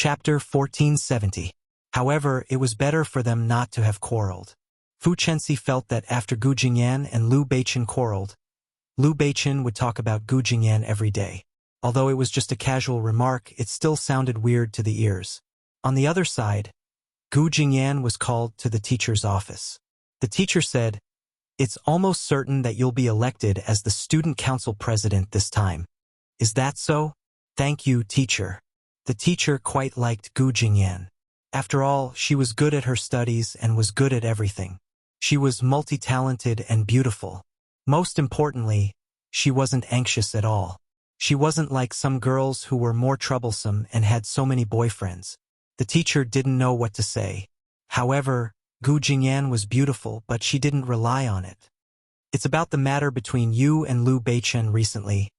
Chapter 1470. However, it was better for them not to have quarreled. Fu Chenxi felt that after Gu Jingyan and Liu Beichen quarreled, Liu Beichen would talk about Gu Jingyan every day. Although it was just a casual remark, it still sounded weird to the ears. On the other side, Gu Jingyan was called to the teacher's office. The teacher said, "It's almost certain that you'll be elected as the student council president this time. Is that so?" "Thank you, teacher." The teacher quite liked Gu Jingyan. After all, she was good at her studies and was good at everything. She was multi-talented and beautiful. Most importantly, she wasn't anxious at all. She wasn't like some girls who were more troublesome and had so many boyfriends. The teacher didn't know what to say. However, Gu Jingyan was beautiful, but she didn't rely on it. "It's about the matter between you and Liu Beichen recently."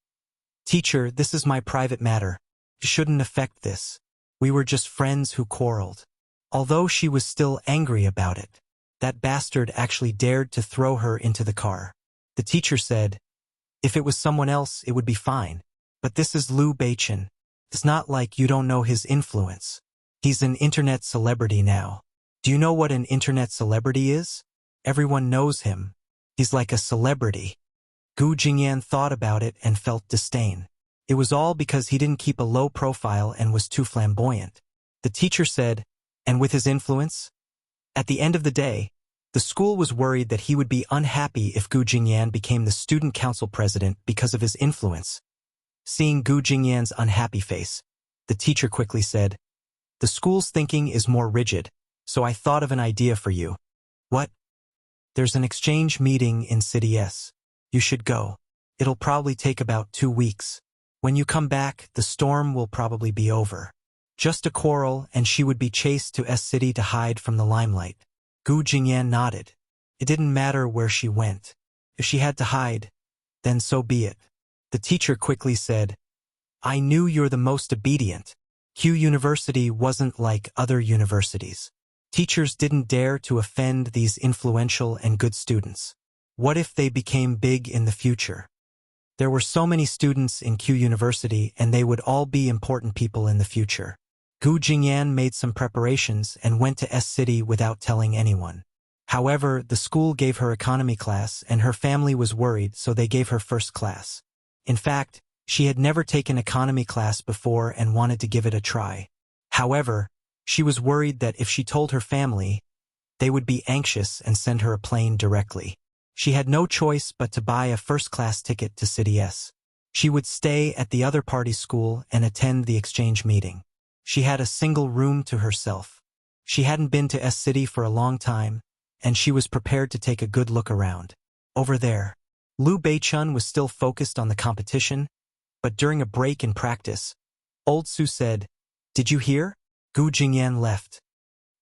"Teacher, this is my private matter. You shouldn't affect this. We were just friends who quarreled." Although she was still angry about it, that bastard actually dared to throw her into the car. The teacher said, "If it was someone else, it would be fine. But this is Liu Beichen. It's not like you don't know his influence. He's an internet celebrity now. Do you know what an internet celebrity is? Everyone knows him. He's like a celebrity." Gu Jingyan thought about it and felt disdain. It was all because he didn't keep a low profile and was too flamboyant. The teacher said, "And with his influence?" At the end of the day, the school was worried that he would be unhappy if Gu Jingyan became the student council president because of his influence. Seeing Gu Jingyan's unhappy face, the teacher quickly said, "The school's thinking is more rigid, so I thought of an idea for you." "What?" "There's an exchange meeting in City S. You should go. It'll probably take about 2 weeks. When you come back, the storm will probably be over. Just a quarrel, and she would be chased to S City to hide from the limelight." Gu Jingyan nodded. It didn't matter where she went. If she had to hide, then so be it. The teacher quickly said, "I knew you're the most obedient. Q University wasn't like other universities. Teachers didn't dare to offend these influential and good students. What if they became big in the future? There were so many students in Q University, and they would all be important people in the future." Gu Jingyan made some preparations and went to S City without telling anyone. However, the school gave her economy class, and her family was worried, so they gave her first class. In fact, she had never taken economy class before and wanted to give it a try. However, she was worried that if she told her family, they would be anxious and send her a plane directly. She had no choice but to buy a first-class ticket to City S. She would stay at the other party school and attend the exchange meeting. She had a single room to herself. She hadn't been to S City for a long time, and she was prepared to take a good look around. Over there, Liu Beichen was still focused on the competition, but during a break in practice, Old Su said, "Did you hear?" Gu Jingyan left.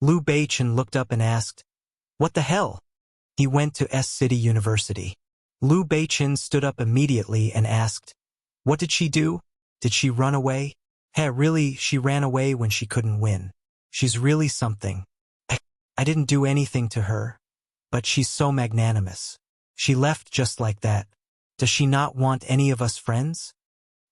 Liu Beichen looked up and asked, "What the hell?" "He went to S City University." Liu Beichen stood up immediately and asked, "What did she do? Did she run away?" Really, she ran away when she couldn't win. She's really something. I didn't do anything to her, but she's so magnanimous. She left just like that. Does she not want any of us friends?"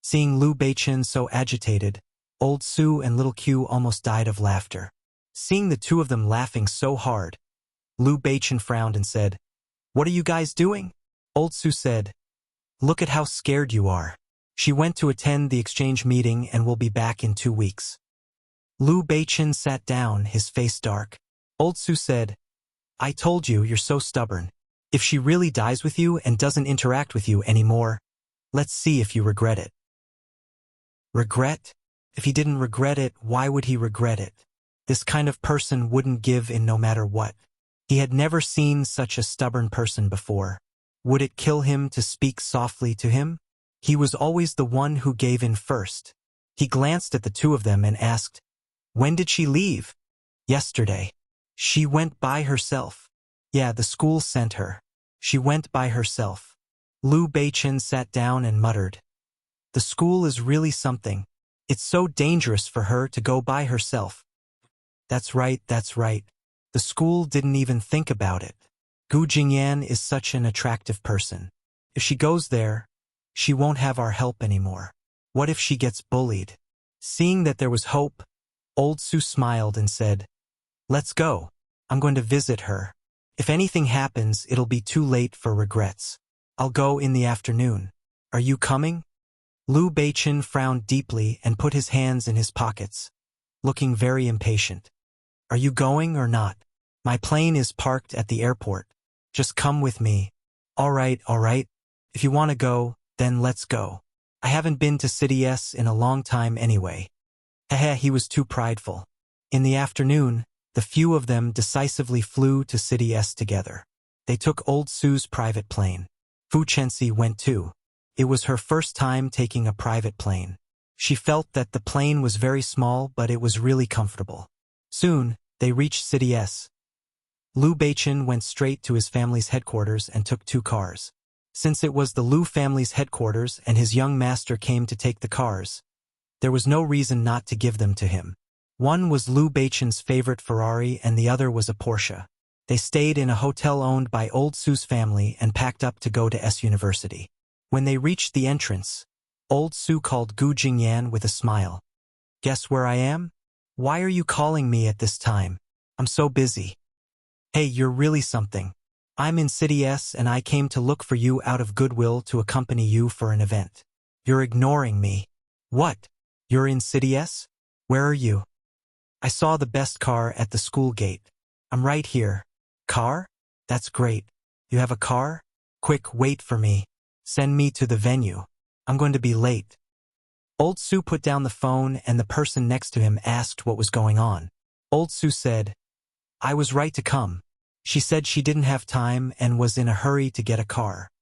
Seeing Liu Beichen so agitated, Old Su and Little Q almost died of laughter. Seeing the two of them laughing so hard, Liu Beichen frowned and said, "What are you guys doing?" Old Su said, "Look at how scared you are. She went to attend the exchange meeting and will be back in 2 weeks." Liu Beichen sat down, his face dark. Old Su said, "I told you, you're so stubborn. If she really dies with you and doesn't interact with you anymore, let's see if you regret it." Regret? If he didn't regret it, why would he regret it? This kind of person wouldn't give in no matter what. He had never seen such a stubborn person before. Would it kill him to speak softly to him? He was always the one who gave in first. He glanced at the two of them and asked, "When did she leave?" "Yesterday." "She went by herself?" "Yeah, the school sent her. She went by herself." Liu Beichen sat down and muttered, "The school is really something. It's so dangerous for her to go by herself." That's right, that's right. The school didn't even think about it. Gu Jingyan is such an attractive person. If she goes there, she won't have our help anymore. What if she gets bullied? Seeing that there was hope, Old Sue smiled and said, "Let's go. I'm going to visit her. If anything happens, it'll be too late for regrets. I'll go in the afternoon. Are you coming?" Liu Beichen frowned deeply and put his hands in his pockets, looking very impatient. "Are you going or not? My plane is parked at the airport. Just come with me." All right. If you want to go, then let's go. I haven't been to City S in a long time anyway." He was too prideful. In the afternoon, the few of them decisively flew to City S together. They took Old Sue's private plane. Fu Chenxi went too. It was her first time taking a private plane. She felt that the plane was very small, but it was really comfortable. Soon, they reached City S. Liu Beichen went straight to his family's headquarters and took 2 cars. Since it was the Liu family's headquarters and his young master came to take the cars, there was no reason not to give them to him. One was Liu Beichen's favorite Ferrari and the other was a Porsche. They stayed in a hotel owned by Old Sue's family and packed up to go to S University. When they reached the entrance, Old Sue called Gu Jingyan with a smile. "Guess where I am? Why are you calling me at this time? I'm so busy." "Hey, you're really something. I'm in City S and I came to look for you out of goodwill to accompany you for an event. You're ignoring me." "What? You're in City S? Where are you?" "I saw the best car at the school gate. I'm right here." "Car? That's great. You have a car? Quick, wait for me. Send me to the venue. I'm going to be late." Old Sue put down the phone and the person next to him asked what was going on. Old Sue said, "I was right to come." She said she didn't have time and was in a hurry to get a car.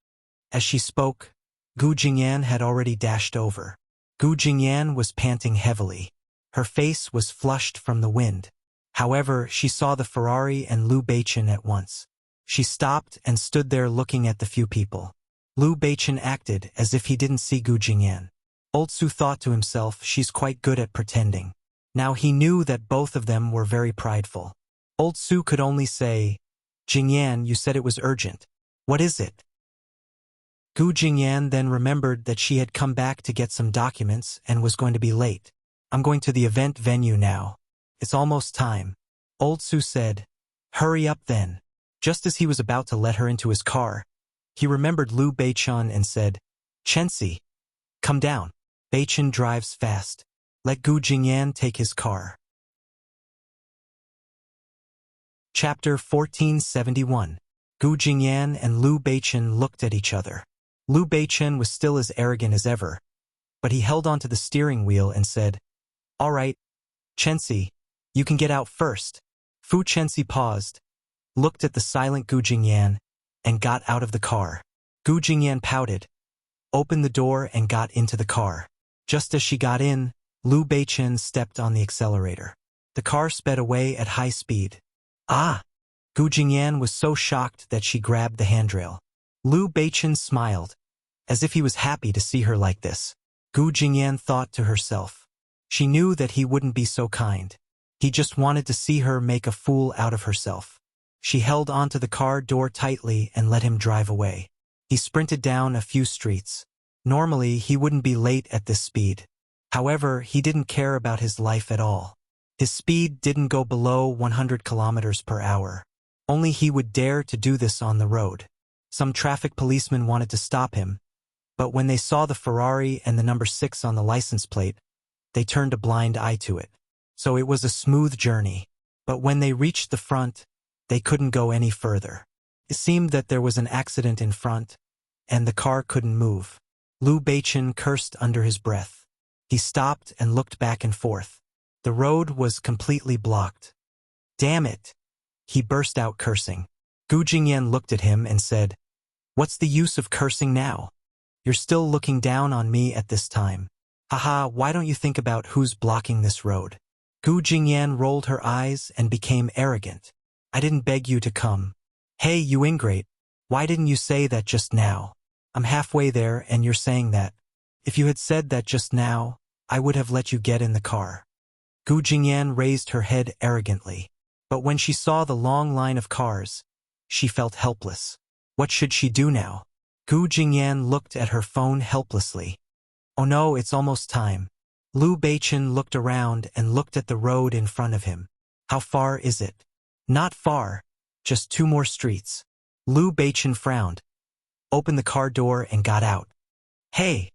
As she spoke, Gu Jingyan had already dashed over. Gu Jingyan was panting heavily. Her face was flushed from the wind. However, she saw the Ferrari and Liu Beichen at once. She stopped and stood there looking at the few people. Liu Beichen acted as if he didn't see Gu Jingyan. Old Sue thought to himself, she's quite good at pretending. Now he knew that both of them were very prideful. Old Sue could only say, "Jingyan, you said it was urgent. What is it?" Gu Jingyan then remembered that she had come back to get some documents and was going to be late. "I'm going to the event venue now. It's almost time." Old Sue said, "Hurry up then." Just as he was about to let her into his car, he remembered Liu Beichen and said, "Chenxi, come down." Beichen drives fast. Let Gu Jingyan take his car. Chapter 1471. Gu Jingyan and Liu Beichen looked at each other. Liu Beichen was still as arrogant as ever, but he held onto the steering wheel and said, "All right, Chenxi, you can get out first." Fu Chenxi paused, looked at the silent Gu Jingyan, and got out of the car. Gu Jingyan pouted, opened the door and got into the car. Just as she got in, Liu Beichen stepped on the accelerator. The car sped away at high speed. "Ah!" Gu Jingyan was so shocked that she grabbed the handrail. Liu Beichen smiled, as if he was happy to see her like this. Gu Jingyan thought to herself. She knew that he wouldn't be so kind. He just wanted to see her make a fool out of herself. She held onto the car door tightly and let him drive away. He sprinted down a few streets. Normally, he wouldn't be late at this speed. However, he didn't care about his life at all. His speed didn't go below 100 kilometers per hour. Only he would dare to do this on the road. Some traffic policemen wanted to stop him, but when they saw the Ferrari and the number 6 on the license plate, they turned a blind eye to it. So it was a smooth journey. But when they reached the front, they couldn't go any further. It seemed that there was an accident in front, and the car couldn't move. Liu Beichen cursed under his breath. He stopped and looked back and forth. The road was completely blocked. "Damn it!" He burst out cursing. Gu Jingyan looked at him and said, "What's the use of cursing now? You're still looking down on me at this time. Haha, why don't you think about who's blocking this road?" Gu Jingyan rolled her eyes and became arrogant. "I didn't beg you to come. Hey, you ingrate. Why didn't you say that just now? I'm halfway there and you're saying that. If you had said that just now, I would have let you get in the car." Gu Jingyan raised her head arrogantly. But when she saw the long line of cars, she felt helpless. What should she do now? Gu Jingyan looked at her phone helplessly. "Oh no, it's almost time. Lu Beichen looked around and looked at the road in front of him. How far is it? Not far. Just 2 more streets. Lu Beichen frowned, opened the car door and got out. Hey,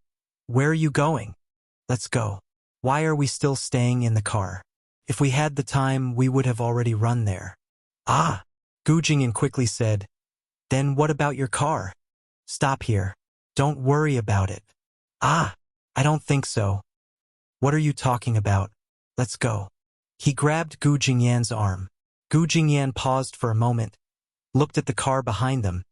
where are you going? Let's go. Why are we still staying in the car? If we had the time, we would have already run there. Ah, Gu Jingyan quickly said. Then what about your car? Stop here. Don't worry about it. Ah, I don't think so. What are you talking about? Let's go. He grabbed Gu Jingyan's arm. Gu Jingyan paused for a moment, looked at the car behind them,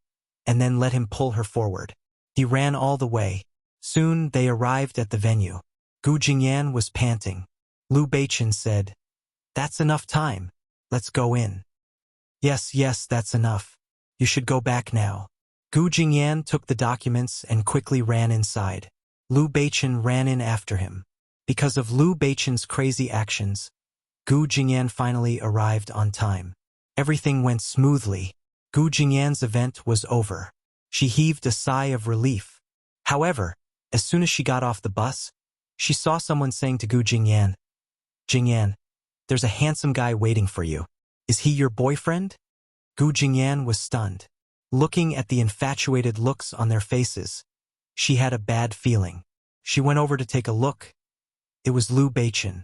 and then let him pull her forward. He ran all the way. Soon they arrived at the venue. Gu Jingyan was panting. Lu Beichen said, That's enough time. Let's go in. Yes, that's enough. You should go back now. Gu Jingyan took the documents and quickly ran inside. Lu Beichen ran in after him. Because of Lu Beichen's crazy actions, Gu Jingyan finally arrived on time. Everything went smoothly. Gu Jingyan's event was over. She heaved a sigh of relief. However, as soon as she got off the bus, she saw someone saying to Gu Jingyan, Jingyan, there's a handsome guy waiting for you. Is he your boyfriend? Gu Jingyan was stunned. Looking at the infatuated looks on their faces, she had a bad feeling. She went over to take a look. It was Lu Beichen.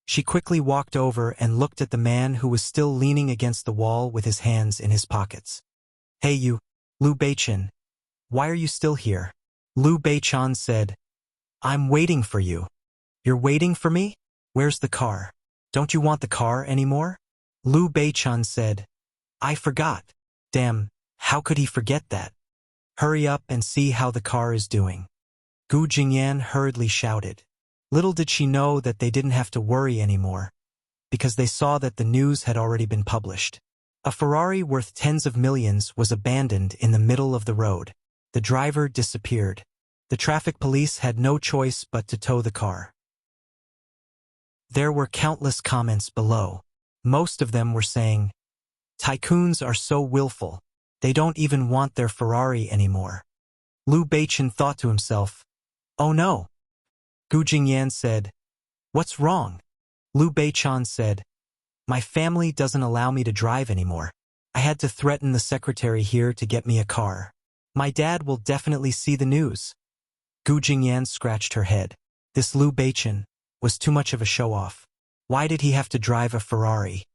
She quickly walked over and looked at the man who was still leaning against the wall with his hands in his pockets. Hey you, Lu Beichen. Why are you still here? Lu Beichen said, I'm waiting for you. You're waiting for me? Where's the car? Don't you want the car anymore? Lu Beichen said, I forgot. Damn, how could he forget that? Hurry up and see how the car is doing. Gu Jingyan hurriedly shouted. Little did she know that they didn't have to worry anymore, because they saw that the news had already been published. A Ferrari worth tens of millions was abandoned in the middle of the road. The driver disappeared. The traffic police had no choice but to tow the car. There were countless comments below. Most of them were saying, Tycoons are so willful. They don't even want their Ferrari anymore. Lu Beichen thought to himself, Oh no. Gu Jingyan said, What's wrong? Lu Beichen said, My family doesn't allow me to drive anymore. I had to threaten the secretary here to get me a car. My dad will definitely see the news. Gu Jingyan scratched her head. This Lu Beichen was too much of a show-off. Why did he have to drive a Ferrari?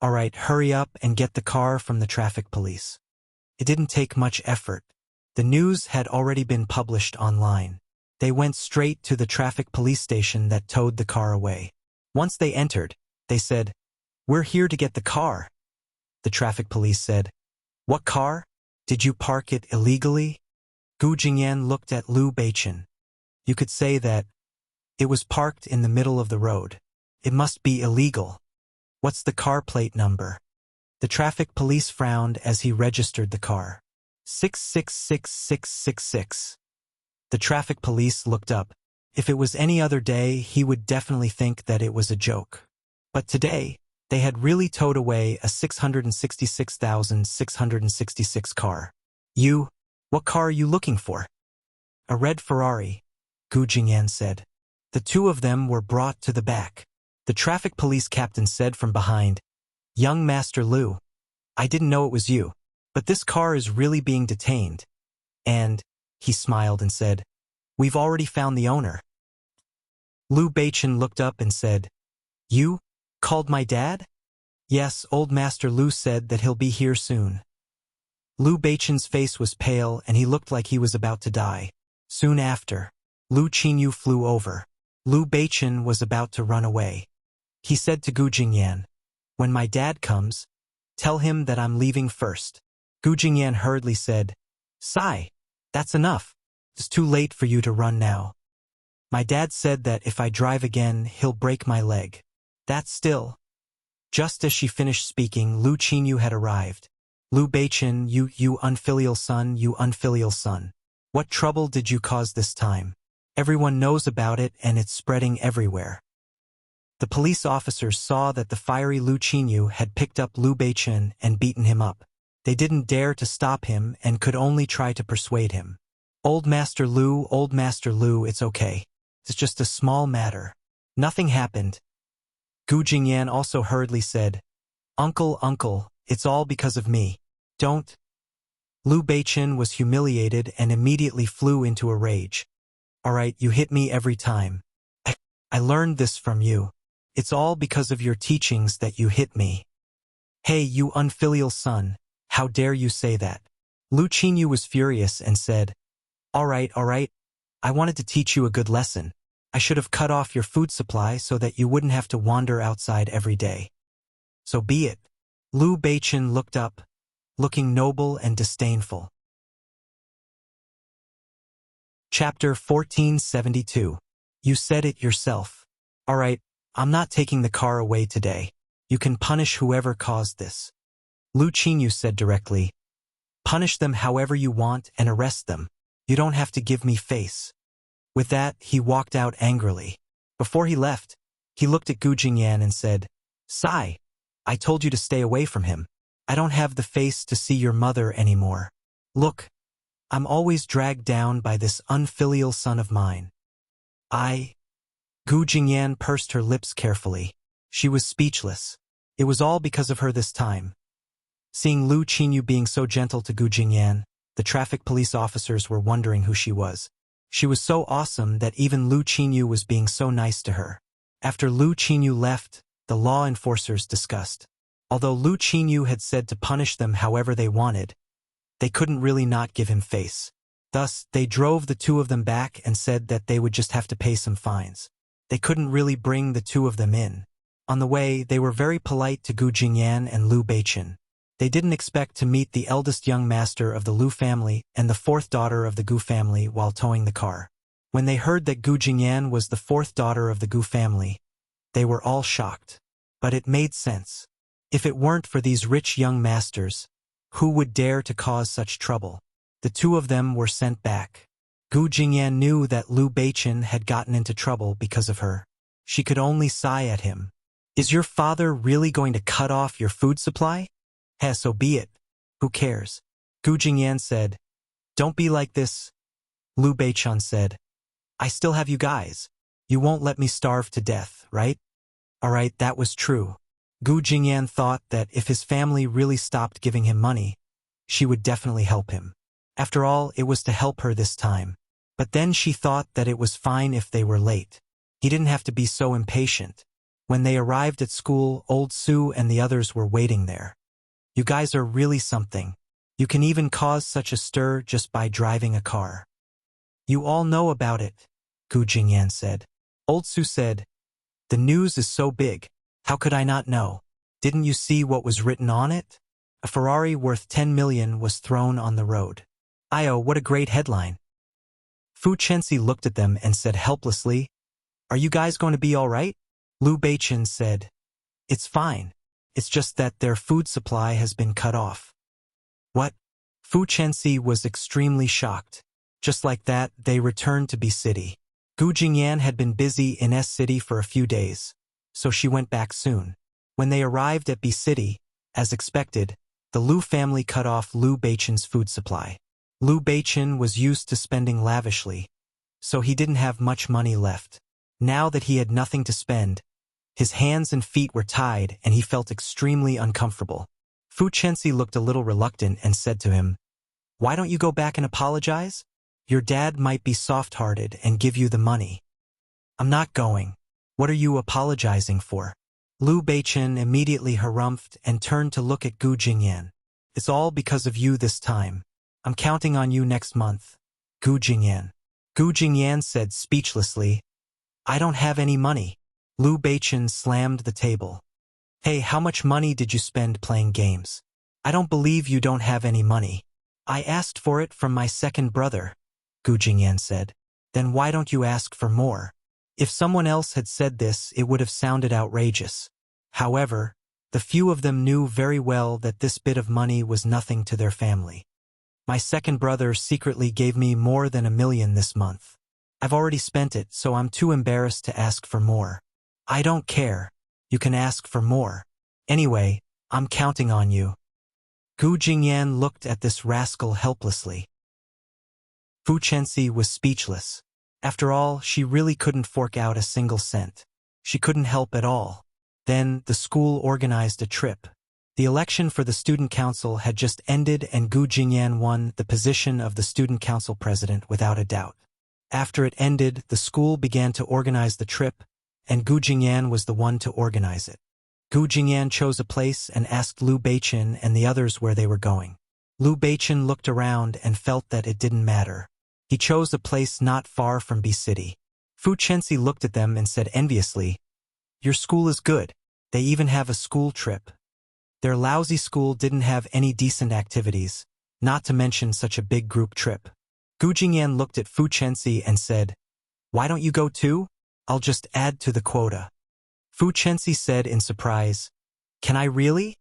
All right, hurry up and get the car from the traffic police. It didn't take much effort. The news had already been published online. They went straight to the traffic police station that towed the car away. Once they entered, they said, We're here to get the car. The traffic police said, What car? Did you park it illegally? Gu Jingyan looked at Lu Beichen. You could say that it was parked in the middle of the road. It must be illegal. What's the car plate number? The traffic police frowned as he registered the car. 666666. The traffic police looked up. If it was any other day, he would definitely think that it was a joke. But today, they had really towed away a 666,666 car. What car are you looking for? A red Ferrari, Gu Jingyan said. The two of them were brought to the back. The traffic police captain said from behind, Young Master Lu, I didn't know it was you, but this car is really being detained. And, he smiled and said, We've already found the owner. Lu Beichen looked up and said, You called my dad? Yes, old Master Lu said that he'll be here soon. Lu Beichen's face was pale and he looked like he was about to die. Soon after, Lu Qinyu flew over. Lu Beichen was about to run away. He said to Gu Jingyan, When my dad comes, tell him that I'm leaving first. Gu Jingyan hurriedly said, Sai, that's enough. It's too late for you to run now. My dad said that if I drive again, he'll break my leg. That's still. Just as she finished speaking, Lu Qinyu had arrived. Lu Beichen, you unfilial son, you unfilial son. What trouble did you cause this time? Everyone knows about it and it's spreading everywhere. The police officers saw that the fiery Lu Qinyu had picked up Lu Beichen and beaten him up. They didn't dare to stop him and could only try to persuade him. Old Master Lu, it's okay. It's just a small matter. Nothing happened. Gu Jingyan also hurriedly said, "Uncle, uncle, it's all because of me. Don't." Liu Beichen was humiliated and immediately flew into a rage. "All right, you hit me every time. I learned this from you. It's all because of your teachings that you hit me. Hey, you unfilial son, how dare you say that?" Lu Qinyu was furious and said, all right, I wanted to teach you a good lesson. I should have cut off your food supply so that you wouldn't have to wander outside every day. So be it." Liu Beichen looked up, looking noble and disdainful. Chapter 1472. You said it yourself. All right, I'm not taking the car away today. You can punish whoever caused this. Lu Qinyu said directly. Punish them however you want and arrest them. You don't have to give me face. With that, he walked out angrily. Before he left, he looked at Gu Jingyan and said, "Sai, I told you to stay away from him. I don't have the face to see your mother anymore. Look, I'm always dragged down by this unfilial son of mine." Gu Jingyan pursed her lips carefully. She was speechless. It was all because of her this time. Seeing Lu Qinyu being so gentle to Gu Jingyan, the traffic police officers were wondering who she was. She was so awesome that even Lu Qinyu was being so nice to her. After Lu Qinyu left, the law enforcers discussed. Although Lu Qinyu had said to punish them however they wanted, they couldn't really not give him face. Thus, they drove the two of them back and said that they would just have to pay some fines. They couldn't really bring the two of them in. On the way, they were very polite to Gu Jingyan and Liu Beichen. They didn't expect to meet the eldest young master of the Liu family and the fourth daughter of the Gu family while towing the car. When they heard that Gu Jingyan was the fourth daughter of the Gu family, they were all shocked. But it made sense. If it weren't for these rich young masters, who would dare to cause such trouble? The two of them were sent back. Gu Jingyan knew that Liu Beichen had gotten into trouble because of her. She could only sigh at him. Is your father really going to cut off your food supply? So be it. Who cares? Gu Jingyan said. Don't be like this. Liu Beichen said. I still have you guys. You won't let me starve to death, right? Alright, that was true. Gu Jingyan thought that if his family really stopped giving him money, she would definitely help him. After all, it was to help her this time. But then she thought that it was fine if they were late. He didn't have to be so impatient. When they arrived at school, old Sue and the others were waiting there. You guys are really something. You can even cause such a stir just by driving a car. You all know about it, Gu Jingyan said. Old Sue said, the news is so big. How could I not know? Didn't you see what was written on it? A Ferrari worth 10 million was thrown on the road. What a great headline. Fu Chenxi looked at them and said helplessly, are you guys going to be all right? Liu Beichen said, it's fine. It's just that their food supply has been cut off. What? Fu Chenxi was extremely shocked. Just like that, they returned to B City. Gu Jingyan had been busy in S City for a few days, so she went back soon. When they arrived at B City, as expected, the Liu family cut off Liu Beichen's food supply. Liu Beichen was used to spending lavishly, so he didn't have much money left. Now that he had nothing to spend, his hands and feet were tied and he felt extremely uncomfortable. Fu Chenxi looked a little reluctant and said to him, why don't you go back and apologize? Your dad might be soft-hearted and give you the money. I'm not going. What are you apologizing for? Liu Beichen immediately harumphed and turned to look at Gu Jingyan. It's all because of you this time. I'm counting on you next month. Gu Jingyan. Gu Jingyan said speechlessly, I don't have any money. Liu Beichen slammed the table. Hey, how much money did you spend playing games? I don't believe you don't have any money. I asked for it from my second brother, Gu Jingyan said. Then why don't you ask for more? If someone else had said this, it would have sounded outrageous. However, the few of them knew very well that this bit of money was nothing to their family. My second brother secretly gave me more than 1 million this month. I've already spent it, so I'm too embarrassed to ask for more. I don't care. You can ask for more. Anyway, I'm counting on you. Gu Jingyan looked at this rascal helplessly. Fu Chenxi was speechless. After all, she really couldn't fork out a single cent. She couldn't help at all. Then the school organized a trip. The election for the student council had just ended and Gu Jingyan won the position of the student council president without a doubt. After it ended, the school began to organize the trip, and Gu Jingyan was the one to organize it. Gu Jingyan chose a place and asked Liu Beichen and the others where they were going. Liu Beichen looked around and felt that it didn't matter. He chose a place not far from B City. Fu Chenxi looked at them and said enviously, "Your school is good. They even have a school trip. Their lousy school didn't have any decent activities, not to mention such a big group trip." Gu Jingyan looked at Fu Chenxi and said, "Why don't you go too? I'll just add to the quota." Fu Chenxi said in surprise, "Can I really?"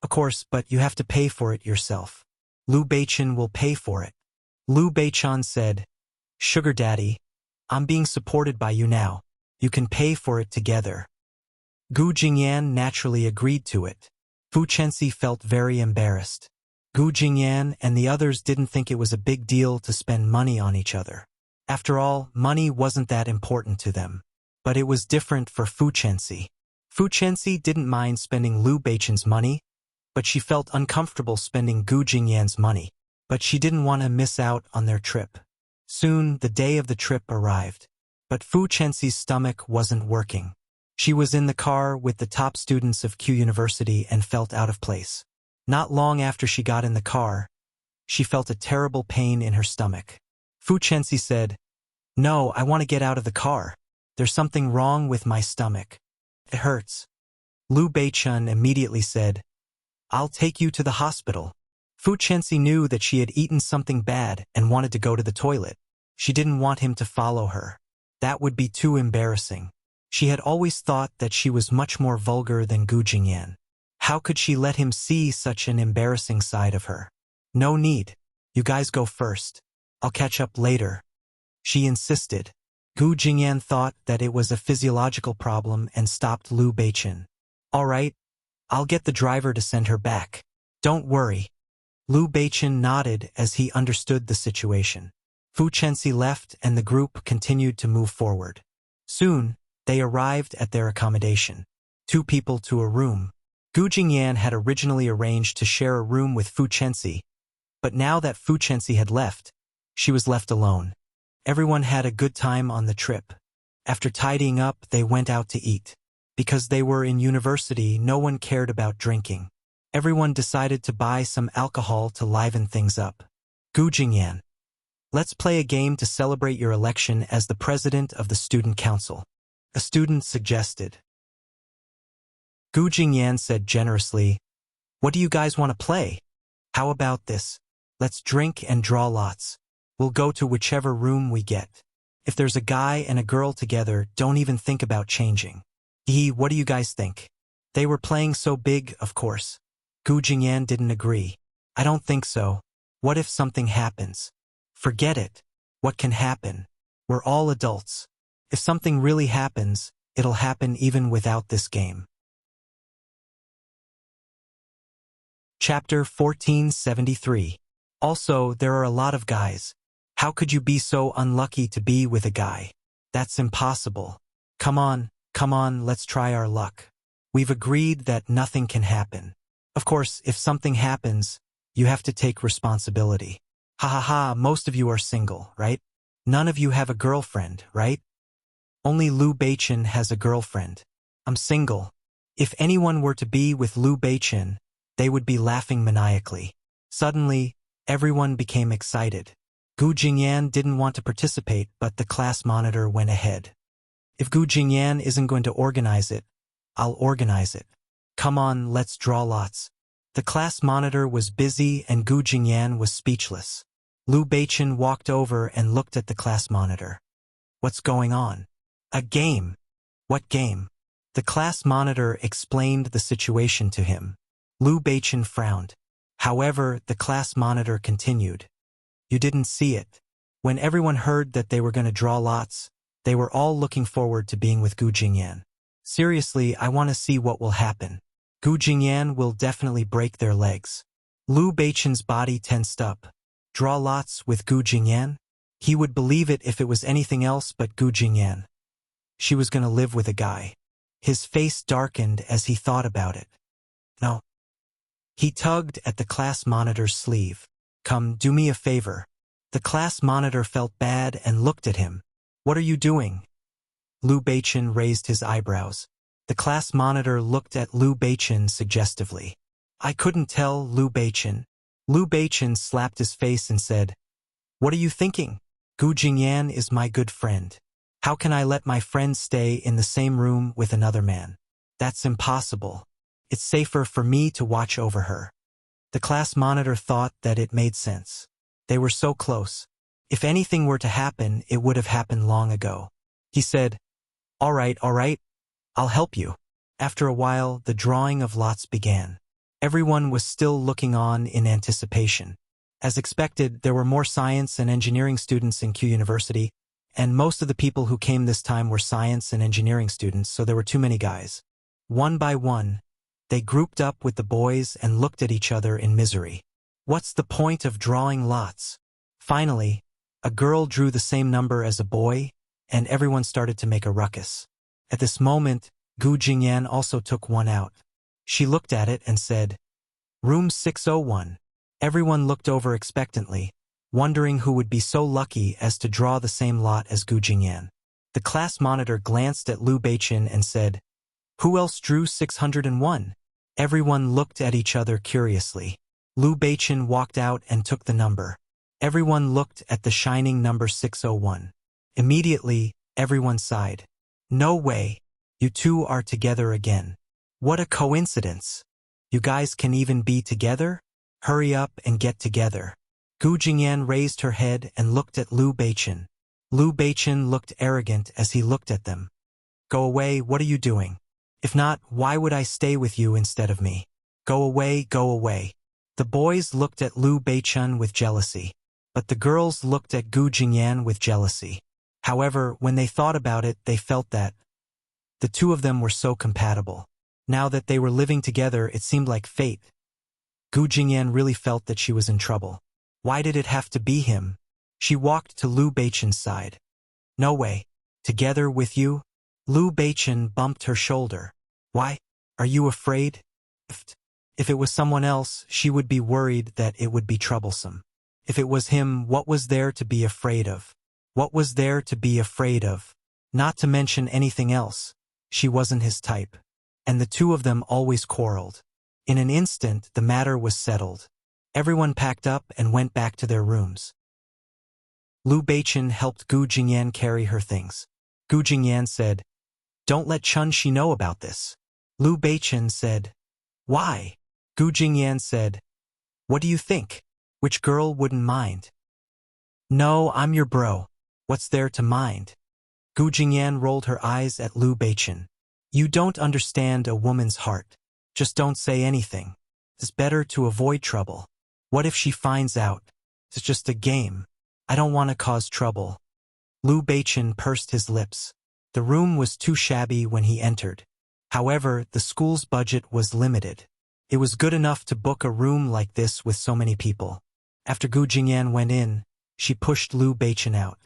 "Of course, but you have to pay for it yourself. Liu Beichen will pay for it." Liu Beichen said, "Sugar Daddy, I'm being supported by you now. You can pay for it together." Gu Jingyan naturally agreed to it. Fu Chenxi felt very embarrassed. Gu Jingyan and the others didn't think it was a big deal to spend money on each other. After all, money wasn't that important to them. But it was different for Fu Chenxi. Fu Chenxi didn't mind spending Liu Beichen's money, but she felt uncomfortable spending Gu Jingyan's money. But she didn't want to miss out on their trip. Soon, the day of the trip arrived. But Fu Chenxi's stomach wasn't working. She was in the car with the top students of Q University and felt out of place. Not long after she got in the car, she felt a terrible pain in her stomach. Fu Chenxi said, "No, I want to get out of the car. There's something wrong with my stomach. It hurts." Liu Beichen immediately said, "I'll take you to the hospital." Fu Chenxi knew that she had eaten something bad and wanted to go to the toilet. She didn't want him to follow her. That would be too embarrassing. She had always thought that she was much more vulgar than Gu Jingyan. How could she let him see such an embarrassing side of her? "No need. You guys go first. I'll catch up later," she insisted. Gu Jingyan thought that it was a physiological problem and stopped Liu Beichen. "All right, I'll get the driver to send her back. Don't worry." Liu Beichen nodded as he understood the situation. Fu Chenxi left and the group continued to move forward. Soon, they arrived at their accommodation. 2 people to a room. Gu Jingyan had originally arranged to share a room with Fu Chenxi, but now that Fu Chenxi had left, she was left alone. Everyone had a good time on the trip. After tidying up, they went out to eat. Because they were in university, no one cared about drinking. Everyone decided to buy some alcohol to liven things up. Gu Jingyan, "Let's play a game to celebrate your election as the president of the student council," a student suggested. Gu Jingyan said generously, "What do you guys want to play? How about this? Let's drink and draw lots. We'll go to whichever room we get. If there's a guy and a girl together, don't even think about changing." What do you guys think? They were playing so big, of course. Gu Jingyan didn't agree. "I don't think so. What if something happens?" "Forget it. What can happen? We're all adults. If something really happens, it'll happen even without this game." Chapter 1473. Also, there are a lot of guys. How could you be so unlucky to be with a guy? That's impossible. Come on, let's try our luck. We've agreed that nothing can happen. Of course, if something happens, you have to take responsibility. Ha ha ha, most of you are single, right? None of you have a girlfriend, right? Only Liu Beichen has a girlfriend. I'm single. If anyone were to be with Liu Beichen, they would be laughing maniacally. Suddenly, everyone became excited. Gu Jingyan didn't want to participate, but the class monitor went ahead. "If Gu Jingyan isn't going to organize it, I'll organize it. Come on, let's draw lots." The class monitor was busy and Gu Jingyan was speechless. Liu Beichen walked over and looked at the class monitor. "What's going on?" "A game." "What game?" The class monitor explained the situation to him. Liu Beichen frowned. However, the class monitor continued. "You didn't see it. When everyone heard that they were going to draw lots, they were all looking forward to being with Gu Jingyan. Seriously, I want to see what will happen. Gu Jingyan will definitely break their legs." Liu Beichen's body tensed up. Draw lots with Gu Jingyan? He would believe it if it was anything else but Gu Jingyan. She was going to live with a guy. His face darkened as he thought about it. No. He tugged at the class monitor's sleeve. Come, do me a favor. The class monitor felt bad and looked at him. What are you doing? Liu Beichen raised his eyebrows. The class monitor looked at Liu Beichen suggestively. I couldn't tell, Liu Beichen. Liu Beichen slapped his face and said, What are you thinking? Gu Jingyan is my good friend. How can I let my friend stay in the same room with another man? That's impossible. It's safer for me to watch over her. The class monitor thought that it made sense. They were so close. If anything were to happen, it would have happened long ago. He said, all right, I'll help you. After a while, the drawing of lots began. Everyone was still looking on in anticipation. As expected, there were more science and engineering students in Q University, and most of the people who came this time were science and engineering students, so there were too many guys. One by one, they grouped up with the boys and looked at each other in misery. What's the point of drawing lots? Finally, a girl drew the same number as a boy, and everyone started to make a ruckus. At this moment, Gu Jingyan also took one out. She looked at it and said, Room 601. Everyone looked over expectantly, wondering who would be so lucky as to draw the same lot as Gu Jingyan. The class monitor glanced at Liu Beichen and said, Who else drew 601? Everyone looked at each other curiously. Liu Beichen walked out and took the number. Everyone looked at the shining number 601. Immediately, everyone sighed. No way. You two are together again. What a coincidence. You guys can even be together? Hurry up and get together. Gu Jingyan raised her head and looked at Liu Beichen. Liu Beichen looked arrogant as he looked at them. Go away, what are you doing? If not, why would I stay with you instead of me? Go away, go away. The boys looked at Liu Beichen with jealousy, but the girls looked at Gu Jingyan with jealousy. However, when they thought about it, they felt that the two of them were so compatible. Now that they were living together, it seemed like fate. Gu Jingyan really felt that she was in trouble. Why did it have to be him? She walked to Liu Beichen's side. No way. Together with you? Liu Beichen bumped her shoulder. Why? Are you afraid? If it was someone else, she would be worried that it would be troublesome. If it was him, what was there to be afraid of? What was there to be afraid of? Not to mention anything else. She wasn't his type. And the two of them always quarreled. In an instant, the matter was settled. Everyone packed up and went back to their rooms. Liu Beichen helped Gu Jingyan carry her things. Gu Jingyan said, Don't let Chun-Shi know about this. Liu Beichen said, Why? Gu Jingyan said, What do you think? Which girl wouldn't mind? No, I'm your bro. What's there to mind? Gu Jingyan rolled her eyes at Liu Beichen. You don't understand a woman's heart. Just don't say anything. It's better to avoid trouble. What if she finds out? It's just a game. I don't want to cause trouble. Liu Beichen pursed his lips. The room was too shabby when he entered. However, the school's budget was limited. It was good enough to book a room like this with so many people. After Gu Jingyan went in, she pushed Liu Beichen out.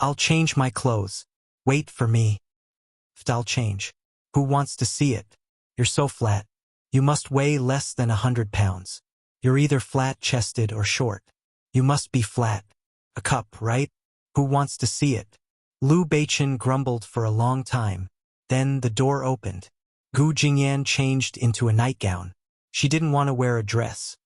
I'll change my clothes. Wait for me. I'll change. Who wants to see it? You're so flat. You must weigh less than 100 pounds. You're either flat-chested or short. You must be flat. A cup, right? Who wants to see it? Liu Beichen grumbled for a long time. Then the door opened. Gu Jingyan changed into a nightgown. She didn't want to wear a dress.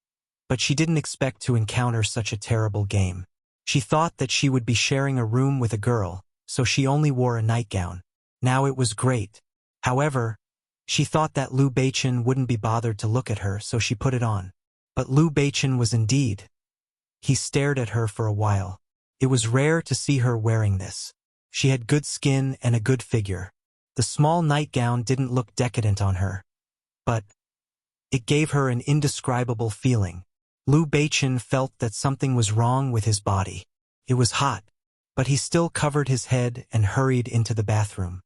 But she didn't expect to encounter such a terrible game. She thought that she would be sharing a room with a girl, so she only wore a nightgown. Now it was great. However, she thought that Liu Beichen wouldn't be bothered to look at her, so she put it on. But Liu Beichen was indeed. He stared at her for a while. It was rare to see her wearing this. She had good skin and a good figure. The small nightgown didn't look decadent on her, but it gave her an indescribable feeling. Liu Beichen felt that something was wrong with his body. It was hot, but he still covered his head and hurried into the bathroom.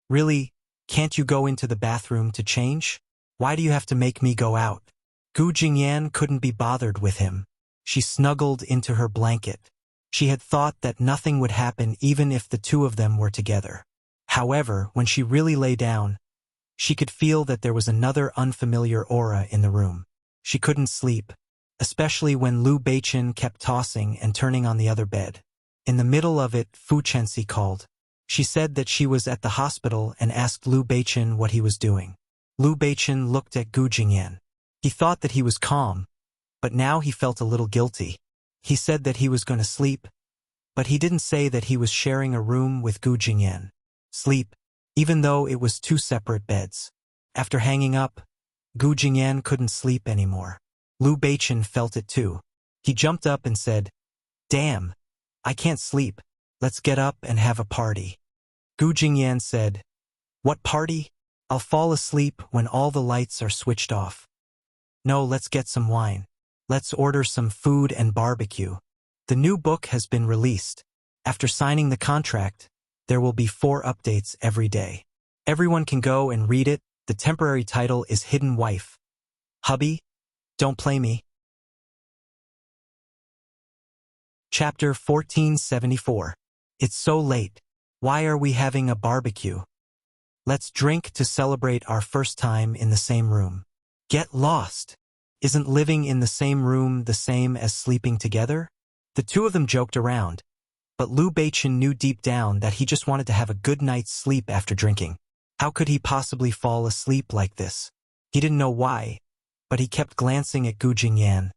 Really, can't you go into the bathroom to change? Why do you have to make me go out? Gu Jingyan couldn't be bothered with him. She snuggled into her blanket. She had thought that nothing would happen even if the two of them were together. However, when she really lay down, She could feel that there was another unfamiliar aura in the room. She couldn't sleep, especially when Lu Beichen kept tossing and turning on the other bed. In the middle of it, Fu Chenxi called. She said that she was at the hospital and asked Lu Beichen what he was doing. Lu Beichen looked at Gu Jingyan. He thought that he was calm, but now he felt a little guilty. He said that he was going to sleep, but he didn't say that he was sharing a room with Gu Jingyan. Sleep, even though it was two separate beds. After hanging up, Gu Jingyan couldn't sleep anymore. Lu Beichen felt it too. He jumped up and said, "Damn, I can't sleep. Let's get up and have a party." Gu Jingyan said, "What party? I'll fall asleep when all the lights are switched off." "No, let's get some wine. Let's order some food and barbecue." The new book has been released. After signing the contract, there will be 4 updates every day. Everyone can go and read it. The temporary title is Hidden Wife. Hubby, don't play me. Chapter 1474. It's so late. Why are we having a barbecue? Let's drink to celebrate our first time in the same room. Get lost. Isn't living in the same room the same as sleeping together? The two of them joked around, but Lu Beichen knew deep down that he just wanted to have a good night's sleep after drinking. How could he possibly fall asleep like this? He didn't know why, but he kept glancing at Gu Jingyan,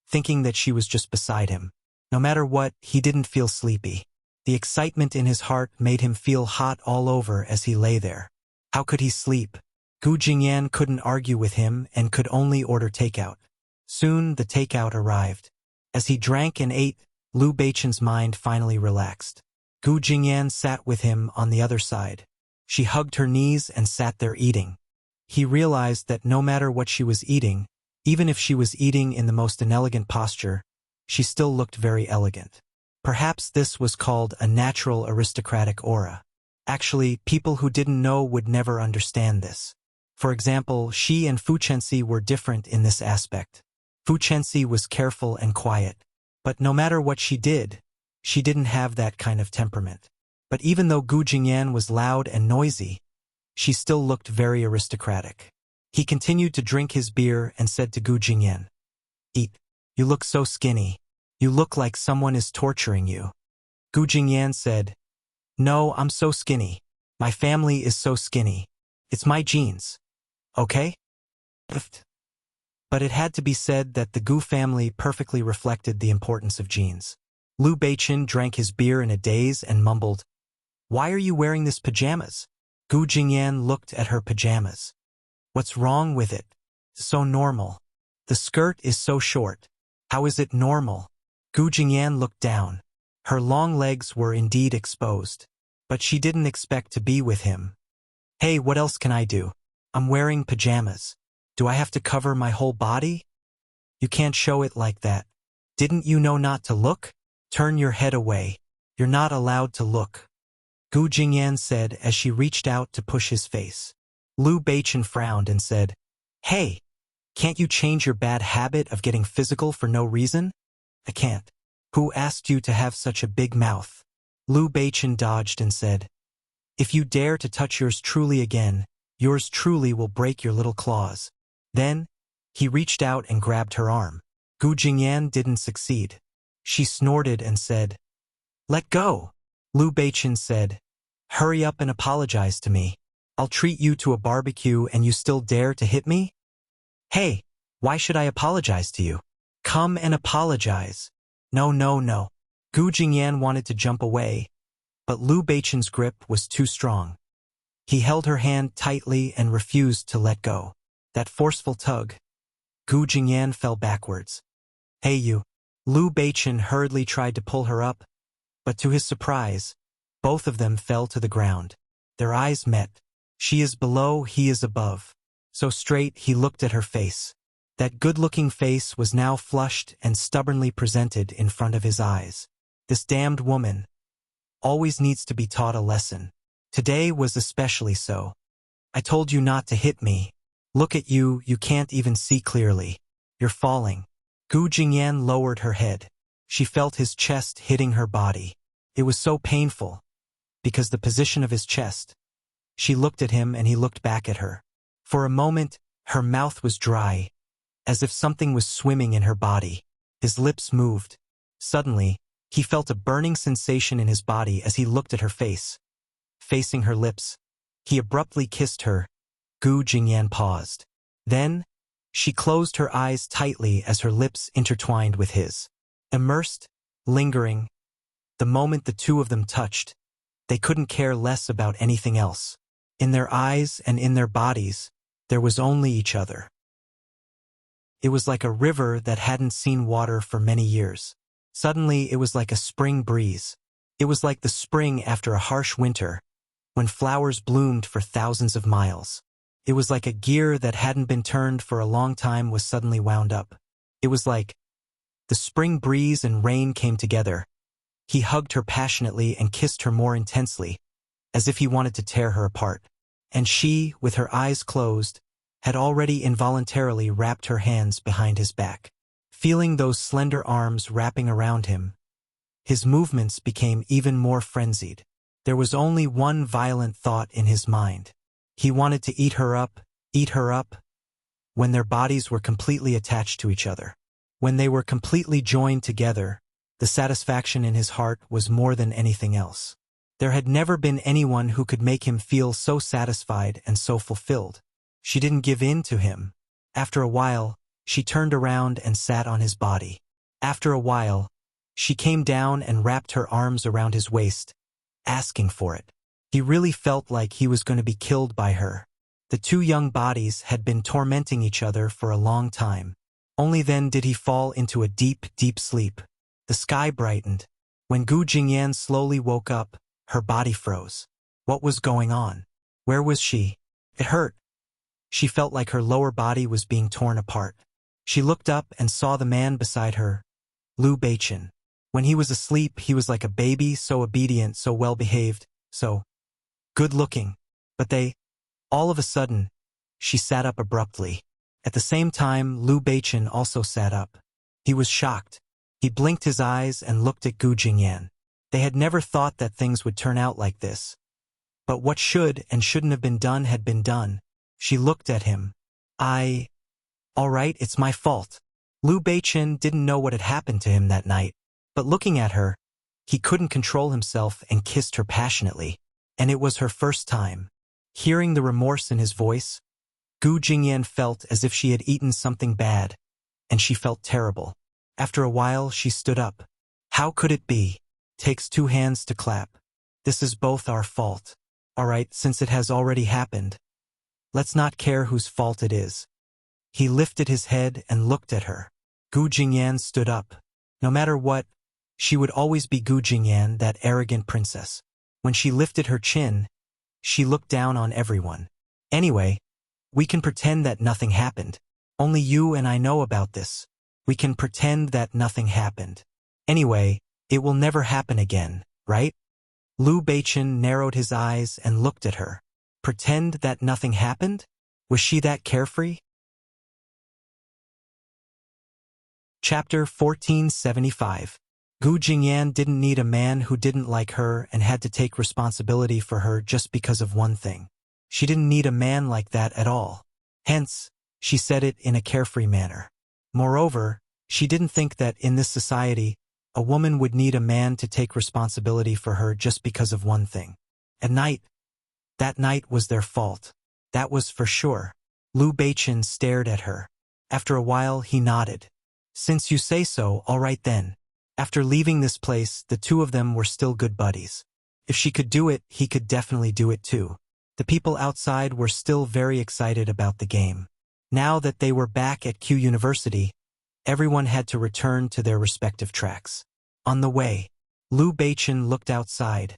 thinking that she was just beside him. No matter what, he didn't feel sleepy. The excitement in his heart made him feel hot all over as he lay there. How could he sleep? Gu Jingyan couldn't argue with him and could only order takeout. Soon the takeout arrived. As he drank and ate, Lu Beichen's mind finally relaxed. Gu Jingyan sat with him on the other side. She hugged her knees and sat there eating. He realized that no matter what she was eating, even if she was eating in the most inelegant posture, she still looked very elegant. Perhaps this was called a natural aristocratic aura. Actually, people who didn't know would never understand this. For example, she and Fu Chenxi were different in this aspect. Fu Chenxi was careful and quiet, but no matter what she did, she didn't have that kind of temperament. But even though Gu Jingyan was loud and noisy, she still looked very aristocratic. He continued to drink his beer and said to Gu Jingyan, "Eat. You look so skinny. You look like someone is torturing you." Gu Jingyan said, "No, I'm so skinny. My family is so skinny. It's my genes. Okay?" But it had to be said that the Gu family perfectly reflected the importance of genes. Lu Beichen drank his beer in a daze and mumbled, "Why are you wearing this pajamas?" Gu Jingyan looked at her pajamas. "What's wrong with it? So normal. The skirt is so short. How is it normal?" Gu Jingyan looked down. Her long legs were indeed exposed. But she didn't expect to be with him. "Hey, what else can I do? I'm wearing pajamas. Do I have to cover my whole body?" "You can't show it like that. Didn't you know not to look? Turn your head away. You're not allowed to look," Gu Jingyan said as she reached out to push his face. Lu Beichen frowned and said, "Hey, can't you change your bad habit of getting physical for no reason?" "I can't." "Who asked you to have such a big mouth?" Lu Beichen dodged and said, "If you dare to touch yours truly again, yours truly will break your little claws." Then, he reached out and grabbed her arm. Gu Jingyan didn't succeed. She snorted and said, "Let go." Lu Beichen said, "Hurry up and apologize to me. I'll treat you to a barbecue and you still dare to hit me?" "Hey, why should I apologize to you? Come and apologize." "No, no, no." Gu Jingyan wanted to jump away, but Lu Beichen's grip was too strong. He held her hand tightly and refused to let go. That forceful tug. Gu Jingyan fell backwards. "Hey you." Lu Beichen hurriedly tried to pull her up, but to his surprise, both of them fell to the ground. Their eyes met. She is below, he is above. So straight he looked at her face. That good-looking face was now flushed and stubbornly presented in front of his eyes. This damned woman always needs to be taught a lesson. Today was especially so. "I told you not to hit me. Look at you, you can't even see clearly. You're falling." Gu Jingyan lowered her head. She felt his chest hitting her body. It was so painful, because the position of his chest She looked at him and he looked back at her. For a moment, her mouth was dry, as if something was swimming in her body. His lips moved. Suddenly, he felt a burning sensation in his body as he looked at her face. Facing her lips, he abruptly kissed her. Gu Jingyan paused. Then, she closed her eyes tightly as her lips intertwined with his. Immersed, lingering, the moment the two of them touched, they couldn't care less about anything else. In their eyes and in their bodies, there was only each other. It was like a river that hadn't seen water for many years. Suddenly, it was like a spring breeze. It was like the spring after a harsh winter, when flowers bloomed for thousands of miles. It was like a gear that hadn't been turned for a long time was suddenly wound up. It was like the spring breeze and rain came together. He hugged her passionately and kissed her more intensely, as if he wanted to tear her apart. And she, with her eyes closed, had already involuntarily wrapped her hands behind his back. Feeling those slender arms wrapping around him, his movements became even more frenzied. There was only one violent thought in his mind. He wanted to eat her up, when their bodies were completely attached to each other. When they were completely joined together, the satisfaction in his heart was more than anything else. There had never been anyone who could make him feel so satisfied and so fulfilled. She didn't give in to him. After a while, she turned around and sat on his body. After a while, she came down and wrapped her arms around his waist, asking for it. He really felt like he was going to be killed by her. The two young bodies had been tormenting each other for a long time. Only then did he fall into a deep, deep sleep. The sky brightened. When Gu Jingyan slowly woke up, her body froze. What was going on? Where was she? It hurt. She felt like her lower body was being torn apart. She looked up and saw the man beside her, Liu Beichen. When he was asleep, he was like a baby, so obedient, so well-behaved, so good-looking. But all of a sudden, she sat up abruptly. At the same time, Liu Beichen also sat up. He was shocked. He blinked his eyes and looked at Gu Jingyan. They had never thought that things would turn out like this. But what should and shouldn't have been done had been done. She looked at him. All right, it's my fault. Liu Beichen didn't know what had happened to him that night. But looking at her, he couldn't control himself and kissed her passionately. And it was her first time. Hearing the remorse in his voice, Gu Jingyan felt as if she had eaten something bad, and she felt terrible. After a while, she stood up. How could it be? Takes two hands to clap. This is both our fault. All right, since it has already happened, let's not care whose fault it is. He lifted his head and looked at her. Gu Jingyan stood up. No matter what, she would always be Gu Jingyan, that arrogant princess. When she lifted her chin, she looked down on everyone. Anyway, we can pretend that nothing happened. Only you and I know about this. We can pretend that nothing happened. Anyway, it will never happen again, right? Liu Beichen narrowed his eyes and looked at her. Pretend that nothing happened? Was she that carefree? Chapter 1475. Gu Jingyan didn't need a man who didn't like her and had to take responsibility for her just because of one thing. She didn't need a man like that at all. Hence, she said it in a carefree manner. Moreover, she didn't think that in this society, a woman would need a man to take responsibility for her just because of one thing. That night was their fault. That was for sure. Liu Beichen stared at her. After a while, he nodded. Since you say so, all right then. After leaving this place, the two of them were still good buddies. If she could do it, he could definitely do it too. The people outside were still very excited about the game. Now that they were back at Q University, everyone had to return to their respective tracks. On the way, Liu Beichen looked outside,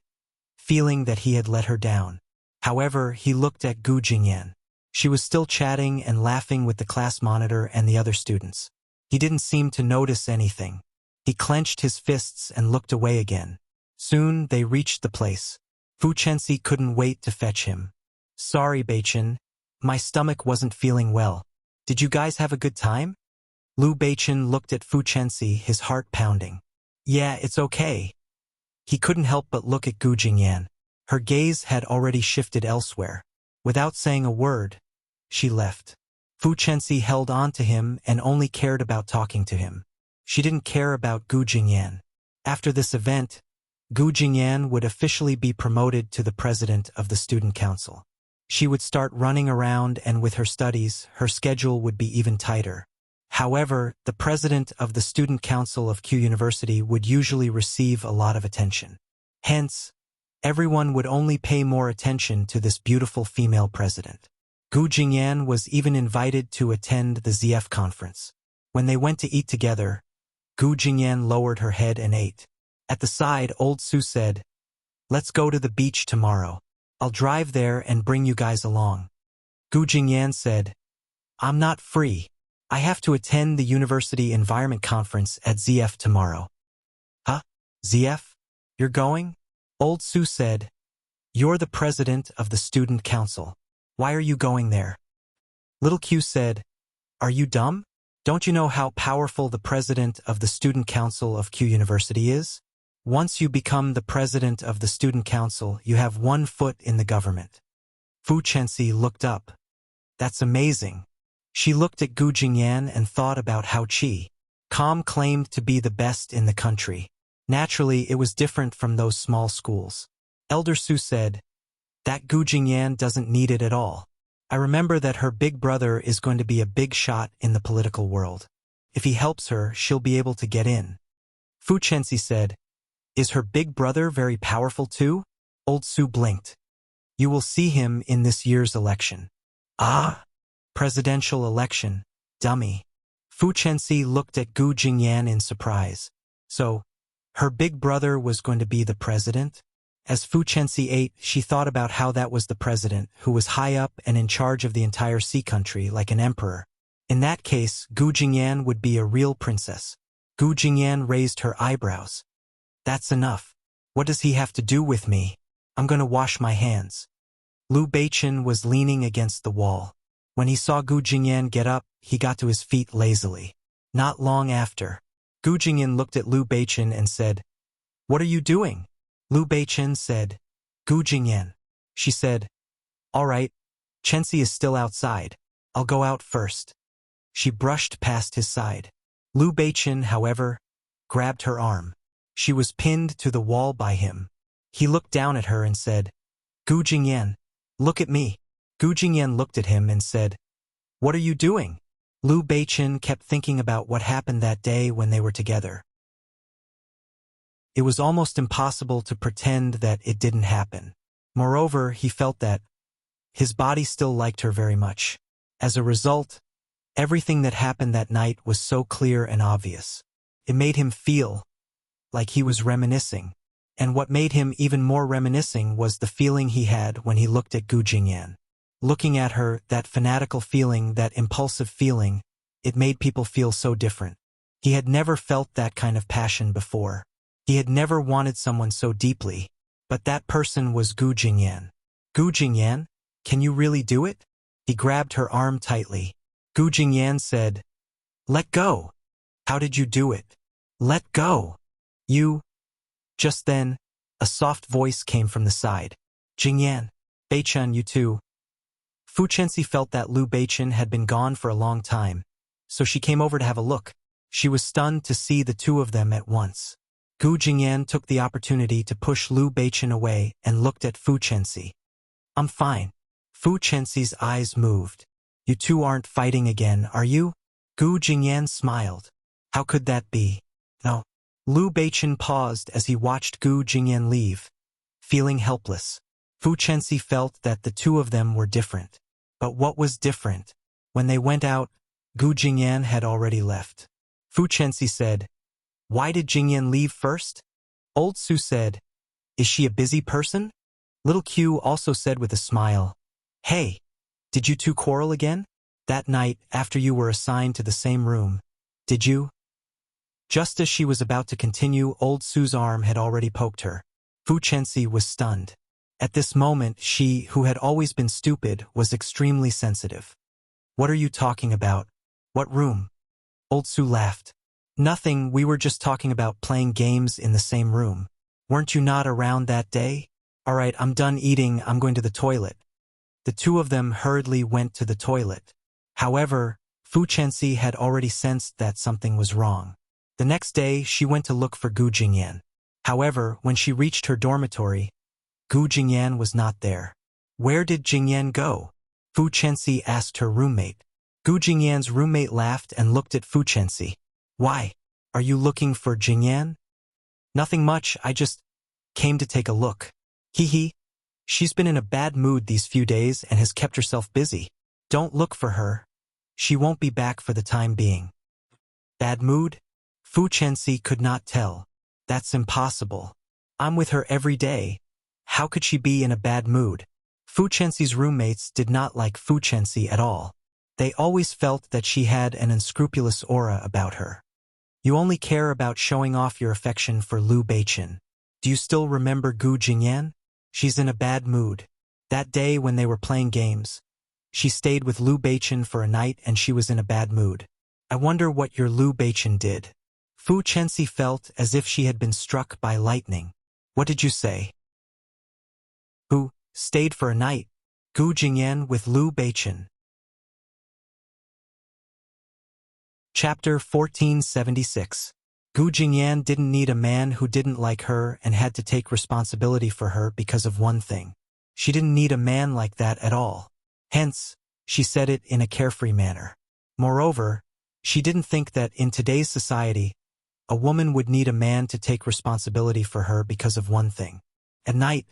feeling that he had let her down. However, he looked at Gu Jingyan. She was still chatting and laughing with the class monitor and the other students. He didn't seem to notice anything. He clenched his fists and looked away again. Soon they reached the place. Fu Chenxi couldn't wait to fetch him. Sorry, Beichen. My stomach wasn't feeling well. Did you guys have a good time? Liu Beichen looked at Fu Chenxi, his heart pounding. Yeah, it's okay. He couldn't help but look at Gu Jingyan. Her gaze had already shifted elsewhere. Without saying a word, she left. Fu Chenxi held on to him and only cared about talking to him. She didn't care about Gu Jingyan. After this event, Gu Jingyan would officially be promoted to the president of the student council. She would start running around, and with her studies, her schedule would be even tighter. However, the president of the student council of Q University would usually receive a lot of attention. Hence, everyone would only pay more attention to this beautiful female president. Gu Jingyan was even invited to attend the ZF conference. When they went to eat together, Gu Jingyan lowered her head and ate. At the side, old Su said, "Let's go to the beach tomorrow. I'll drive there and bring you guys along." Gu Jingyan said, "I'm not free. I have to attend the University Environment Conference at ZF tomorrow." "Huh? ZF? You're going?" Old Su said, "You're the president of the student council. Why are you going there?" Little Q said, "Are you dumb? Don't you know how powerful the president of the student council of Q University is? Once you become the president of the student council, you have one foot in the government." Fu Chenxi looked up. "That's amazing." She looked at Gu Jingyan and thought about how Com claimed to be the best in the country. Naturally, it was different from those small schools. Elder Su said, "That Gu Jingyan doesn't need it at all. I remember that her big brother is going to be a big shot in the political world. If he helps her, she'll be able to get in." Fu Chenxi said, "Is her big brother very powerful too?" Old Su blinked. "You will see him in this year's election." "Ah, presidential election, dummy." Fu Chenxi looked at Gu Jingyan in surprise. So, her big brother was going to be the president? As Fu Chenxi ate, she thought about how that was the president, who was high up and in charge of the entire sea country like an emperor. In that case, Gu Jingyan would be a real princess. Gu Jingyan raised her eyebrows. "That's enough. What does he have to do with me? I'm going to wash my hands." Liu Beichen was leaning against the wall. When he saw Gu Jingyan get up, he got to his feet lazily. Not long after, Gu Jingyan looked at Liu Beichen and said, "What are you doing?" Liu Beichen said, "Gu Jingyan." She said, "All right, Chenxi is still outside. I'll go out first." She brushed past his side. Liu Beichen, however, grabbed her arm. She was pinned to the wall by him. He looked down at her and said, "Gu Jingyan, look at me." Gu Jingyan looked at him and said, "What are you doing?" Liu Beichen kept thinking about what happened that day when they were together. It was almost impossible to pretend that it didn't happen. Moreover, he felt that his body still liked her very much. As a result, everything that happened that night was so clear and obvious. It made him feel like he was reminiscing. And what made him even more reminiscing was the feeling he had when he looked at Gu Jingyan. Looking at her, that fanatical feeling, that impulsive feeling, it made people feel so different. He had never felt that kind of passion before. He had never wanted someone so deeply. But that person was Gu Jingyan. "Gu Jingyan, can you really do it?" He grabbed her arm tightly. Gu Jingyan said, "Let go." "How did you do it?" "Let go." "You..." Just then, a soft voice came from the side. "Jingyan, Beichen, you too." Fu Chenxi felt that Liu Beichen had been gone for a long time, so she came over to have a look. She was stunned to see the two of them at once. Gu Jingyan took the opportunity to push Liu Beichen away and looked at Fu Chenxi. "I'm fine." Fu Chenxi's eyes moved. "You two aren't fighting again, are you?" Gu Jingyan smiled. "How could that be?" "No." Liu Beichen paused as he watched Gu Jingyan leave. Feeling helpless, Fu Chenxi felt that the two of them were different. But what was different? When they went out, Gu Jingyan had already left. Fu Chenxi said, "Why did Jingyan leave first?" Old Su said, "Is she a busy person?" Little Q also said with a smile, "Hey, did you two quarrel again? That night, after you were assigned to the same room, did you?" Just as she was about to continue, Old Su's arm had already poked her. Fu Chenxi was stunned. At this moment, she, who had always been stupid, was extremely sensitive. "What are you talking about? What room?" Old Su laughed. "Nothing, we were just talking about playing games in the same room. Weren't you not around that day?" All right, I'm done eating, I'm going to the toilet. The two of them hurriedly went to the toilet. However, Fu Chenxi had already sensed that something was wrong. The next day, she went to look for Gu Jingyan. However, when she reached her dormitory, Gu Jingyan was not there. Where did Jingyan go? Fu Chenxi asked her roommate. Gu Jingyan's roommate laughed and looked at Fu Chenxi. Why? Are you looking for Jingyan? Nothing much, I just came to take a look. Hee hee. She's been in a bad mood these few days and has kept herself busy. Don't look for her. She won't be back for the time being. Bad mood? Fu Chenxi could not tell. That's impossible. I'm with her every day. How could she be in a bad mood? Fu Chenxi's roommates did not like Fu Chenxi at all. They always felt that she had an unscrupulous aura about her. You only care about showing off your affection for Liu Beichen. Do you still remember Gu Jingyan? She's in a bad mood. That day when they were playing games, she stayed with Liu Beichen for a night and she was in a bad mood. I wonder what your Liu Beichen did. Fu Chenxi felt as if she had been struck by lightning. What did you say? Who stayed for a night? Gu Jingyan with Liu Beichen. Chapter 1476. Gu Jingyan didn't need a man who didn't like her and had to take responsibility for her because of one thing. She didn't need a man like that at all. Hence, she said it in a carefree manner. Moreover, she didn't think that in today's society, a woman would need a man to take responsibility for her because of one thing. At night,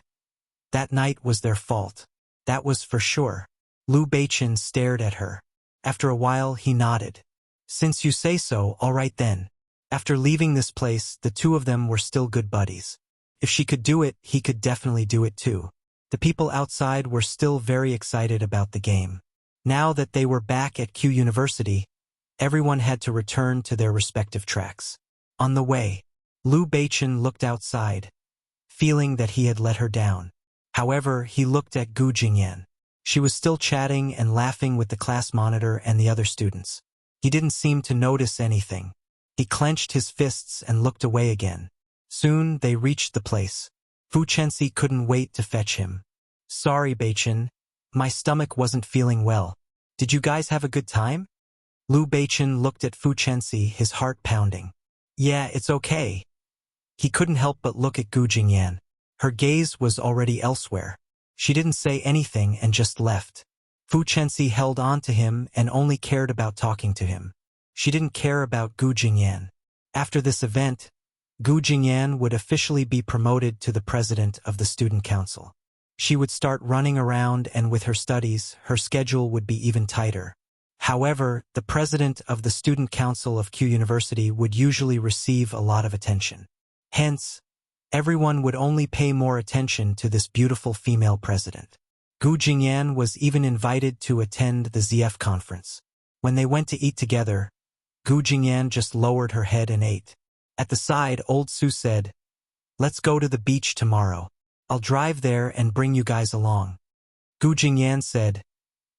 that night was their fault. That was for sure. Liu Beichen stared at her. After a while, he nodded. Since you say so, all right then. After leaving this place, the two of them were still good buddies. If she could do it, he could definitely do it too. The people outside were still very excited about the game. Now that they were back at Q University, everyone had to return to their respective tracks. On the way, Liu Beichen looked outside, feeling that he had let her down. However, he looked at Gu Jingyan. She was still chatting and laughing with the class monitor and the other students. He didn't seem to notice anything. He clenched his fists and looked away again. Soon, they reached the place. Fu Chenxi couldn't wait to fetch him. Sorry, Beichen. My stomach wasn't feeling well. Did you guys have a good time? Liu Beichen looked at Fu Chenxi, his heart pounding. Yeah, it's okay. He couldn't help but look at Gu Jingyan. Her gaze was already elsewhere. She didn't say anything and just left. Fu Chenxi held on to him and only cared about talking to him. She didn't care about Gu Jingyan. After this event, Gu Jingyan would officially be promoted to the president of the student council. She would start running around and with her studies, her schedule would be even tighter. However, the president of the student council of Q University would usually receive a lot of attention. Hence, everyone would only pay more attention to this beautiful female president. Gu Jingyan was even invited to attend the ZF conference. When they went to eat together, Gu Jingyan just lowered her head and ate. At the side, old Su said, "Let's go to the beach tomorrow. I'll drive there and bring you guys along." Gu Jingyan said,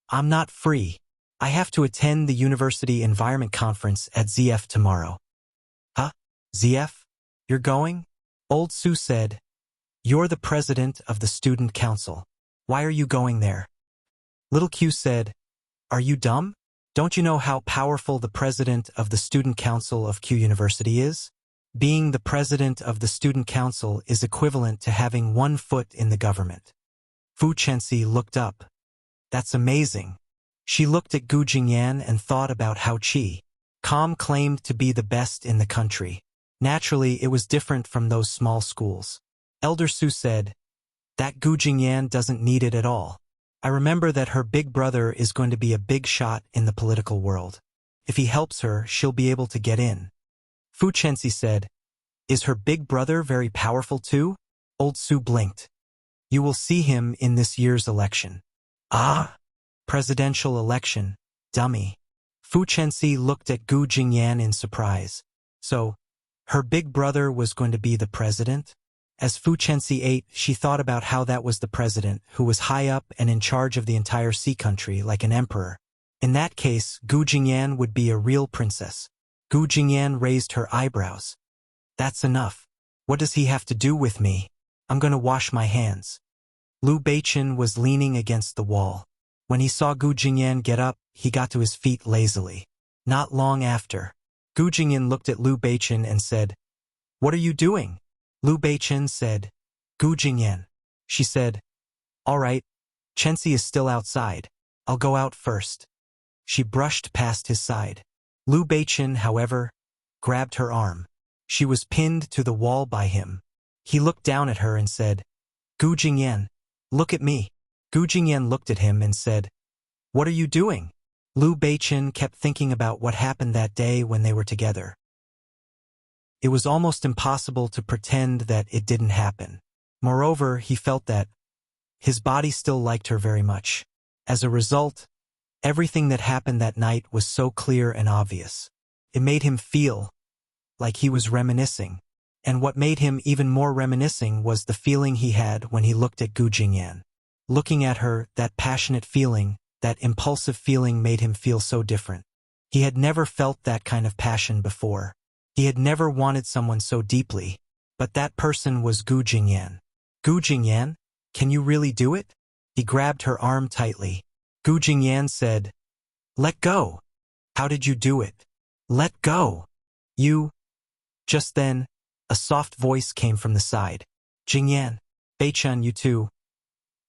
"I'm not free. I have to attend the University Environment Conference at ZF tomorrow." Huh? ZF? You're going? Old Su said, "You're the president of the student council. Why are you going there?" Little Q said, "Are you dumb? Don't you know how powerful the president of the student council of Q University is? Being the president of the student council is equivalent to having one foot in the government." Fu Chenxi looked up. That's amazing. She looked at Gu Jingyan and thought about how Com claimed to be the best in the country. Naturally, it was different from those small schools. Elder Su said, "That Gu Jingyan doesn't need it at all. I remember that her big brother is going to be a big shot in the political world. If he helps her, she'll be able to get in." Fu Chenxi said, "Is her big brother very powerful too?" Old Su blinked. "You will see him in this year's election." Ah! Presidential election, dummy. Fu Chenxi looked at Gu Jingyan in surprise. So, her big brother was going to be the president? As Fu Chenxi ate, she thought about how that was the president, who was high up and in charge of the entire sea country like an emperor. In that case, Gu Jingyan would be a real princess. Gu Jingyan raised her eyebrows. "That's enough. What does he have to do with me? I'm going to wash my hands." Lu Beichen was leaning against the wall. When he saw Gu Jingyan get up, he got to his feet lazily. Not long after, Gu Jingyan looked at Lu Beichen and said, "What are you doing?" Lu Beichen said, "Gu Jingyan." She said, "All right, Chenxi is still outside. I'll go out first." She brushed past his side. Lu Beichen, however, grabbed her arm. She was pinned to the wall by him. He looked down at her and said, "Gu Jingyan, look at me." Gu Jingyan looked at him and said, "What are you doing?" Lu Beichen kept thinking about what happened that day when they were together. It was almost impossible to pretend that it didn't happen. Moreover, he felt that his body still liked her very much. As a result, everything that happened that night was so clear and obvious. It made him feel like he was reminiscing. And what made him even more reminiscing was the feeling he had when he looked at Gu Jingyan. Looking at her, that passionate feeling, that impulsive feeling made him feel so different. He had never felt that kind of passion before. He had never wanted someone so deeply. But that person was Gu Jingyan. "Gu Jingyan, can you really do it?" He grabbed her arm tightly. Gu Jingyan said, "Let go." "How did you do it?" "Let go." "You." Just then, a soft voice came from the side. "Jingyan, Beichen, you too."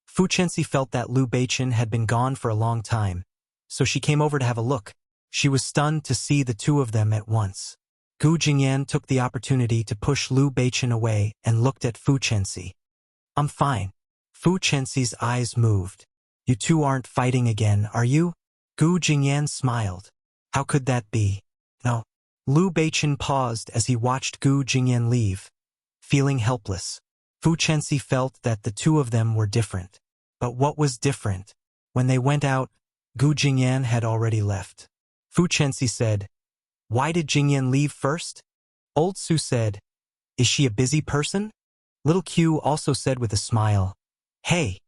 Fu Chenxi felt that Lu Beichen had been gone for a long time, so she came over to have a look. She was stunned to see the two of them at once. Gu Jingyan took the opportunity to push Lu Beichen away and looked at Fu Chenxi. "I'm fine." Fu Chenxi's eyes moved. "You two aren't fighting again, are you?" Gu Jingyan smiled. "How could that be?" "No." Lu Beichen paused as he watched Gu Jingyan leave, feeling helpless. Fu Chenxi felt that the two of them were different. But what was different? When they went out, Gu Jingyan had already left. Fu Chenxi said, "Why did Jingyan leave first?" Old Su said, "Is she a busy person?" Little Q also said with a smile, "Hey,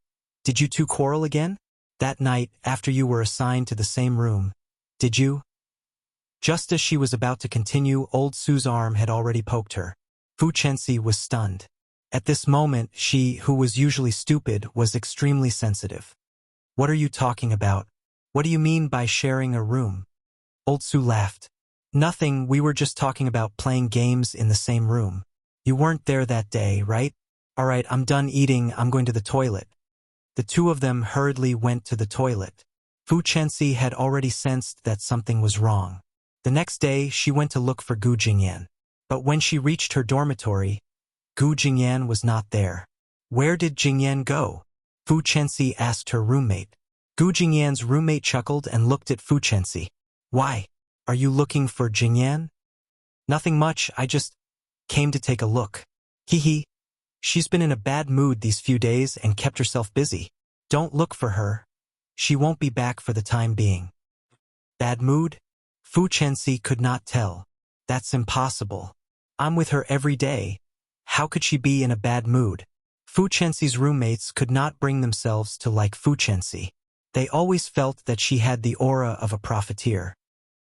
did you two quarrel again? That night, after you were assigned to the same room, did you?" Just as she was about to continue, Old Su's arm had already poked her. Fu Chenxi was stunned. At this moment, she, who was usually stupid, was extremely sensitive. "What are you talking about? What do you mean by sharing a room?" Old Su laughed. "Nothing, we were just talking about playing games in the same room. You weren't there that day, right? All right, I'm done eating, I'm going to the toilet." The two of them hurriedly went to the toilet. Fu Chenxi had already sensed that something was wrong. The next day, she went to look for Gu Jingyan. But when she reached her dormitory, Gu Jingyan was not there. "Where did Jingyan go?" Fu Chenxi asked her roommate. Gu Jingyan's roommate chuckled and looked at Fu Chenxi. "Why? Are you looking for Jingyan?" "Nothing much, I just came to take a look." "Hee hee. She's been in a bad mood these few days and kept herself busy. Don't look for her. She won't be back for the time being." Bad mood? Fu Chenxi could not tell. "That's impossible. I'm with her every day. How could she be in a bad mood?" Fu Chenxi's roommates could not bring themselves to like Fu Chenxi. They always felt that she had the aura of a profiteer.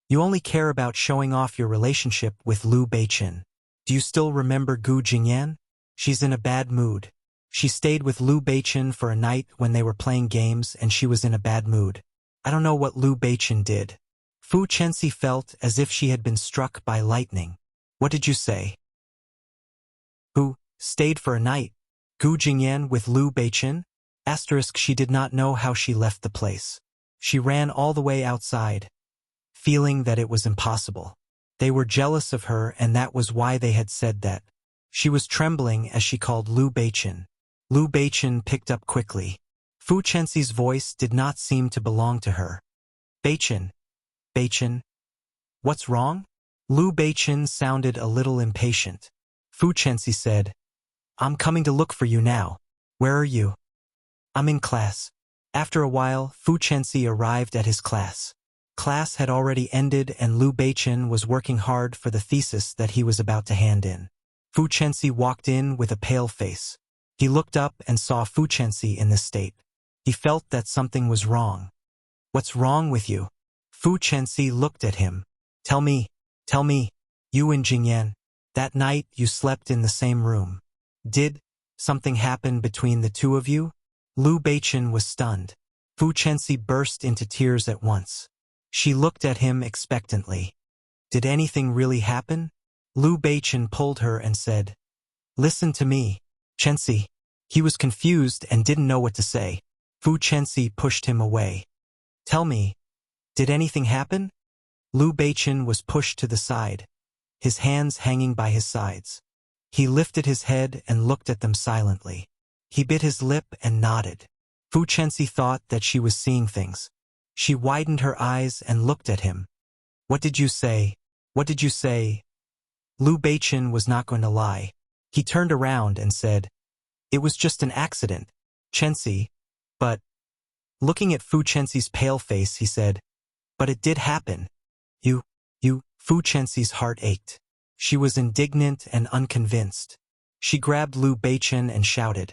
"You only care about showing off your relationship with Lu Beichen. Do you still remember Gu Jingyan? She's in a bad mood. She stayed with Lu Beichen for a night when they were playing games and she was in a bad mood. I don't know what Lu Beichen did." Fu Chenxi felt as if she had been struck by lightning. "What did you say?" "Who stayed for a night? Gu Jingyan with Lu Beichen?" Asterisk, she did not know how she left the place. She ran all the way outside, feeling that it was impossible. They were jealous of her and that was why they had said that. She was trembling as she called Lu Beichen. Lu Beichen picked up quickly. Fu Chenxi's voice did not seem to belong to her. "Beichen. Beichen. What's wrong?" Lu Beichen sounded a little impatient. Fu Chenxi said, "I'm coming to look for you now. Where are you?" "I'm in class." After a while, Fu Chenxi arrived at his class. Class had already ended and Lu Beichen was working hard for the thesis that he was about to hand in. Fu Chenxi walked in with a pale face. He looked up and saw Fu Chenxi in this state. He felt that something was wrong. "What's wrong with you?" Fu Chenxi looked at him. Tell me, you and Jingyan, that night you slept in the same room. Did something happen between the two of you?" Lu Beichen was stunned. Fu Chenxi burst into tears at once. She looked at him expectantly. Did anything really happen? Lu Beichen pulled her and said, "Listen to me, Chenxi." He was confused and didn't know what to say. Fu Chenxi pushed him away. "Tell me, did anything happen?" Lu Beichen was pushed to the side, his hands hanging by his sides. He lifted his head and looked at them silently. He bit his lip and nodded. Fu Chenxi thought that she was seeing things. She widened her eyes and looked at him. "What did you say? What did you say?" Lu Beichen was not going to lie. He turned around and said, "It was just an accident, Chenxi, but..." Looking at Fu Chenxi's pale face, he said, "But it did happen. You. Fu Chenxi's heart ached. She was indignant and unconvinced. She grabbed Lu Beichen and shouted,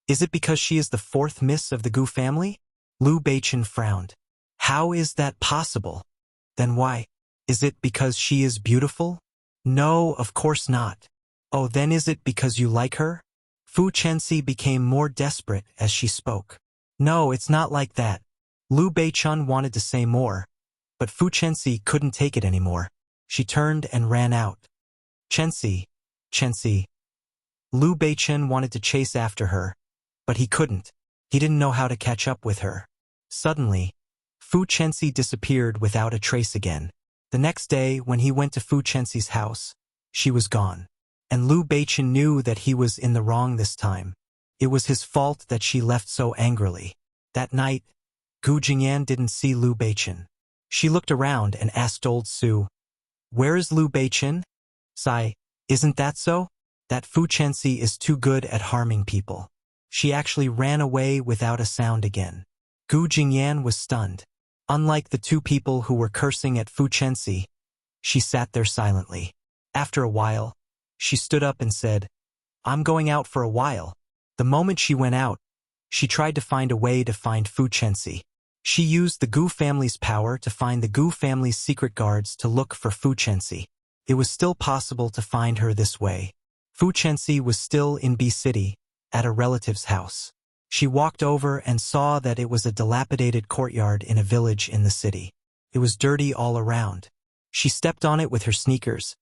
"Is it because she is the fourth miss of the Gu family?" Lu Beichen frowned. "How is that possible? Then why? Is it because she is beautiful?" "No, of course not." "Oh, then is it because you like her?" Fu Chenxi became more desperate as she spoke. "No, it's not like that." Lu Beichen wanted to say more, but Fu Chenxi couldn't take it anymore. She turned and ran out. Chenxi. Lu Beichen wanted to chase after her, but he couldn't. He didn't know how to catch up with her. Suddenly, Fu Chenxi disappeared without a trace again. The next day, when he went to Fu Chenxi's house, she was gone. And Lu Beichen knew that he was in the wrong this time. It was his fault that she left so angrily. That night, Gu Jingyan didn't see Lu Beichen. She looked around and asked old Su, "Where is Lu Beichen?" "Sai, isn't that so? That Fu Chenxi is too good at harming people." She actually ran away without a sound again. Gu Jingyan was stunned. Unlike the two people who were cursing at Fu Chenxi, she sat there silently. After a while, she stood up and said, "I'm going out for a while." The moment she went out, she tried to find a way to find Fu Chenxi. She used the Gu family's power to find the Gu family's secret guards to look for Fu Chenxi. It was still possible to find her this way. Fu Chenxi was still in B City, at a relative's house. She walked over and saw that it was a dilapidated courtyard in a village in the city. It was dirty all around. She stepped on it with her sneakers,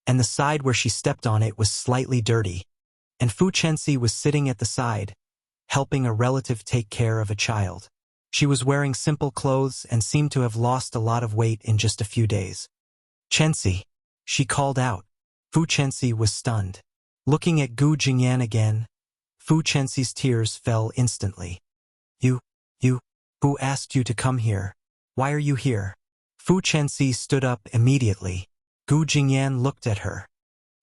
and the side where she stepped on it was slightly dirty. And Fu Chenxi was sitting at the side, helping a relative take care of a child. She was wearing simple clothes and seemed to have lost a lot of weight in just a few days. "Chenxi," she called out. Fu Chenxi was stunned. Looking at Gu Jingyan again, Fu Chenxi's tears fell instantly. You, who asked you to come here? Why are you here?" Fu Chenxi stood up immediately. Gu Jingyan looked at her.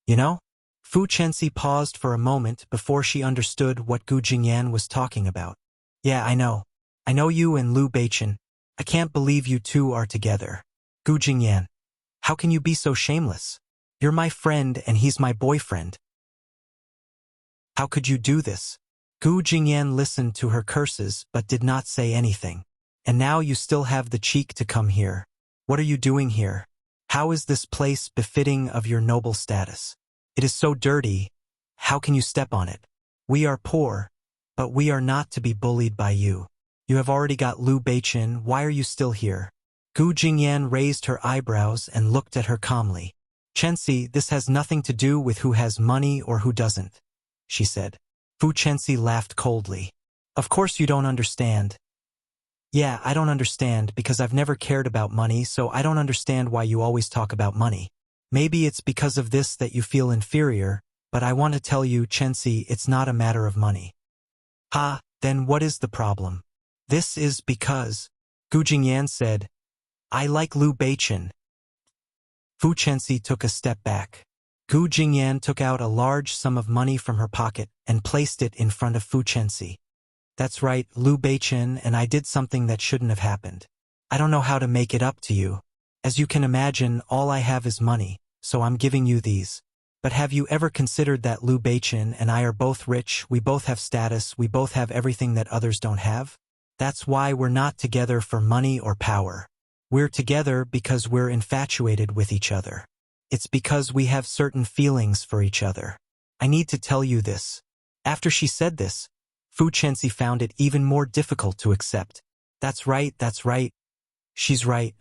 "You know?" Fu Chenxi paused for a moment before she understood what Gu Jingyan was talking about. "Yeah, I know. I know you and Lu Beichen. I can't believe you two are together. Gu Jingyan, how can you be so shameless? You're my friend and he's my boyfriend. How could you do this?" Gu Jingyan listened to her curses but did not say anything. "And now you still have the cheek to come here. What are you doing here? How is this place befitting of your noble status? It is so dirty. How can you step on it? We are poor, but we are not to be bullied by you. You have already got Lu Beichen. Why are you still here?" Gu Jingyan raised her eyebrows and looked at her calmly. "Chenxi, this has nothing to do with who has money or who doesn't," she said. Fu Chenxi laughed coldly. "Of course you don't understand." "Yeah, I don't understand because I've never cared about money, so I don't understand why you always talk about money. Maybe it's because of this that you feel inferior, but I want to tell you, Chenxi, it's not a matter of money." "Ha, then what is the problem?" "This is because," Gu Jingyan said, "I like Lu Beichen." Fu Chenxi took a step back. Gu Jingyan took out a large sum of money from her pocket and placed it in front of Fu Chenxi. "That's right, Lu Beichen, and I did something that shouldn't have happened. I don't know how to make it up to you. As you can imagine, all I have is money, so I'm giving you these. But have you ever considered that Lu Beichen and I are both rich, we both have status, we both have everything that others don't have? That's why we're not together for money or power. We're together because we're infatuated with each other. It's because we have certain feelings for each other. I need to tell you this." After she said this, Fu Chenxi found it even more difficult to accept. That's right, that's right. She's right.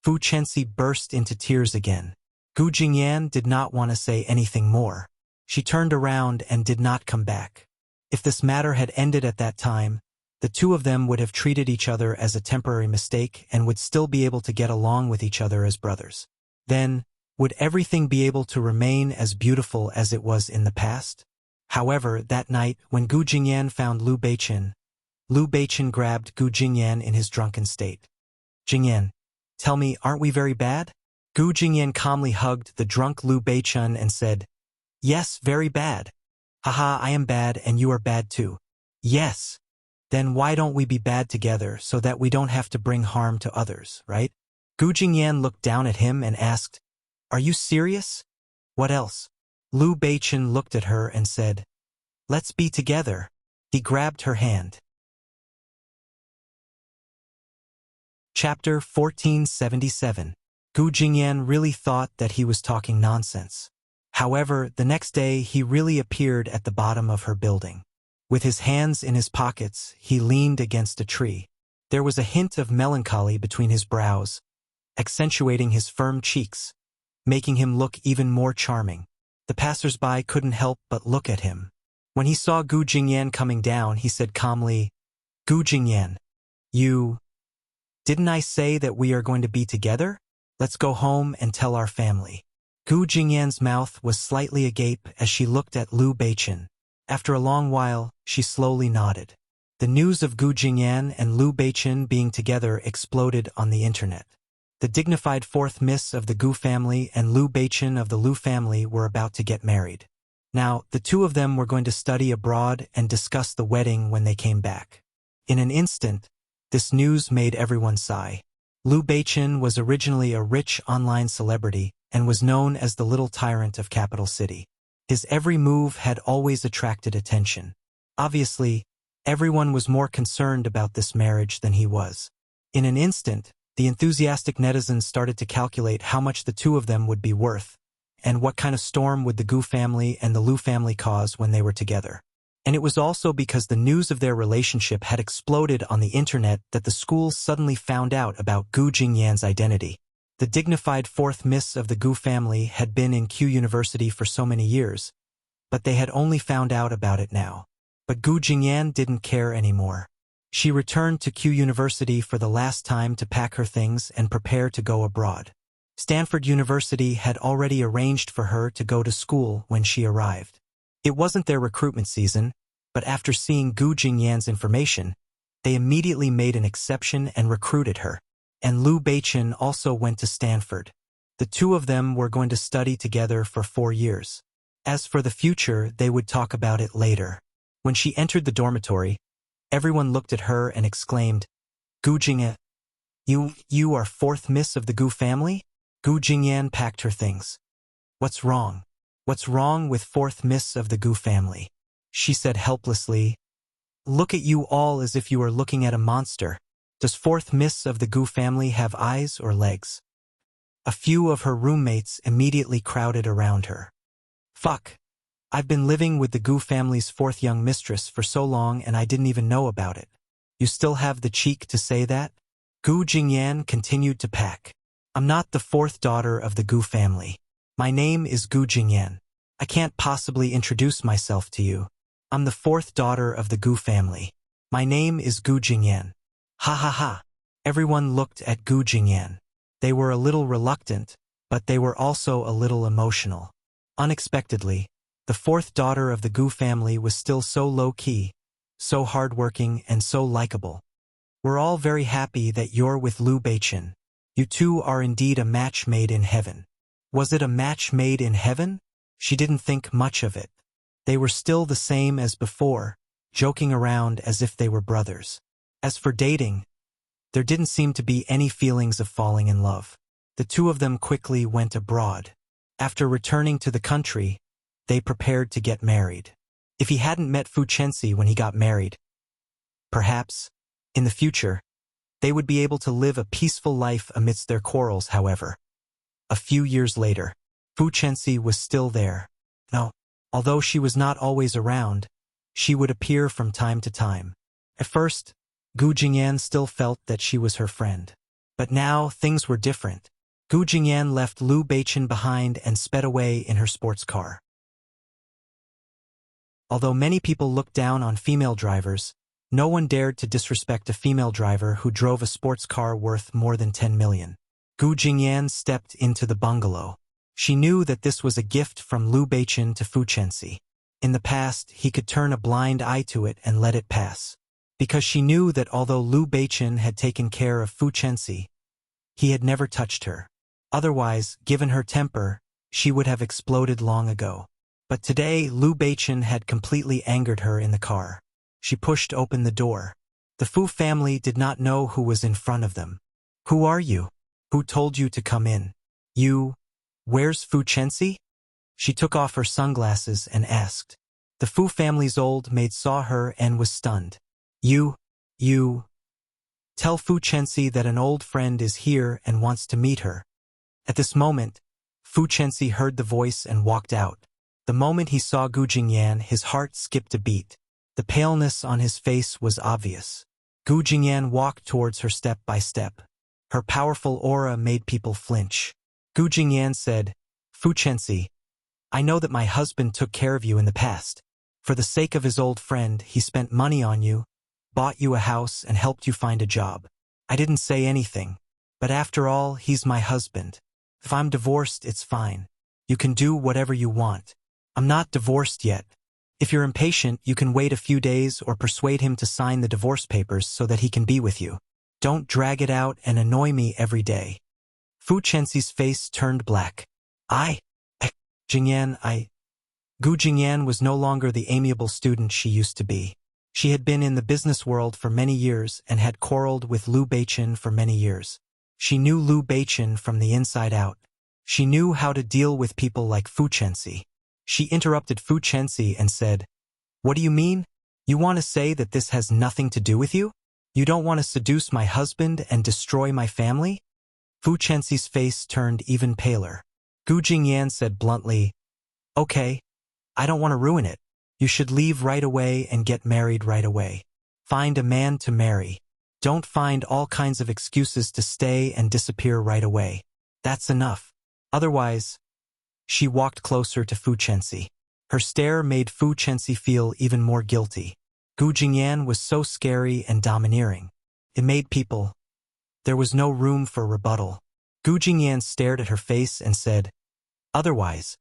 Fu Chenxi burst into tears again. Gu Jingyan did not want to say anything more. She turned around and did not come back. If this matter had ended at that time, the two of them would have treated each other as a temporary mistake and would still be able to get along with each other as brothers. Then, would everything be able to remain as beautiful as it was in the past? However, that night, when Gu Jingyan found Liu Beichen grabbed Gu Jingyan in his drunken state. Jingyan, tell me, aren't we very bad? Gu Jingyan calmly hugged the drunk Liu Beichen and said, yes, very bad. Haha, I am bad and you are bad too. Yes. Then why don't we be bad together so that we don't have to bring harm to others, right? Gu Jingyan looked down at him and asked, are you serious? What else? Liu Beichen looked at her and said, let's be together. He grabbed her hand. Chapter 1477. Gu Jingyan really thought that he was talking nonsense. However, the next day he really appeared at the bottom of her building. With his hands in his pockets, he leaned against a tree. There was a hint of melancholy between his brows, accentuating his firm cheeks, making him look even more charming. The passers-by couldn't help but look at him. When he saw Gu Jingyan coming down, he said calmly, Gu Jingyan, didn't I say that we are going to be together? Let's go home and tell our family. Gu Jingyan's mouth was slightly agape as she looked at Liu Beichen. After a long while, she slowly nodded. The news of Gu Jingyan and Liu Beichen being together exploded on the internet. The dignified fourth miss of the Gu family and Liu Beichen of the Liu family were about to get married. Now, the two of them were going to study abroad and discuss the wedding when they came back. In an instant, this news made everyone sigh. Liu Beichen was originally a rich online celebrity and was known as the little tyrant of capital city. His every move had always attracted attention. Obviously, everyone was more concerned about this marriage than he was. In an instant, the enthusiastic netizens started to calculate how much the two of them would be worth, and what kind of storm would the Gu family and the Liu family cause when they were together. And it was also because the news of their relationship had exploded on the internet that the schools suddenly found out about Gu Jingyan's identity. The dignified fourth miss of the Gu family had been in Q University for so many years, but they had only found out about it now. But Gu Jingyan didn't care anymore. She returned to Q University for the last time to pack her things and prepare to go abroad. Stanford University had already arranged for her to go to school when she arrived. It wasn't their recruitment season, but after seeing Gu Jingyan's information, they immediately made an exception and recruited her. And Liu Beichen also went to Stanford. The two of them were going to study together for 4 years. As for the future, they would talk about it later. When she entered the dormitory, everyone looked at her and exclaimed, Gu Jingyan, you are fourth miss of the Gu family? Gu Jingyan packed her things. What's wrong? What's wrong with fourth miss of the Gu family? She said helplessly. Look at you all as if you are looking at a monster. Does fourth miss of the Gu family have eyes or legs? A few of her roommates immediately crowded around her. Fuck. I've been living with the Gu family's fourth young mistress for so long and I didn't even know about it. You still have the cheek to say that? Gu Jingyan continued to pack. I'm not the fourth daughter of the Gu family. My name is Gu Jingyan. I can't possibly introduce myself to you. I'm the fourth daughter of the Gu family. My name is Gu Jingyan. Ha ha ha. Everyone looked at Gu Jingyan. They were a little reluctant, but they were also a little emotional. Unexpectedly, the fourth daughter of the Gu family was still so low-key, so hardworking, and so likable. We're all very happy that you're with Liu Beichen. You two are indeed a match made in heaven. Was it a match made in heaven? She didn't think much of it. They were still the same as before, joking around as if they were brothers. As for dating, there didn't seem to be any feelings of falling in love. The two of them quickly went abroad. After returning to the country, they prepared to get married. If he hadn't met Fu Chenxi when he got married, perhaps, in the future, they would be able to live a peaceful life amidst their quarrels, however. A few years later, Fu Chenxi was still there. No, although she was not always around, she would appear from time to time. At first, Gu Jingyan still felt that she was her friend. But now, things were different. Gu Jingyan left Liu Beichen behind and sped away in her sports car. Although many people looked down on female drivers, no one dared to disrespect a female driver who drove a sports car worth more than 10 million. Gu Jingyan stepped into the bungalow. She knew that this was a gift from Liu Beichen to Fu Chenxi. In the past, he could turn a blind eye to it and let it pass. Because she knew that although Liu Beichen had taken care of Fu Chenxi, he had never touched her. Otherwise, given her temper, she would have exploded long ago. But today, Liu Beichen had completely angered her in the car. She pushed open the door. The Fu family did not know who was in front of them. "Who are you? Who told you to come in? Where's Fu Chenxi?" She took off her sunglasses and asked. The Fu family's old maid saw her and was stunned. You. Tell Fu Chenxi that an old friend is here and wants to meet her." At this moment, Fu Chenxi heard the voice and walked out. The moment he saw Gu Jingyan, his heart skipped a beat. The paleness on his face was obvious. Gu Jingyan walked towards her step by step. Her powerful aura made people flinch. Gu Jingyan said, "Fu Chenxi, I know that my husband took care of you in the past. For the sake of his old friend, he spent money on you, bought you a house, and helped you find a job. I didn't say anything. But after all, he's my husband. If I'm divorced, it's fine. You can do whatever you want. I'm not divorced yet. If you're impatient, you can wait a few days or persuade him to sign the divorce papers so that he can be with you. Don't drag it out and annoy me every day." Fu Chenxi's face turned black. Gu Jingyan was no longer the amiable student she used to be. She had been in the business world for many years and had quarreled with Liu Beichen for many years. She knew Liu Beichen from the inside out. She knew how to deal with people like Fu Chenxi. She interrupted Fu Chenxi and said, "What do you mean? You want to say that this has nothing to do with you? You don't want to seduce my husband and destroy my family?" Fu Chenxi's face turned even paler. Gu Jingyan said bluntly, "Okay, I don't want to ruin it. You should leave right away and get married right away. Find a man to marry. Don't find all kinds of excuses to stay and disappear right away. That's enough. Otherwise..." She walked closer to Fu Chenxi. Her stare made Fu Chenxi feel even more guilty. Gu Jingyan was so scary and domineering. It made people... There was no room for rebuttal. Gu Jingyan stared at her face and said, "Otherwise,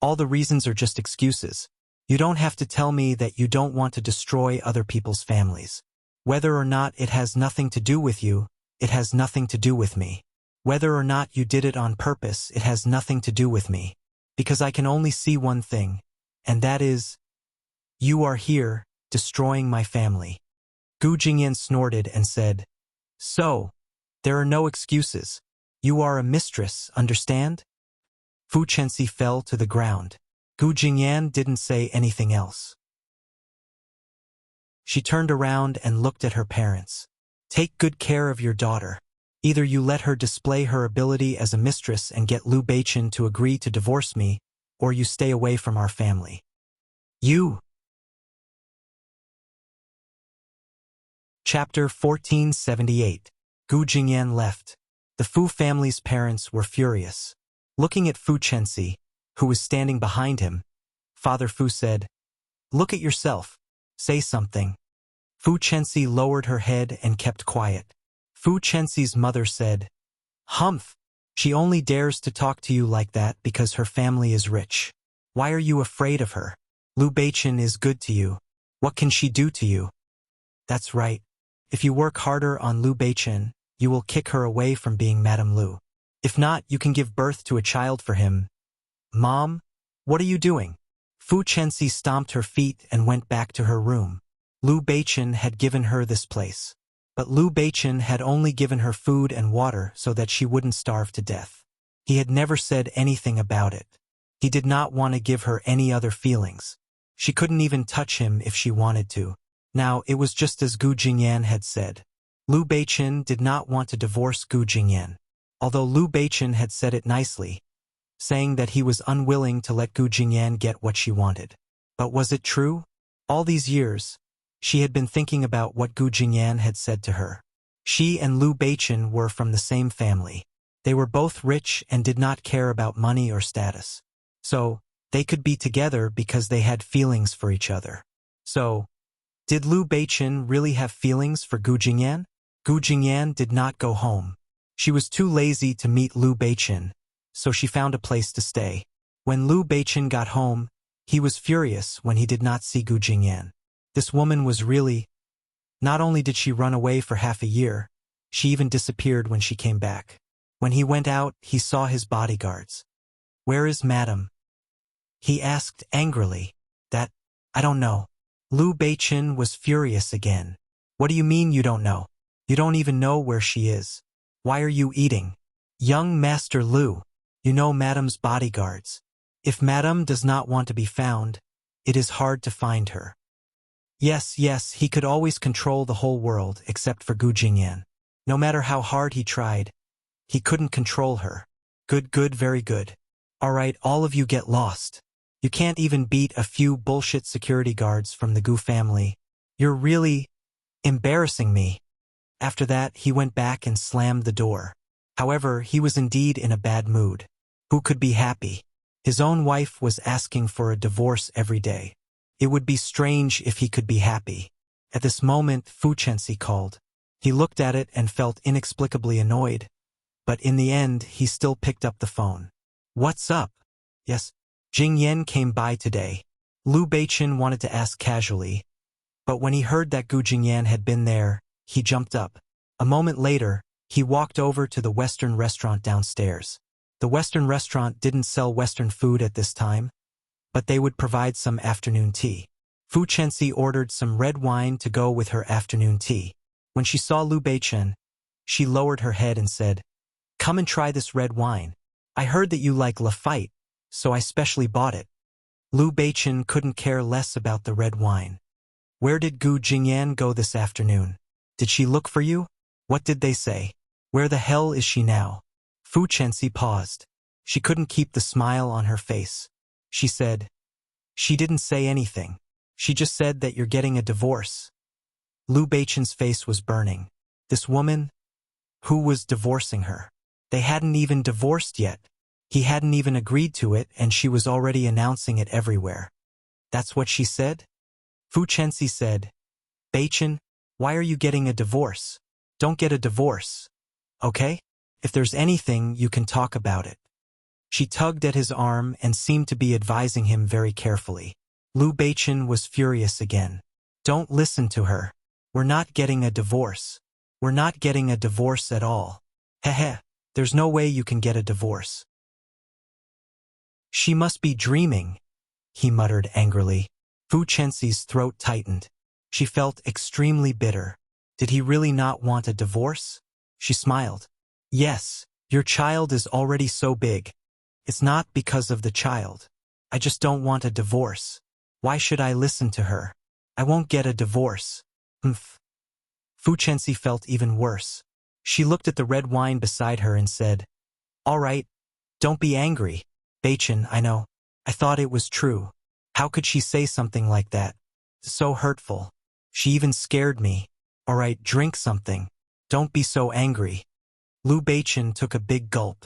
all the reasons are just excuses. You don't have to tell me that you don't want to destroy other people's families. Whether or not it has nothing to do with you, it has nothing to do with me. Whether or not you did it on purpose, it has nothing to do with me. Because I can only see one thing, and that is, you are here, destroying my family." Gu Jingyan snorted and said, "So, there are no excuses. You are a mistress, understand?" Fu Chenxi fell to the ground. Gu Jingyan didn't say anything else. She turned around and looked at her parents. "Take good care of your daughter. Either you let her display her ability as a mistress and get Liu Beichen to agree to divorce me, or you stay away from our family." Chapter 1478. Gu Jingyan left. The Fu family's parents were furious. Looking at Fu Chenxi, who was standing behind him, Father Fu said, "Look at yourself. Say something." Fu Chenxi lowered her head and kept quiet. Fu Chenxi's mother said, "Humph! She only dares to talk to you like that because her family is rich. Why are you afraid of her? Liu Beichen is good to you. What can she do to you?" "That's right. If you work harder on Liu Beichen, you will kick her away from being Madame Liu. If not, you can give birth to a child for him." "Mom, what are you doing?" Fu Chenxi stomped her feet and went back to her room. Liu Beichen had given her this place. But Liu Beichen had only given her food and water so that she wouldn't starve to death. He had never said anything about it. He did not want to give her any other feelings. She couldn't even touch him if she wanted to. Now, it was just as Gu Jingyan had said. Liu Beichen did not want to divorce Gu Jingyan. Although Liu Beichen had said it nicely, saying that he was unwilling to let Gu Jingyan get what she wanted. But was it true? All these years, she had been thinking about what Gu Jingyan had said to her. She and Liu Beichen were from the same family. They were both rich and did not care about money or status. So, they could be together because they had feelings for each other. So, did Liu Beichen really have feelings for Gu Jingyan? Gu Jingyan did not go home. She was too lazy to meet Liu Beichen, so she found a place to stay. When Liu Beichen got home, he was furious when he did not see Gu Jingyan. This woman was really... Not only did she run away for half a year, she even disappeared when she came back. When he went out, he saw his bodyguards. "Where is Madam?" he asked angrily. "That, I don't know." Liu Beichen was furious again. "What do you mean you don't know? You don't even know where she is. Why are you eating?" "Young Master Liu, you know Madam's bodyguards. If Madam does not want to be found, it is hard to find her." Yes, he could always control the whole world except for Gu Jingyan. No matter how hard he tried, he couldn't control her. Good, very good. Alright, all of you get lost. You can't even beat a few bullshit security guards from the Gu family. You're really embarrassing me. After that, he went back and slammed the door. However, he was indeed in a bad mood. Who could be happy? His own wife was asking for a divorce every day. It would be strange if he could be happy. At this moment, Fu Chenxi called. He looked at it and felt inexplicably annoyed. But in the end, he still picked up the phone. "What's up?" "Yes, Jing Yan came by today." Liu Beichen wanted to ask casually, but when he heard that Gu Jingyan had been there, he jumped up. A moment later, he walked over to the Western restaurant downstairs. The Western restaurant didn't sell Western food at this time, but they would provide some afternoon tea. Fu Chenxi ordered some red wine to go with her afternoon tea. When she saw Liu Beichen, she lowered her head and said, "Come and try this red wine. I heard that you like Lafite, so I specially bought it." Liu Beichen couldn't care less about the red wine. "Where did Gu Jingyan go this afternoon? Did she look for you? What did they say? Where the hell is she now?" Fu Chenxi paused. She couldn't keep the smile on her face. She said, "She didn't say anything. She just said that you're getting a divorce." Liu Beichen's face was burning. This woman? Who was divorcing her? They hadn't even divorced yet. He hadn't even agreed to it, and she was already announcing it everywhere. That's what she said? Fu Chenxi said, "Beichen, why are you getting a divorce? Don't get a divorce. Okay? If there's anything, you can talk about it." She tugged at his arm and seemed to be advising him very carefully. Liu Beichen was furious again. "Don't listen to her. We're not getting a divorce. We're not getting a divorce at all. Heh. There's no way you can get a divorce." "She must be dreaming," he muttered angrily. Fu Chenxi's throat tightened. She felt extremely bitter. Did he really not want a divorce? She smiled. "Yes, your child is already so big. It's not because of the child. I just don't want a divorce. Why should I listen to her? I won't get a divorce." Fu Chenxi felt even worse. She looked at the red wine beside her and said, "All right, don't be angry. Beichen, I know. I thought it was true. How could she say something like that? So hurtful. She even scared me. All right, drink something. Don't be so angry." Liu Beichen took a big gulp.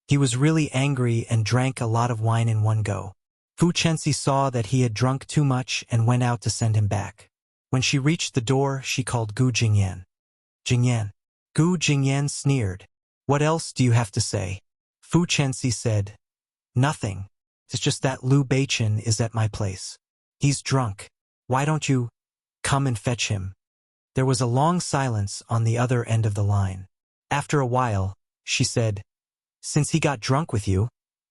He was really angry and drank a lot of wine in one go. Fu Chenxi saw that he had drunk too much and went out to send him back. When she reached the door, she called Gu Jingyan. "Jingyan." Gu Jingyan sneered. "What else do you have to say?" Fu Chenxi said, "Nothing. It's just that Liu Beichen is at my place. He's drunk. Why don't you come and fetch him?" There was a long silence on the other end of the line. After a while, she said, "Since he got drunk with you,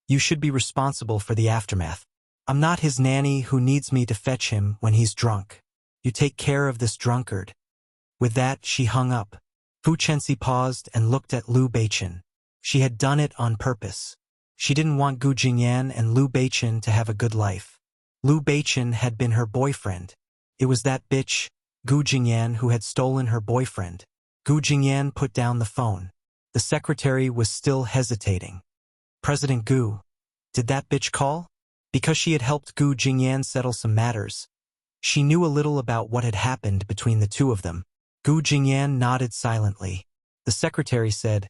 you should be responsible for the aftermath. I'm not his nanny who needs me to fetch him when he's drunk. You take care of this drunkard." With that, she hung up. Fu Chenxi paused and looked at Liu Beichen. She had done it on purpose. She didn't want Gu Jingyan and Liu Beichen to have a good life. Liu Beichen had been her boyfriend. It was that bitch, Gu Jingyan, who had stolen her boyfriend. Gu Jingyan put down the phone. The secretary was still hesitating. "President Gu, did that bitch call?" Because she had helped Gu Jingyan settle some matters, She knew a little about what had happened between the two of them. Gu Jingyan nodded silently. The secretary said,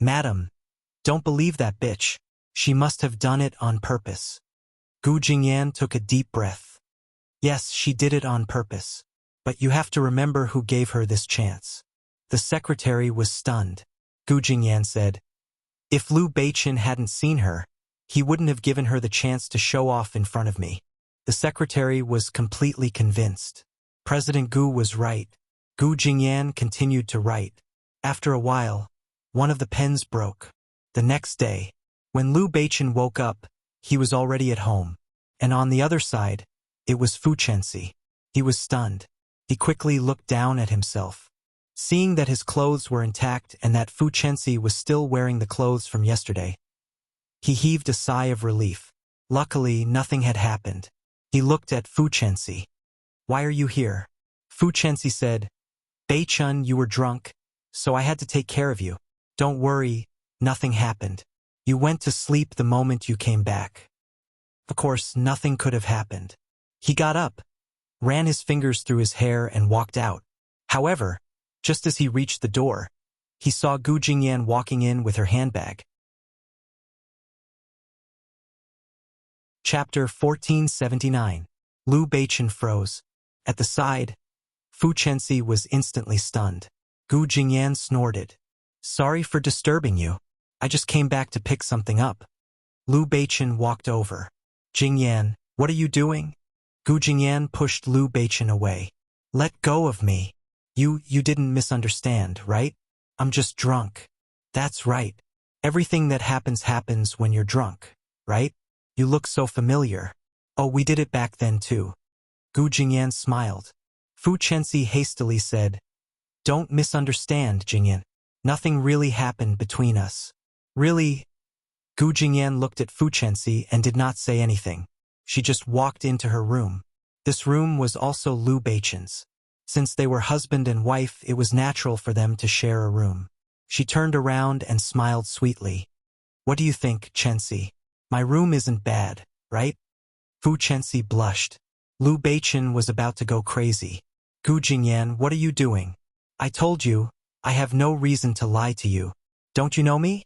"Madam, don't believe that bitch. She must have done it on purpose." Gu Jingyan took a deep breath. "Yes, she did it on purpose. But you have to remember who gave her this chance." The secretary was stunned. Gu Jingyan said, "If Liu Beichen hadn't seen her, he wouldn't have given her the chance to show off in front of me." The secretary was completely convinced. President Gu was right. Gu Jingyan continued to write. After a while, one of the pens broke. The next day, when Liu Beichen woke up, he was already at home. And on the other side, it was Fu Chenxi. He was stunned. He quickly looked down at himself. Seeing that his clothes were intact and that Fu Chenxi was still wearing the clothes from yesterday, he heaved a sigh of relief. Luckily, nothing had happened. He looked at Fu Chenxi. "Why are you here?" Fu Chenxi said, "Beichun, you were drunk, so I had to take care of you. Don't worry, nothing happened. You went to sleep the moment you came back." Of course, nothing could have happened. He got up, ran his fingers through his hair and walked out. However, just as he reached the door, he saw Gu Jingyan walking in with her handbag. Chapter 1479. Liu Beichen froze. At the side, Fu Chenxi was instantly stunned. Gu Jingyan snorted. "Sorry for disturbing you. I just came back to pick something up." Liu Beichen walked over. "Jingyan, what are you doing?" Gu Jingyan pushed Liu Beichen away. "Let go of me. You didn't misunderstand, right? I'm just drunk." "That's right. Everything that happens when you're drunk, right? You look so familiar." "Oh, we did it back then too." Gu Jingyan smiled. Fu Chenxi hastily said, "Don't misunderstand, Jingyan. Nothing really happened between us." "Really?" Gu Jingyan looked at Fu Chenxi and did not say anything. She just walked into her room. This room was also Liu Beichen's. Since they were husband and wife, it was natural for them to share a room. She turned around and smiled sweetly. "What do you think, Chenxi? My room isn't bad, right?" Fu Chenxi blushed. Liu Beichen was about to go crazy. "Gu Jingyan, what are you doing? I told you, I have no reason to lie to you. Don't you know me?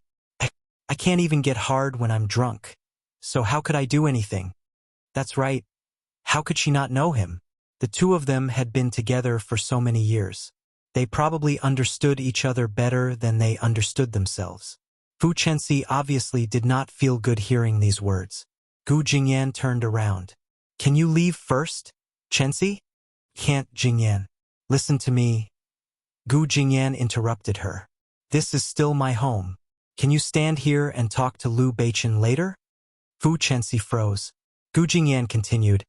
I can't even get hard when I'm drunk. So how could I do anything?" That's right. How could she not know him? The two of them had been together for so many years. They probably understood each other better than they understood themselves. Fu Chenxi obviously did not feel good hearing these words. Gu Jingyan turned around. "Can you leave first, Chenxi?" "Can't, Jingyan. Listen to me." Gu Jingyan interrupted her. "This is still my home. Can you stand here and talk to Liu Beichen later?" Fu Chenxi froze. Gu Jingyan continued,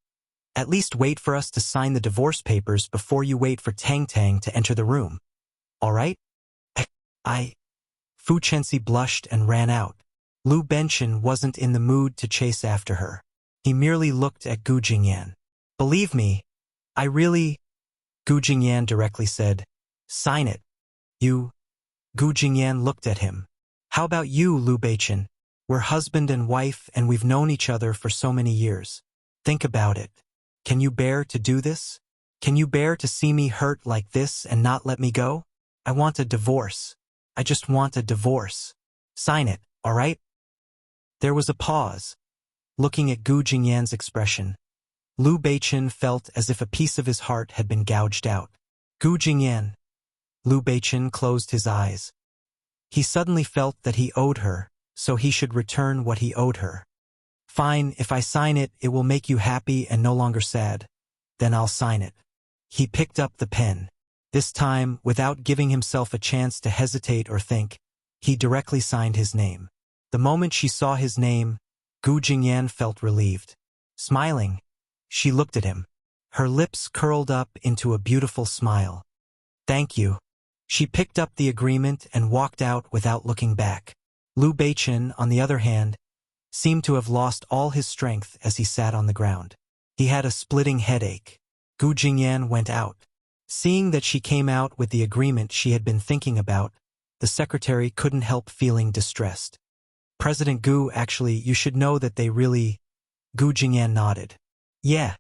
"At least wait for us to sign the divorce papers before you wait for Tang Tang to enter the room. All right?" Fu Chenxi blushed and ran out. Liu Beichen wasn't in the mood to chase after her. He merely looked at Gu Jingyan. "Believe me, I really—" Gu Jingyan directly said, "Sign it." "You—" Gu Jingyan looked at him. "How about you, Liu Beichen? We're husband and wife and we've known each other for so many years. Think about it. Can you bear to do this? Can you bear to see me hurt like this and not let me go? I want a divorce. I just want a divorce. Sign it, all right?" There was a pause. Looking at Gu Jingyan's expression, Liu Beichen felt as if a piece of his heart had been gouged out. "Gu Jingyan." Liu Beichen closed his eyes. He suddenly felt that he owed her, so he should return what he owed her. "Fine, if I sign it, it will make you happy and no longer sad. Then I'll sign it." He picked up the pen. This time, without giving himself a chance to hesitate or think, he directly signed his name. The moment she saw his name, Gu Jingyan felt relieved. Smiling, she looked at him. Her lips curled up into a beautiful smile. "Thank you." She picked up the agreement and walked out without looking back. Liu Beichen, on the other hand, seemed to have lost all his strength as he sat on the ground. He had a splitting headache. Gu Jingyan went out. Seeing that she came out with the agreement she had been thinking about, the secretary couldn't help feeling distressed. "President Gu, actually, you should know that they really—" Gu Jingyan nodded. "Yeah,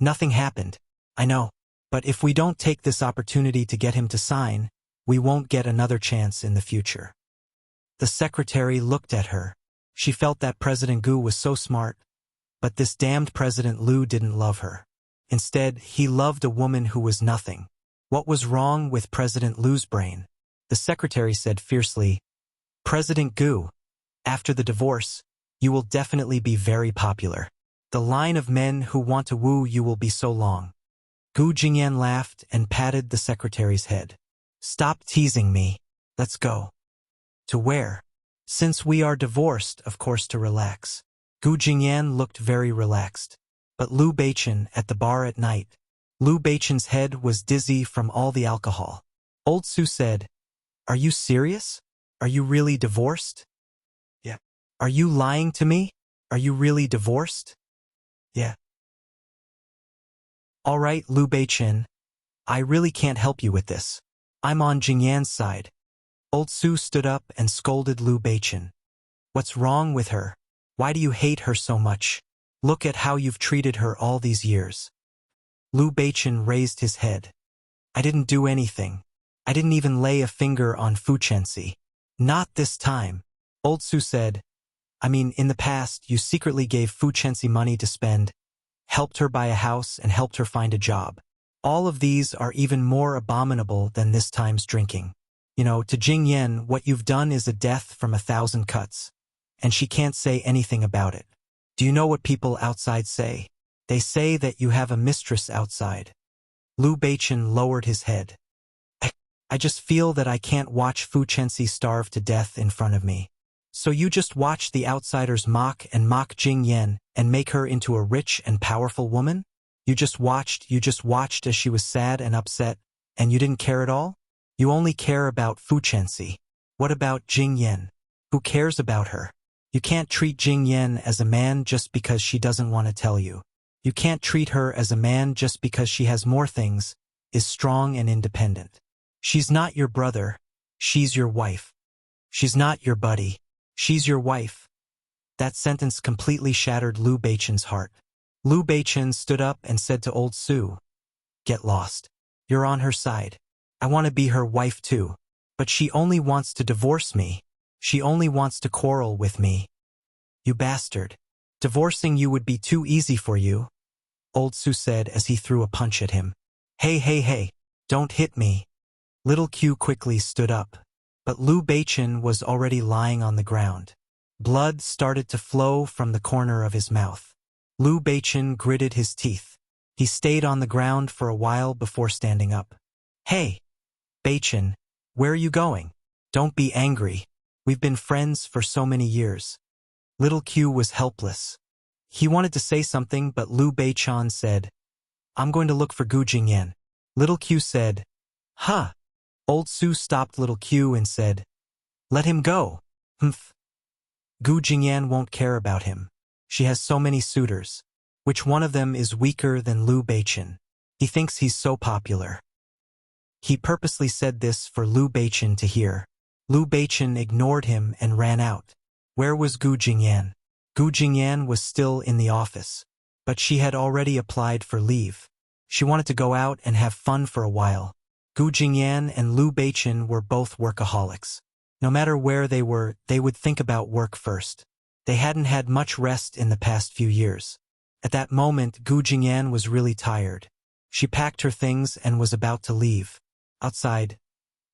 nothing happened. I know. But if we don't take this opportunity to get him to sign, we won't get another chance in the future. The secretary looked at her. She felt that President Gu was so smart, but this damned President Liu didn't love her. Instead, he loved a woman who was nothing. What was wrong with President Liu's brain? The secretary said fiercely, President Gu, after the divorce, you will definitely be very popular. The line of men who want to woo you will be so long. Gu Jingyan laughed and patted the secretary's head. Stop teasing me. Let's go. To where? Since we are divorced, of course, to relax. Gu Jingyan looked very relaxed. But Liu Beichen at the bar at night. Liu Beichen's head was dizzy from all the alcohol. Old Su said, Are you serious? Are you really divorced? Yeah. Are you lying to me? Are you really divorced? Yeah. All right, Liu Beichen. I really can't help you with this. I'm on Jingyan's side. Old Su stood up and scolded Liu Beichen. What's wrong with her? Why do you hate her so much? Look at how you've treated her all these years. Liu Beichen raised his head. I didn't do anything. I didn't even lay a finger on Fu Chenxi. Not this time. Old Su said, I mean, in the past, you secretly gave Fu Chenxi money to spend, helped her buy a house, and helped her find a job. All of these are even more abominable than this time's drinking. You know, to Jing Yan, what you've done is a death from 1,000 cuts, and she can't say anything about it. Do you know what people outside say? They say that you have a mistress outside. Liu Beichen lowered his head. I just feel that I can't watch Fu Chenxi starve to death in front of me. So you just watch the outsiders mock Jing Yan and make her into a rich and powerful woman? You just watched as she was sad and upset, and you didn't care at all? You only care about Fu Chenxi. What about Jing Yan? Who cares about her? You can't treat Jing Yan as a man just because she doesn't want to tell you. You can't treat her as a man just because she has more things, is strong and independent. She's not your brother, she's your wife. She's not your buddy, she's your wife. That sentence completely shattered Liu Beichen's heart. Liu Beichen stood up and said to Old Su, Get lost. You're on her side. I want to be her wife too. But she only wants to divorce me. She only wants to quarrel with me. You bastard. Divorcing you would be too easy for you, Old Su said as he threw a punch at him. Hey, don't hit me. Little Q quickly stood up. But Liu Beichen was already lying on the ground. Blood started to flow from the corner of his mouth. Liu Beichen gritted his teeth. He stayed on the ground for a while before standing up. Hey, Beichen, where are you going? Don't be angry. We've been friends for so many years. Little Q was helpless. He wanted to say something, but Liu Beichen said, I'm going to look for Gu Jingyan. Little Q said, Huh. Old Su stopped Little Q and said, Let him go. Humph. Gu Jingyan won't care about him. She has so many suitors. Which one of them is weaker than Liu Beichen? He thinks he's so popular. He purposely said this for Liu Beichen to hear. Liu Beichen ignored him and ran out. Where was Gu Jingyan? Gu Jingyan was still in the office, but she had already applied for leave. She wanted to go out and have fun for a while. Gu Jingyan and Liu Beichen were both workaholics. No matter where they were, they would think about work first. They hadn't had much rest in the past few years. At that moment, Gu Jingyan was really tired. She packed her things and was about to leave. Outside,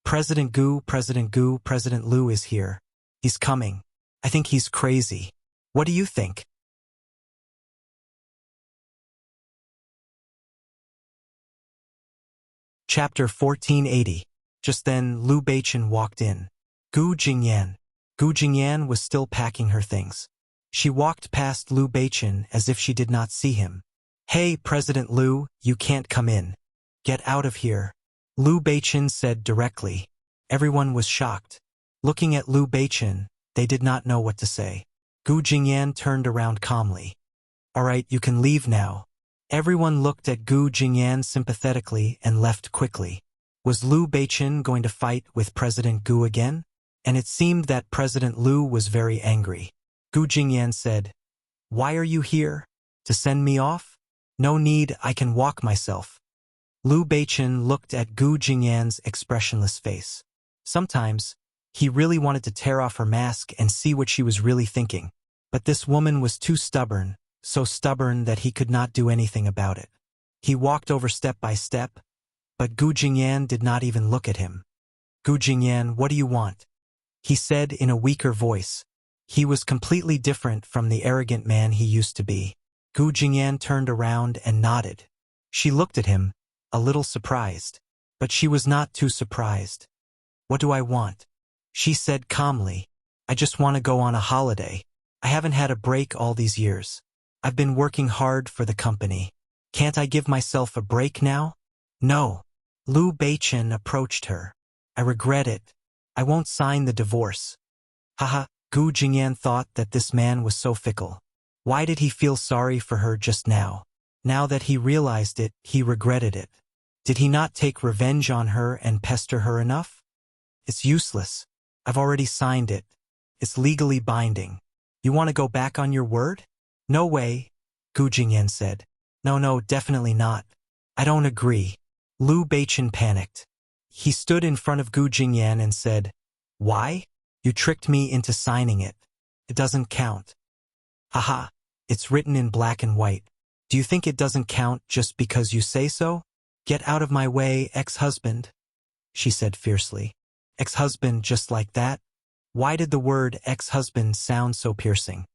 President Liu is here. He's coming. I think he's crazy. What do you think? Chapter 1480. Just then, Liu Beichen walked in. Gu Jingyan. Gu Jingyan was still packing her things. She walked past Liu Beichen as if she did not see him. Hey, President Liu, you can't come in. Get out of here. Liu Beichen said directly. Everyone was shocked. Looking at Liu Beichen, they did not know what to say. Gu Jingyan turned around calmly. All right, you can leave now. Everyone looked at Gu Jingyan sympathetically and left quickly. Was Liu Beichen going to fight with President Gu again? And it seemed that President Liu was very angry. Gu Jingyan said, Why are you here? To send me off? No need, I can walk myself. Liu Beichen looked at Gu Jingyan's expressionless face. Sometimes, he really wanted to tear off her mask and see what she was really thinking. But this woman was too stubborn, so stubborn that he could not do anything about it. He walked over step by step, but Gu Jingyan did not even look at him. "Gu Jingyan, what do you want?" he said in a weaker voice. He was completely different from the arrogant man he used to be. Gu Jingyan turned around and nodded. She looked at him, a little surprised. But she was not too surprised. "What do I want?" she said calmly. "I just want to go on a holiday. I haven't had a break all these years. I've been working hard for the company. Can't I give myself a break now?" "No." Liu Beichen approached her. "I regret it. I won't sign the divorce." Haha, Gu Jingyan thought that this man was so fickle. Why did he feel sorry for her just now? Now that he realized it, he regretted it. Did he not take revenge on her and pester her enough? "It's useless. I've already signed it. It's legally binding. You want to go back on your word?" "No way," Gu Jingyan said. No, definitely not. I don't agree." Liu Beichen panicked. He stood in front of Gu Jingyan and said, "Why? You tricked me into signing it. It doesn't count." "Haha, it's written in black and white. Do you think it doesn't count just because you say so?" "Get out of my way, ex-husband," she said fiercely. "Ex-husband just like that? Why did the word ex-husband sound so piercing?"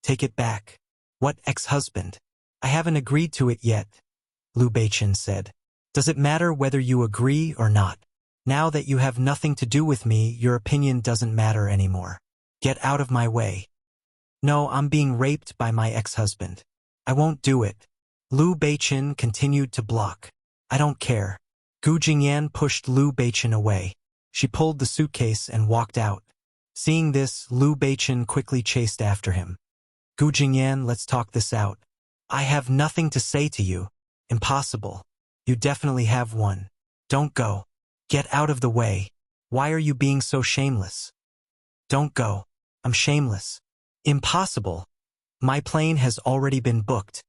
"Take it back." "What ex-husband? I haven't agreed to it yet," Liu Beichen said. "Does it matter whether you agree or not? Now that you have nothing to do with me, your opinion doesn't matter anymore. Get out of my way." "No, I'm being raped by my ex-husband. I won't do it." Liu Beichen continued to block. "I don't care." Gu Jingyan pushed Liu Beichen away. She pulled the suitcase and walked out. Seeing this, Liu Beichen quickly chased after him. "Gu Jingyan, let's talk this out." "I have nothing to say to you." "Impossible. You definitely have one. Don't go. Get out of the way. Why are you being so shameless?" "Don't go. I'm shameless." "Impossible. My plane has already been booked."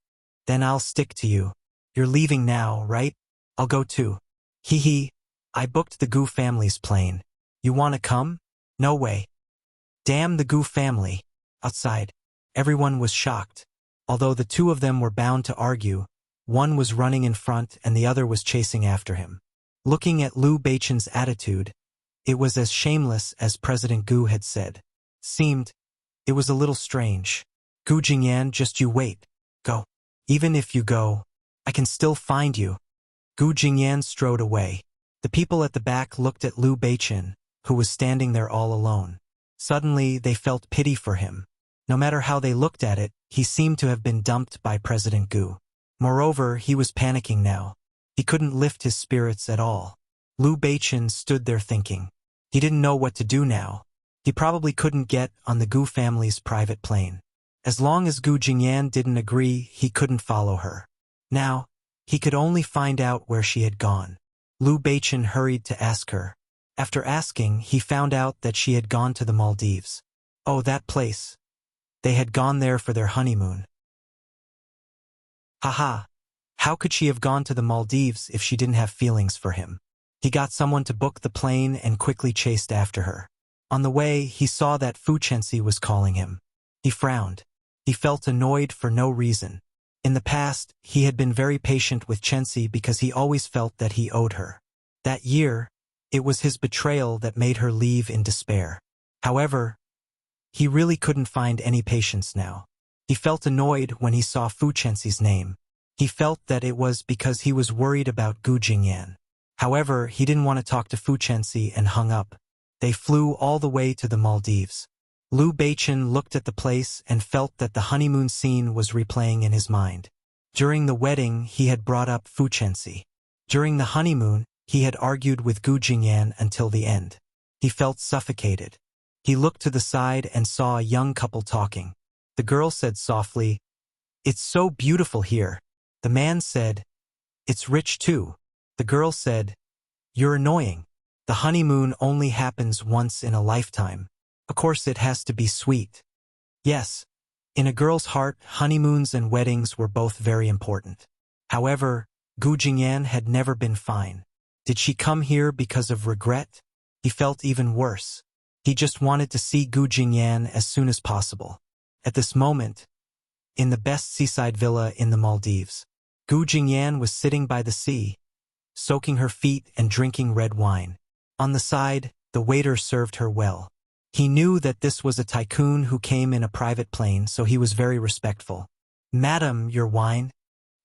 "Then I'll stick to you. You're leaving now, right?" "I'll go too." Hee. I booked the Gu family's plane. You want to come?" "No way." "Damn the Gu family." Outside, everyone was shocked. Although the two of them were bound to argue, one was running in front and the other was chasing after him. Looking at Liu Beichen's attitude, it was as shameless as President Gu had said. It was a little strange. "Gu Jingyan, just you wait. Go. Even if you go, I can still find you." Gu Jingyan strode away. The people at the back looked at Liu Beichen, who was standing there all alone. Suddenly, they felt pity for him. No matter how they looked at it, he seemed to have been dumped by President Gu. Moreover, he was panicking now. He couldn't lift his spirits at all. Liu Beichen stood there thinking. He didn't know what to do now. He probably couldn't get on the Gu family's private plane. As long as Gu Jingyan didn't agree, he couldn't follow her. Now, he could only find out where she had gone. Liu Beichen hurried to ask her. After asking, he found out that she had gone to the Maldives. Oh, that place. They had gone there for their honeymoon. Haha. How could she have gone to the Maldives if she didn't have feelings for him? He got someone to book the plane and quickly chased after her. On the way, he saw that Fu Chenxi was calling him. He frowned. He felt annoyed for no reason. In the past, he had been very patient with Chenxi because he always felt that he owed her. That year, it was his betrayal that made her leave in despair. However, he really couldn't find any patience now. He felt annoyed when he saw Fu Chenxi's name. He felt that it was because he was worried about Gu Jingyan. However, he didn't want to talk to Fu Chenxi and hung up. They flew all the way to the Maldives. Liu Beichen looked at the place and felt that the honeymoon scene was replaying in his mind. During the wedding, he had brought up Fu Chenxi. During the honeymoon, he had argued with Gu Jingyan until the end. He felt suffocated. He looked to the side and saw a young couple talking. The girl said softly, "It's so beautiful here." The man said, "It's rich too." The girl said, "You're annoying. The honeymoon only happens once in a lifetime. Of course it has to be sweet." Yes, in a girl's heart, honeymoons and weddings were both very important. However, Gu Jingyan had never been fine. Did she come here because of regret? He felt even worse. He just wanted to see Gu Jingyan as soon as possible. At this moment, in the best seaside villa in the Maldives, Gu Jingyan was sitting by the sea, soaking her feet and drinking red wine. On the side, the waiter served her well. He knew that this was a tycoon who came in a private plane, so he was very respectful. "Madam, your wine?"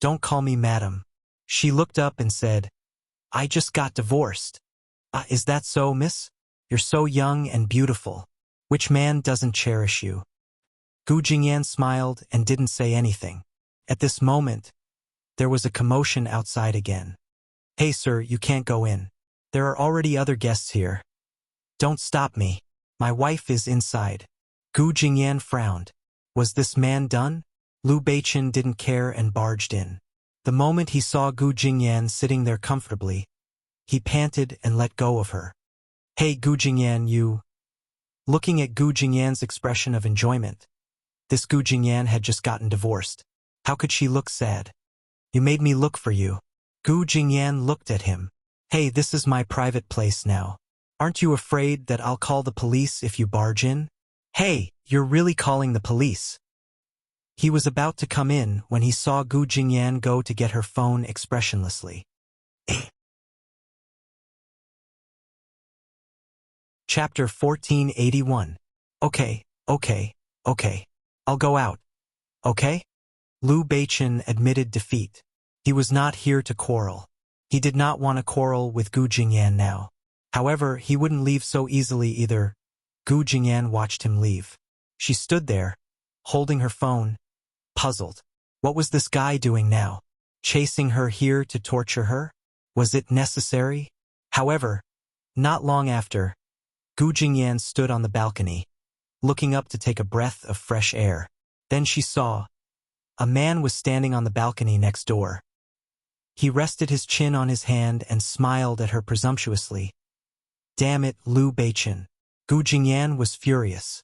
"Don't call me madam." She looked up and said, "I just got divorced." "Ah, is that so, miss? You're so young and beautiful. Which man doesn't cherish you?" Gu Jingyan smiled and didn't say anything. At this moment, there was a commotion outside again. "Hey sir, you can't go in. There are already other guests here." "Don't stop me. My wife is inside." Gu Jingyan frowned. Was this man done? Liu Beichen didn't care and barged in. The moment he saw Gu Jingyan sitting there comfortably, he panted and let go of her. "Hey Gu Jingyan, you..." Looking at Gu Jingyan's expression of enjoyment, this Gu Jingyan had just gotten divorced. How could she look sad? "You made me look for you." Gu Jingyan looked at him. "Hey, this is my private place now. Aren't you afraid that I'll call the police if you barge in?" "Hey, you're really calling the police?" He was about to come in when he saw Gu Jingyan go to get her phone expressionlessly. Chapter 1481. Okay. I'll go out. Okay? Liu Beichen admitted defeat. He was not here to quarrel. He did not want to quarrel with Gu Jingyan now. However, he wouldn't leave so easily either. Gu Jingyan watched him leave. She stood there, holding her phone, puzzled. What was this guy doing now? Chasing her here to torture her? Was it necessary? However, not long after, Gu Jingyan stood on the balcony, looking up to take a breath of fresh air. Then she saw a man was standing on the balcony next door. He rested his chin on his hand and smiled at her presumptuously. "Damn it, Liu Beichen." Gu Jingyan was furious.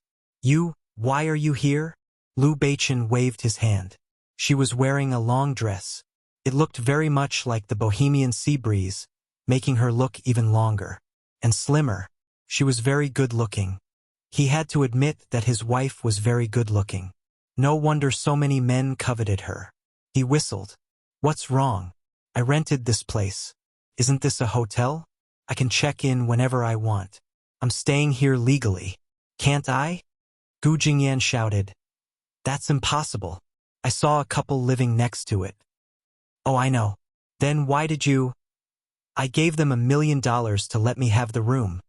Why are you here?" Liu Beichen waved his hand. She was wearing a long dress. It looked very much like the Bohemian sea breeze, making her look even longer and slimmer. She was very good-looking. He had to admit that his wife was very good-looking. No wonder so many men coveted her. He whistled. "What's wrong? I rented this place. Isn't this a hotel? I can check in whenever I want. I'm staying here legally. Can't I?" Gu Jingyan shouted. "That's impossible. I saw a couple living next to it." "Oh, I know. Then why did you..." "I gave them $1 million to let me have the room."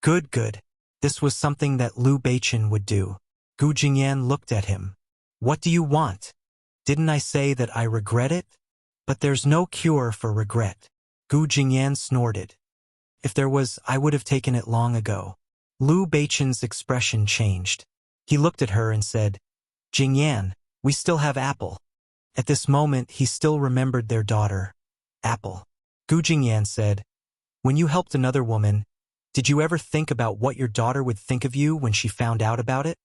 Good. This was something that Liu Beichen would do. Gu Jingyan looked at him. "What do you want? Didn't I say that I regret it?" "But there's no cure for regret." Gu Jingyan snorted. "If there was, I would have taken it long ago." Liu Beichen's expression changed. He looked at her and said, "Jingyan, we still have Apple." At this moment, he still remembered their daughter, Apple. Gu Jingyan said, "When you helped another woman, did you ever think about what your daughter would think of you when she found out about it?"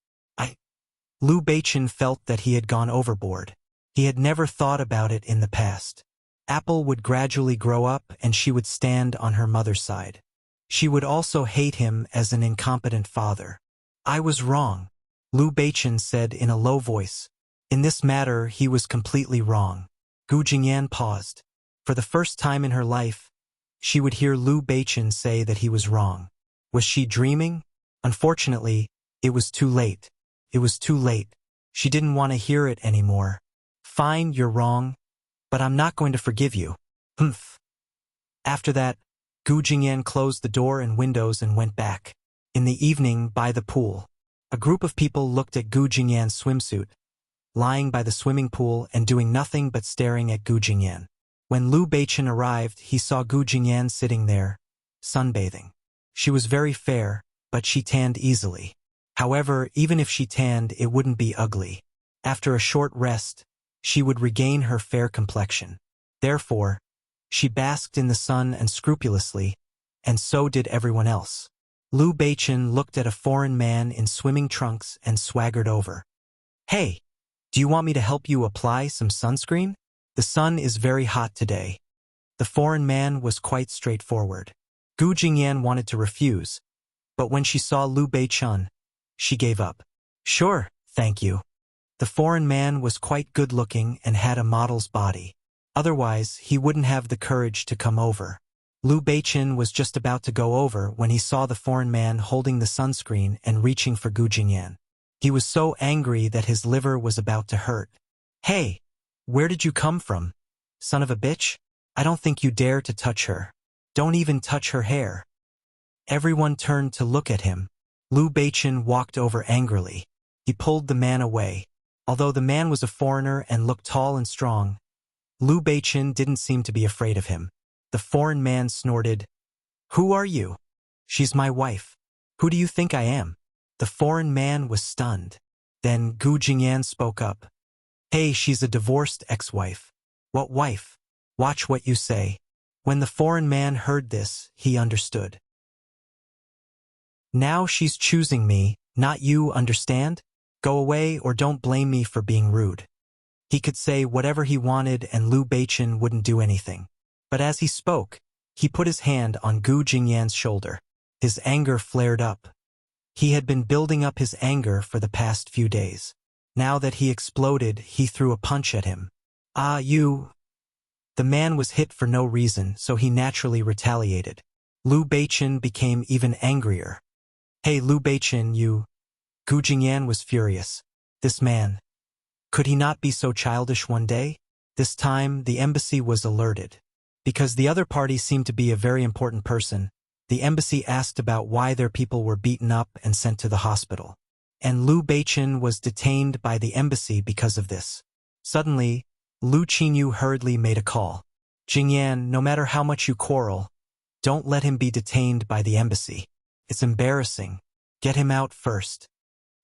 Liu Beichen felt that he had gone overboard. He had never thought about it in the past. Apple would gradually grow up and she would stand on her mother's side. She would also hate him as an incompetent father. "I was wrong," Liu Beichen said in a low voice. In this matter, he was completely wrong. Gu Jingyan paused. For the first time in her life, she would hear Liu Beichen say that he was wrong. Was she dreaming? Unfortunately, it was too late. It was too late. She didn't want to hear it anymore. "Fine, you're wrong, but I'm not going to forgive you." Humph. After that, Gu Jingyan closed the door and windows and went back. In the evening, by the pool, a group of people looked at Gu Jingyan's swimsuit, lying by the swimming pool and doing nothing but staring at Gu Jingyan. When Liu Beichen arrived, he saw Gu Jingyan sitting there, sunbathing. She was very fair, but she tanned easily. However, even if she tanned, it wouldn't be ugly. After a short rest, she would regain her fair complexion. Therefore, she basked in the sun and scrupulously, and so did everyone else. Liu Beichen looked at a foreign man in swimming trunks and swaggered over. "Hey, do you want me to help you apply some sunscreen? The sun is very hot today." The foreign man was quite straightforward. Gu Jingyan wanted to refuse, but when she saw Liu Beichun, she gave up. Sure, thank you. The foreign man was quite good-looking and had a model's body. Otherwise, he wouldn't have the courage to come over. Liu Beichun was just about to go over when he saw the foreign man holding the sunscreen and reaching for Gu Jingyan. He was so angry that his liver was about to hurt. Hey, where did you come from? Son of a bitch? I don't think you dare to touch her. Don't even touch her hair. Everyone turned to look at him. Liu Beichun walked over angrily. He pulled the man away. Although the man was a foreigner and looked tall and strong, Liu Beichun didn't seem to be afraid of him. The foreign man snorted, "Who are you?" "She's my wife." "Who do you think I am?" The foreign man was stunned. Then Gu Jingyan spoke up. "Hey, she's a divorced ex-wife." "What wife?" "Watch what you say." When the foreign man heard this, he understood. "Now she's choosing me, not you, understand? Go away or don't blame me for being rude." He could say whatever he wanted and Liu Beichun wouldn't do anything. But as he spoke, he put his hand on Gu Jingyan's shoulder. His anger flared up. He had been building up his anger for the past few days. Now that he exploded, he threw a punch at him. "Ah, you!" The man was hit for no reason, so he naturally retaliated. Liu Beichun became even angrier. "Hey, Liu Beichun, you..." Gu Jingyan was furious. This man. Could he not be so childish one day? This time, the embassy was alerted. Because the other party seemed to be a very important person, the embassy asked about why their people were beaten up and sent to the hospital. And Liu Beichun was detained by the embassy because of this. Suddenly, Liu Qinyu hurriedly made a call. "Jingyan, no matter how much you quarrel, don't let him be detained by the embassy. It's embarrassing. Get him out first."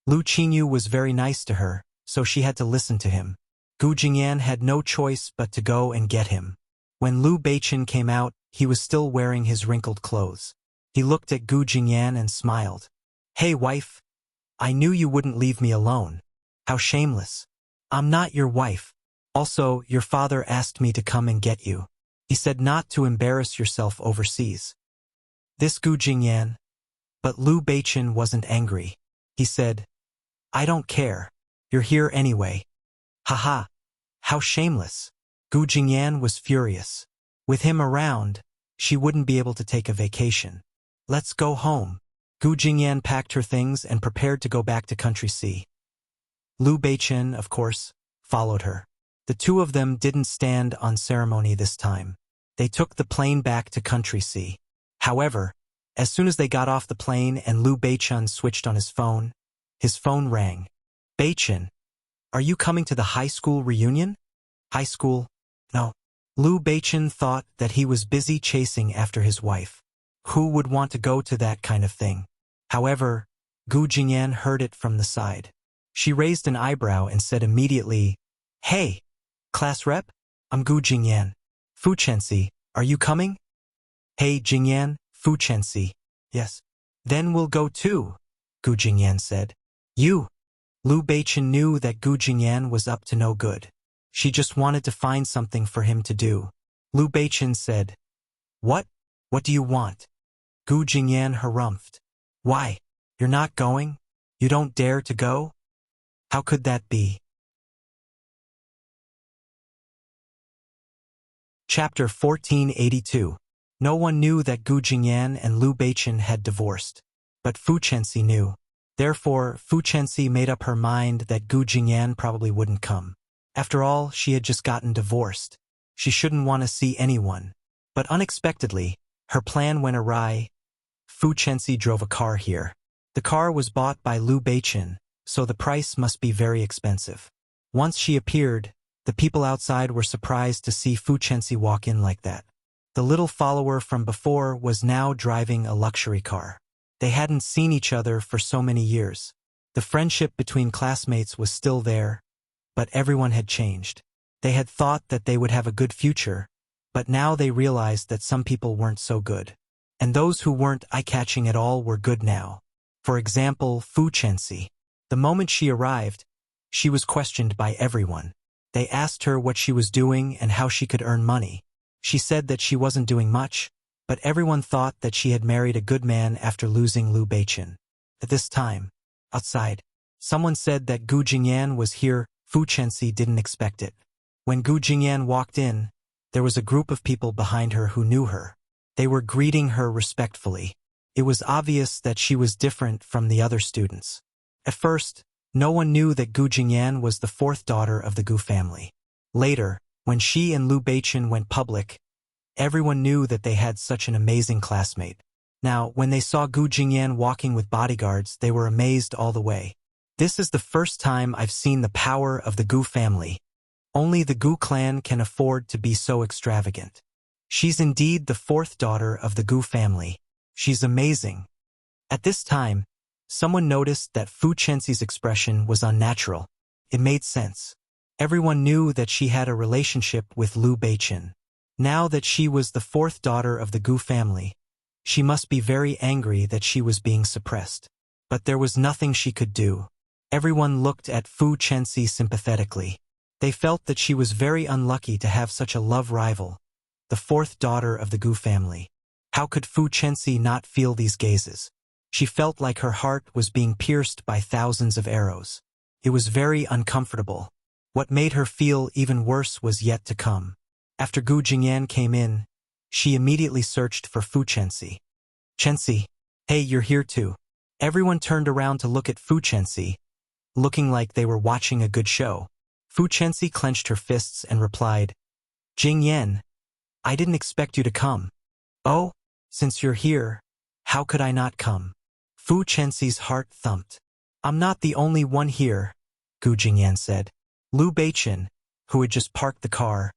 Liu Qinyu was very nice to her, so she had to listen to him. Gu Jingyan had no choice but to go and get him. When Liu Beichun came out, he was still wearing his wrinkled clothes. He looked at Gu Jingyan and smiled. "Hey, wife. I knew you wouldn't leave me alone. How shameless. I'm not your wife. Also, your father asked me to come and get you. He said not to embarrass yourself overseas." This Gu Jingyan. But Liu Beichun wasn't angry. He said, "I don't care. You're here anyway." Haha. How shameless. Gu Jingyan was furious. With him around, she wouldn't be able to take a vacation. "Let's go home." Gu Jingyan packed her things and prepared to go back to Country C. Liu Beichun, of course, followed her. The two of them didn't stand on ceremony this time. They took the plane back to Country C. However, as soon as they got off the plane and Liu Beichun switched on his phone rang. "Beichun, are you coming to the high school reunion?" "High school? No." Liu Beichun thought that he was busy chasing after his wife. Who would want to go to that kind of thing? However, Gu Jingyan heard it from the side. She raised an eyebrow and said immediately, "Hey, class rep? I'm Gu Jingyan. Fu Chenxi, are you coming?" "Hey, Jingyan, Fu Chenxi." "Yes." "Then we'll go too," Gu Jingyan said. "You." Liu Beichun knew that Gu Jingyan was up to no good. She just wanted to find something for him to do. Liu Beichun said, "What? What do you want?" Gu Jingyan harumphed. "Why? You're not going? You don't dare to go? How could that be?" Chapter 1482. No one knew that Gu Jingyan and Liu Beichun had divorced. But Fu Chenxi knew. Therefore, Fu Chenxi made up her mind that Gu Jingyan probably wouldn't come. After all, she had just gotten divorced. She shouldn't want to see anyone. But unexpectedly, her plan went awry. Fu Chenxi drove a car here. The car was bought by Liu Beichun, so the price must be very expensive. Once she appeared, the people outside were surprised to see Fu Chenxi walk in like that. The little follower from before was now driving a luxury car. They hadn't seen each other for so many years. The friendship between classmates was still there, but everyone had changed. They had thought that they would have a good future, but now they realized that some people weren't so good. And those who weren't eye-catching at all were good now. For example, Fu Chenxi. The moment she arrived, she was questioned by everyone. They asked her what she was doing and how she could earn money. She said that she wasn't doing much, but everyone thought that she had married a good man after losing Lu Beichen. At this time, outside, someone said that Gu Jingyan was here. Fu Chenxi didn't expect it. When Gu Jingyan walked in, there was a group of people behind her who knew her. They were greeting her respectfully. It was obvious that she was different from the other students. At first, no one knew that Gu Jingyan was the fourth daughter of the Gu family. Later, when she and Lu Beichen went public, everyone knew that they had such an amazing classmate. Now, when they saw Gu Jingyan walking with bodyguards, they were amazed all the way. This is the first time I've seen the power of the Gu family. Only the Gu clan can afford to be so extravagant. She's indeed the fourth daughter of the Gu family. She's amazing. At this time, someone noticed that Fu Chenxi's expression was unnatural. It made sense. Everyone knew that she had a relationship with Lu Beichen. Now that she was the fourth daughter of the Gu family, she must be very angry that she was being suppressed. But there was nothing she could do. Everyone looked at Fu Chenxi sympathetically. They felt that she was very unlucky to have such a love rival, the fourth daughter of the Gu family. How could Fu Chenxi not feel these gazes? She felt like her heart was being pierced by thousands of arrows. It was very uncomfortable. What made her feel even worse was yet to come. After Gu Jingyan came in, she immediately searched for Fu Chenxi. Chenxi, hey, you're here too. Everyone turned around to look at Fu Chenxi, looking like they were watching a good show. Fu Chenxi clenched her fists and replied, Jingyan, I didn't expect you to come. Oh, since you're here, how could I not come? Fu Chenxi's heart thumped. I'm not the only one here, Gu Jingyan said. Lu Beichen, who had just parked the car,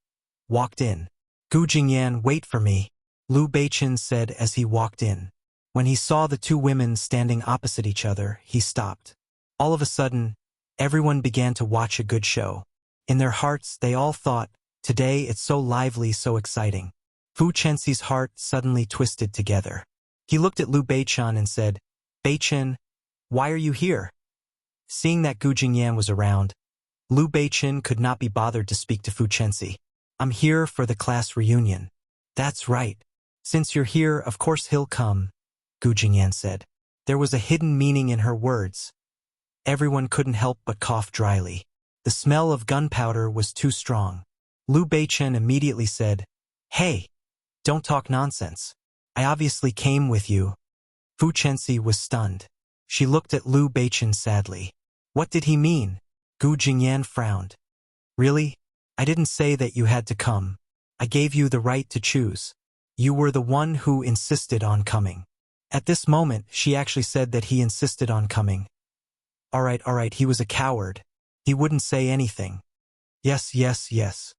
walked in. Gu Jingyan, wait for me, Lu Beichen said as he walked in. When he saw the two women standing opposite each other, he stopped. All of a sudden, everyone began to watch a good show. In their hearts, they all thought, today it's so lively, so exciting. Fu Chenxi's heart suddenly twisted together. He looked at Lu Beichen and said, Beichen, why are you here? Seeing that Gu Jingyan was around, Lu Beichen could not be bothered to speak to Fu Chenxi. I'm here for the class reunion. That's right. Since you're here, of course he'll come, Gu Jingyan said. There was a hidden meaning in her words. Everyone couldn't help but cough dryly. The smell of gunpowder was too strong. Lu Beichen immediately said, Hey, don't talk nonsense. I obviously came with you. Fu Chenxi was stunned. She looked at Lu Beichen sadly. What did he mean? Gu Jingyan frowned. Really? I didn't say that you had to come. I gave you the right to choose. You were the one who insisted on coming. At this moment, she actually said that he insisted on coming. All right, he was a coward. He wouldn't say anything. Yes.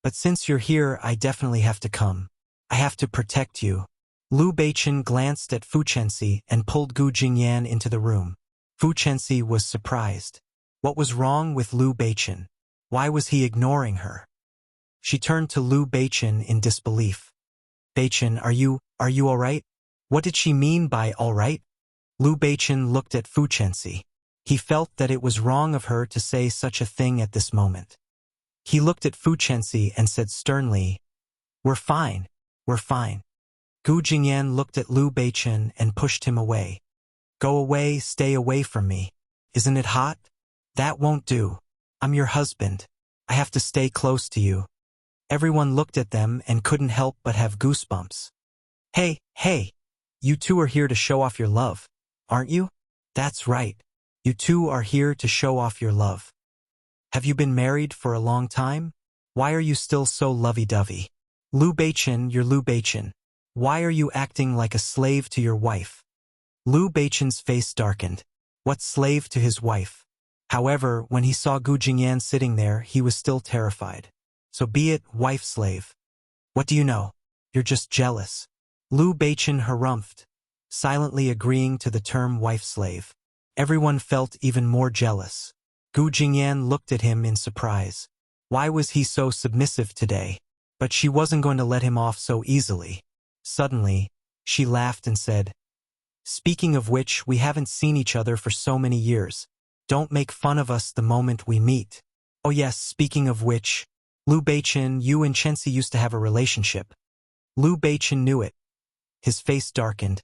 But since you're here, I definitely have to come. I have to protect you. Lu Beichen glanced at Fu Chenxi and pulled Gu Jingyan into the room. Fu Chenxi was surprised. What was wrong with Lu Beichen? Why was he ignoring her? She turned to Lu Beichen in disbelief. Beichen, are you all right? What did she mean by all right? Lu Beichen looked at Fu Chenxi. He felt that it was wrong of her to say such a thing at this moment. He looked at Fu Chenxi and said sternly, We're fine. Gu Jingyan looked at Lu Beichen and pushed him away. Go away, stay away from me. Isn't it hot? That won't do. I'm your husband. I have to stay close to you. Everyone looked at them and couldn't help but have goosebumps. Hey, you two are here to show off your love, aren't you? That's right. You two are here to show off your love. Have you been married for a long time? Why are you still so lovey-dovey? Lu Beichen, you're Lu Beichen. Why are you acting like a slave to your wife? Lu Beichen's face darkened. What slave to his wife? However, when he saw Gu Jingyan sitting there, he was still terrified. So be it, wife-slave. What do you know? You're just jealous. Lu Beichen harumphed, silently agreeing to the term wife-slave. Everyone felt even more jealous. Gu Jingyan looked at him in surprise. Why was he so submissive today? But she wasn't going to let him off so easily. Suddenly, she laughed and said, Speaking of which, we haven't seen each other for so many years. Don't make fun of us the moment we meet. Oh yes, speaking of which, Liu Beichen, you and Chensi used to have a relationship. Liu Beichen knew it. His face darkened,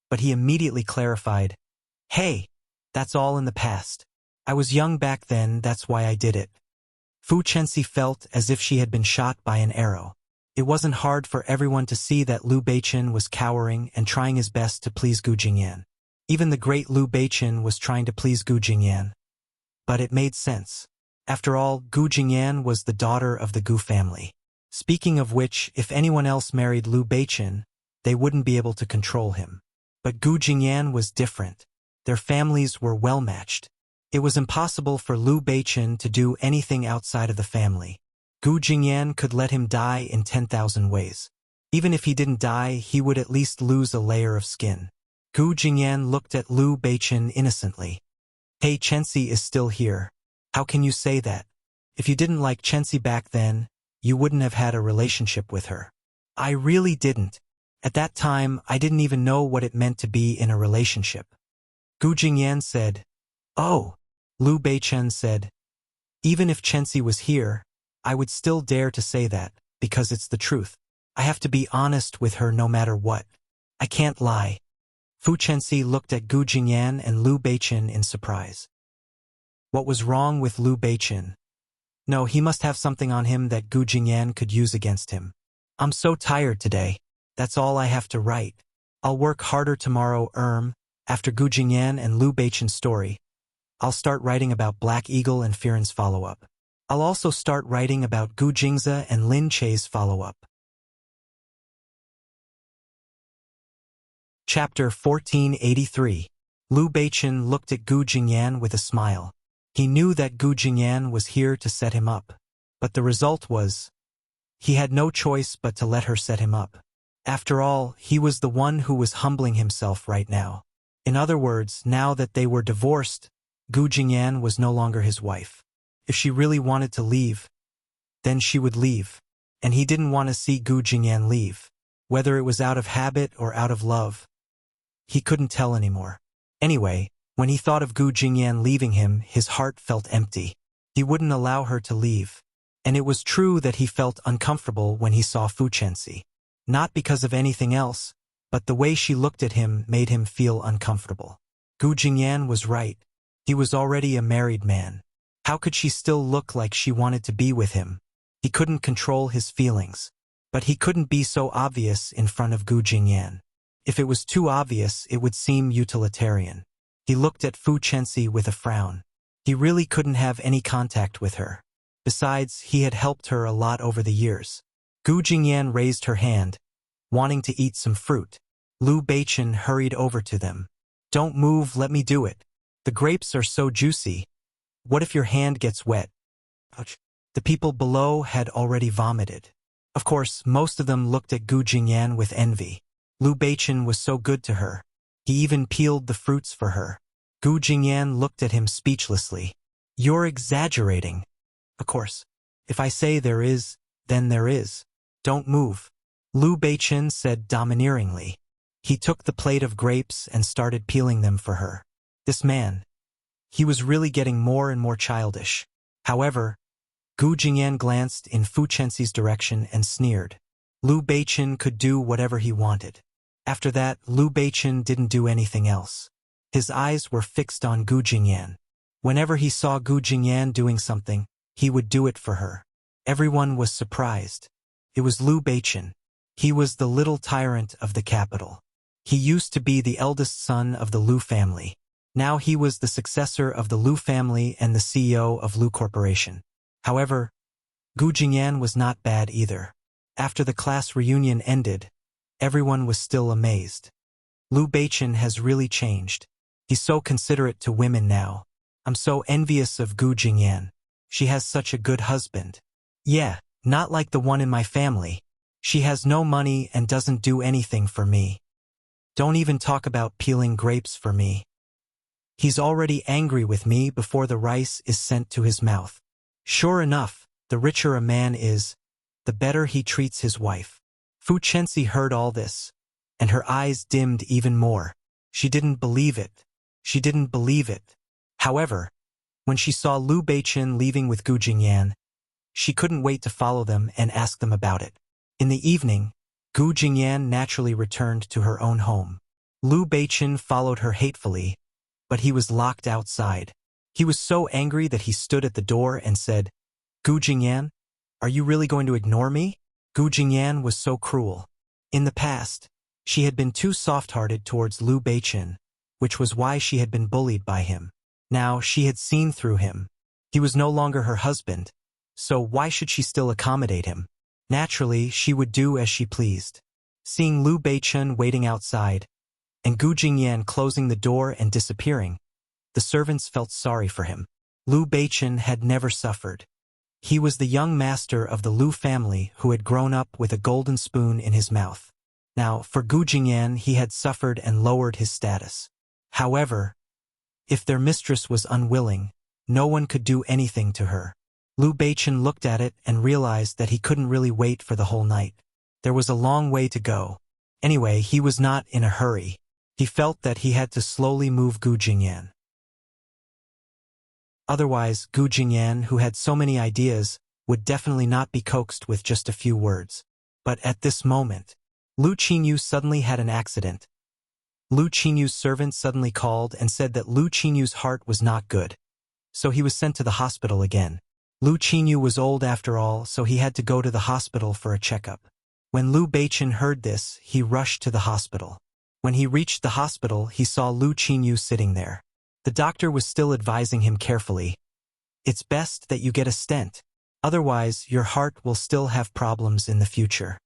but he immediately clarified, "Hey, that's all in the past. I was young back then, that's why I did it." Fu Chensi felt as if she had been shot by an arrow. It wasn't hard for everyone to see that Liu Beichen was cowering and trying his best to please Gu Jingyan. Even the great Liu Beichen was trying to please Gu Jingyan. But it made sense. After all, Gu Jingyan was the daughter of the Gu family. Speaking of which, if anyone else married Liu Beichen, they wouldn't be able to control him. But Gu Jingyan was different. Their families were well-matched. It was impossible for Liu Beichen to do anything outside of the family. Gu Jingyan could let him die in 10,000 ways. Even if he didn't die, he would at least lose a layer of skin. Gu Jingyan looked at Liu Beichen innocently. "Hey, Chensi is still here. How can you say that? If you didn't like Chensi back then, you wouldn't have had a relationship with her." "I really didn't. At that time, I didn't even know what it meant to be in a relationship." Gu Jingyan said. "Oh." Liu Beichen said, "Even if Chensi was here, I would still dare to say that, because it's the truth. I have to be honest with her no matter what. I can't lie." Fu Chensi looked at Gu Jingyan and Liu Beichen in surprise. What was wrong with Liu Beichen? No, he must have something on him that Gu Jingyan could use against him. "I'm so tired today. That's all I have to write. I'll work harder tomorrow, after Gu Jingyan and Liu Beichen's story. I'll start writing about Black Eagle and Firen's follow-up. I'll also start writing about Gu Jingze and Lin Che's follow-up." Chapter 1483. Liu Beichen looked at Gu Jingyan with a smile. He knew that Gu Jingyan was here to set him up. But the result was, he had no choice but to let her set him up. After all, he was the one who was humbling himself right now. In other words, now that they were divorced, Gu Jingyan was no longer his wife. If she really wanted to leave, then she would leave. And he didn't want to see Gu Jingyan leave. Whether it was out of habit or out of love, he couldn't tell anymore. Anyway, when he thought of Gu Jingyan leaving him, his heart felt empty. He wouldn't allow her to leave. And it was true that he felt uncomfortable when he saw Fu Chensi. Not because of anything else, but the way she looked at him made him feel uncomfortable. Gu Jingyan was right. He was already a married man. How could she still look like she wanted to be with him? He couldn't control his feelings. But he couldn't be so obvious in front of Gu Jingyan. If it was too obvious, it would seem utilitarian. He looked at Fu Chensi with a frown. He really couldn't have any contact with her. Besides, he had helped her a lot over the years. Gu Jingyan raised her hand, wanting to eat some fruit. Liu Beichen hurried over to them. "Don't move, let me do it. The grapes are so juicy. What if your hand gets wet?" Ouch. The people below had already vomited. Of course, most of them looked at Gu Jingyan with envy. Liu Beichen was so good to her. He even peeled the fruits for her. Gu Jingyan looked at him speechlessly. "You're exaggerating." "Of course. If I say there is, then there is. Don't move," Liu Beichen said domineeringly. He took the plate of grapes and started peeling them for her. This man, he was really getting more and more childish. However, Gu Jingyan glanced in Fu Chensi's direction and sneered. Liu Beichen could do whatever he wanted. After that, Liu Beichen didn't do anything else. His eyes were fixed on Gu Jingyan. Whenever he saw Gu Jingyan doing something, he would do it for her. Everyone was surprised. It was Liu Beichen. He was the little tyrant of the capital. He used to be the eldest son of the Liu family. Now he was the successor of the Liu family and the CEO of Liu Corporation. However, Gu Jingyan was not bad either. After the class reunion ended, everyone was still amazed. Liu Beichen has really changed. He's so considerate to women now. I'm so envious of Gu Jingyan. She has such a good husband. Yeah, not like the one in my family. She has no money and doesn't do anything for me. Don't even talk about peeling grapes for me. He's already angry with me before the rice is sent to his mouth. Sure enough, the richer a man is, the better he treats his wife. Fu Chensi heard all this, and her eyes dimmed even more. She didn't believe it. She didn't believe it. However, when she saw Liu Beichen leaving with Gu Jingyan, She couldn't wait to follow them and ask them about it. In the evening, Gu Jingyan naturally returned to her own home. Lu Beichen followed her hatefully, but he was locked outside. He was so angry that he stood at the door and said, "Gu Jingyan, are you really going to ignore me?" Gu Jingyan was so cruel. In the past, she had been too soft-hearted towards Lu Beichen, which was why she had been bullied by him. Now she had seen through him. He was no longer her husband, so why should she still accommodate him? Naturally, she would do as she pleased. Seeing Lu Beichen waiting outside, and Gu Jingyan closing the door and disappearing, the servants felt sorry for him. Lu Beichen had never suffered. He was the young master of the Lu family who had grown up with a golden spoon in his mouth. Now, for Gu Jingyan, he had suffered and lowered his status. However, if their mistress was unwilling, no one could do anything to her. Lu Beichen looked at it and realized that he couldn't really wait for the whole night. There was a long way to go. Anyway, he was not in a hurry. He felt that he had to slowly move Gu Jingyan. Otherwise, Gu Jingyan, who had so many ideas, would definitely not be coaxed with just a few words. But at this moment, Lu Qinyu suddenly had an accident. Lu Qinyu's servant suddenly called and said that Lu Qinyu's heart was not good. So he was sent to the hospital again. Lu Qinyu was old after all, so he had to go to the hospital for a checkup. When Lu Beichen heard this, he rushed to the hospital. When he reached the hospital, he saw Lu Qinyu sitting there. The doctor was still advising him carefully. "It's best that you get a stent. Otherwise, your heart will still have problems in the future."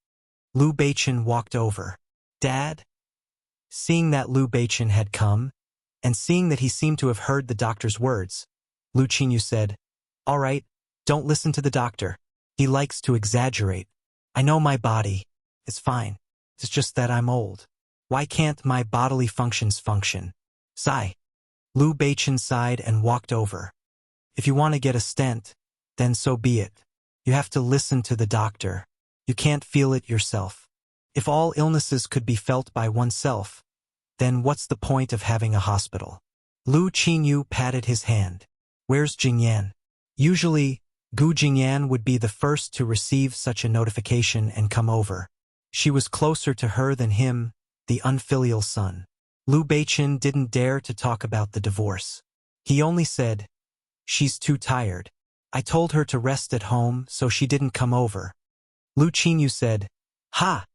Lu Beichen walked over. "Dad?" Seeing that Lu Beichen had come, and seeing that he seemed to have heard the doctor's words, Lu Qinyu said, "All right, don't listen to the doctor. He likes to exaggerate. I know my body. It's fine. It's just that I'm old. Why can't my bodily functions function?" Sigh. Lu Beichen sighed and walked over. "If you want to get a stent, then so be it. You have to listen to the doctor. You can't feel it yourself. If all illnesses could be felt by oneself, then what's the point of having a hospital?" Lu Qinyu patted his hand. "Where's Jingyan?" Usually, Gu Jingyan would be the first to receive such a notification and come over. She was closer to her than him, the unfilial son. Lu Beichen didn't dare to talk about the divorce. He only said, "She's too tired. I told her to rest at home, so she didn't come over." Lu Qinyu said, "Ha!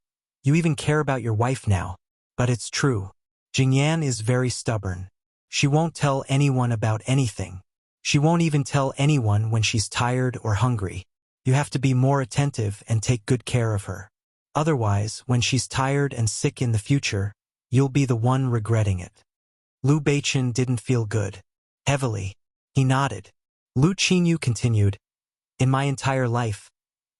You even care about your wife now." But it's true. Jingyan is very stubborn. She won't tell anyone about anything. She won't even tell anyone when she's tired or hungry. You have to be more attentive and take good care of her. Otherwise, when she's tired and sick in the future, you'll be the one regretting it. Lu Beichen didn't feel good. Heavily, he nodded. Lu Qinyu continued, "In my entire life,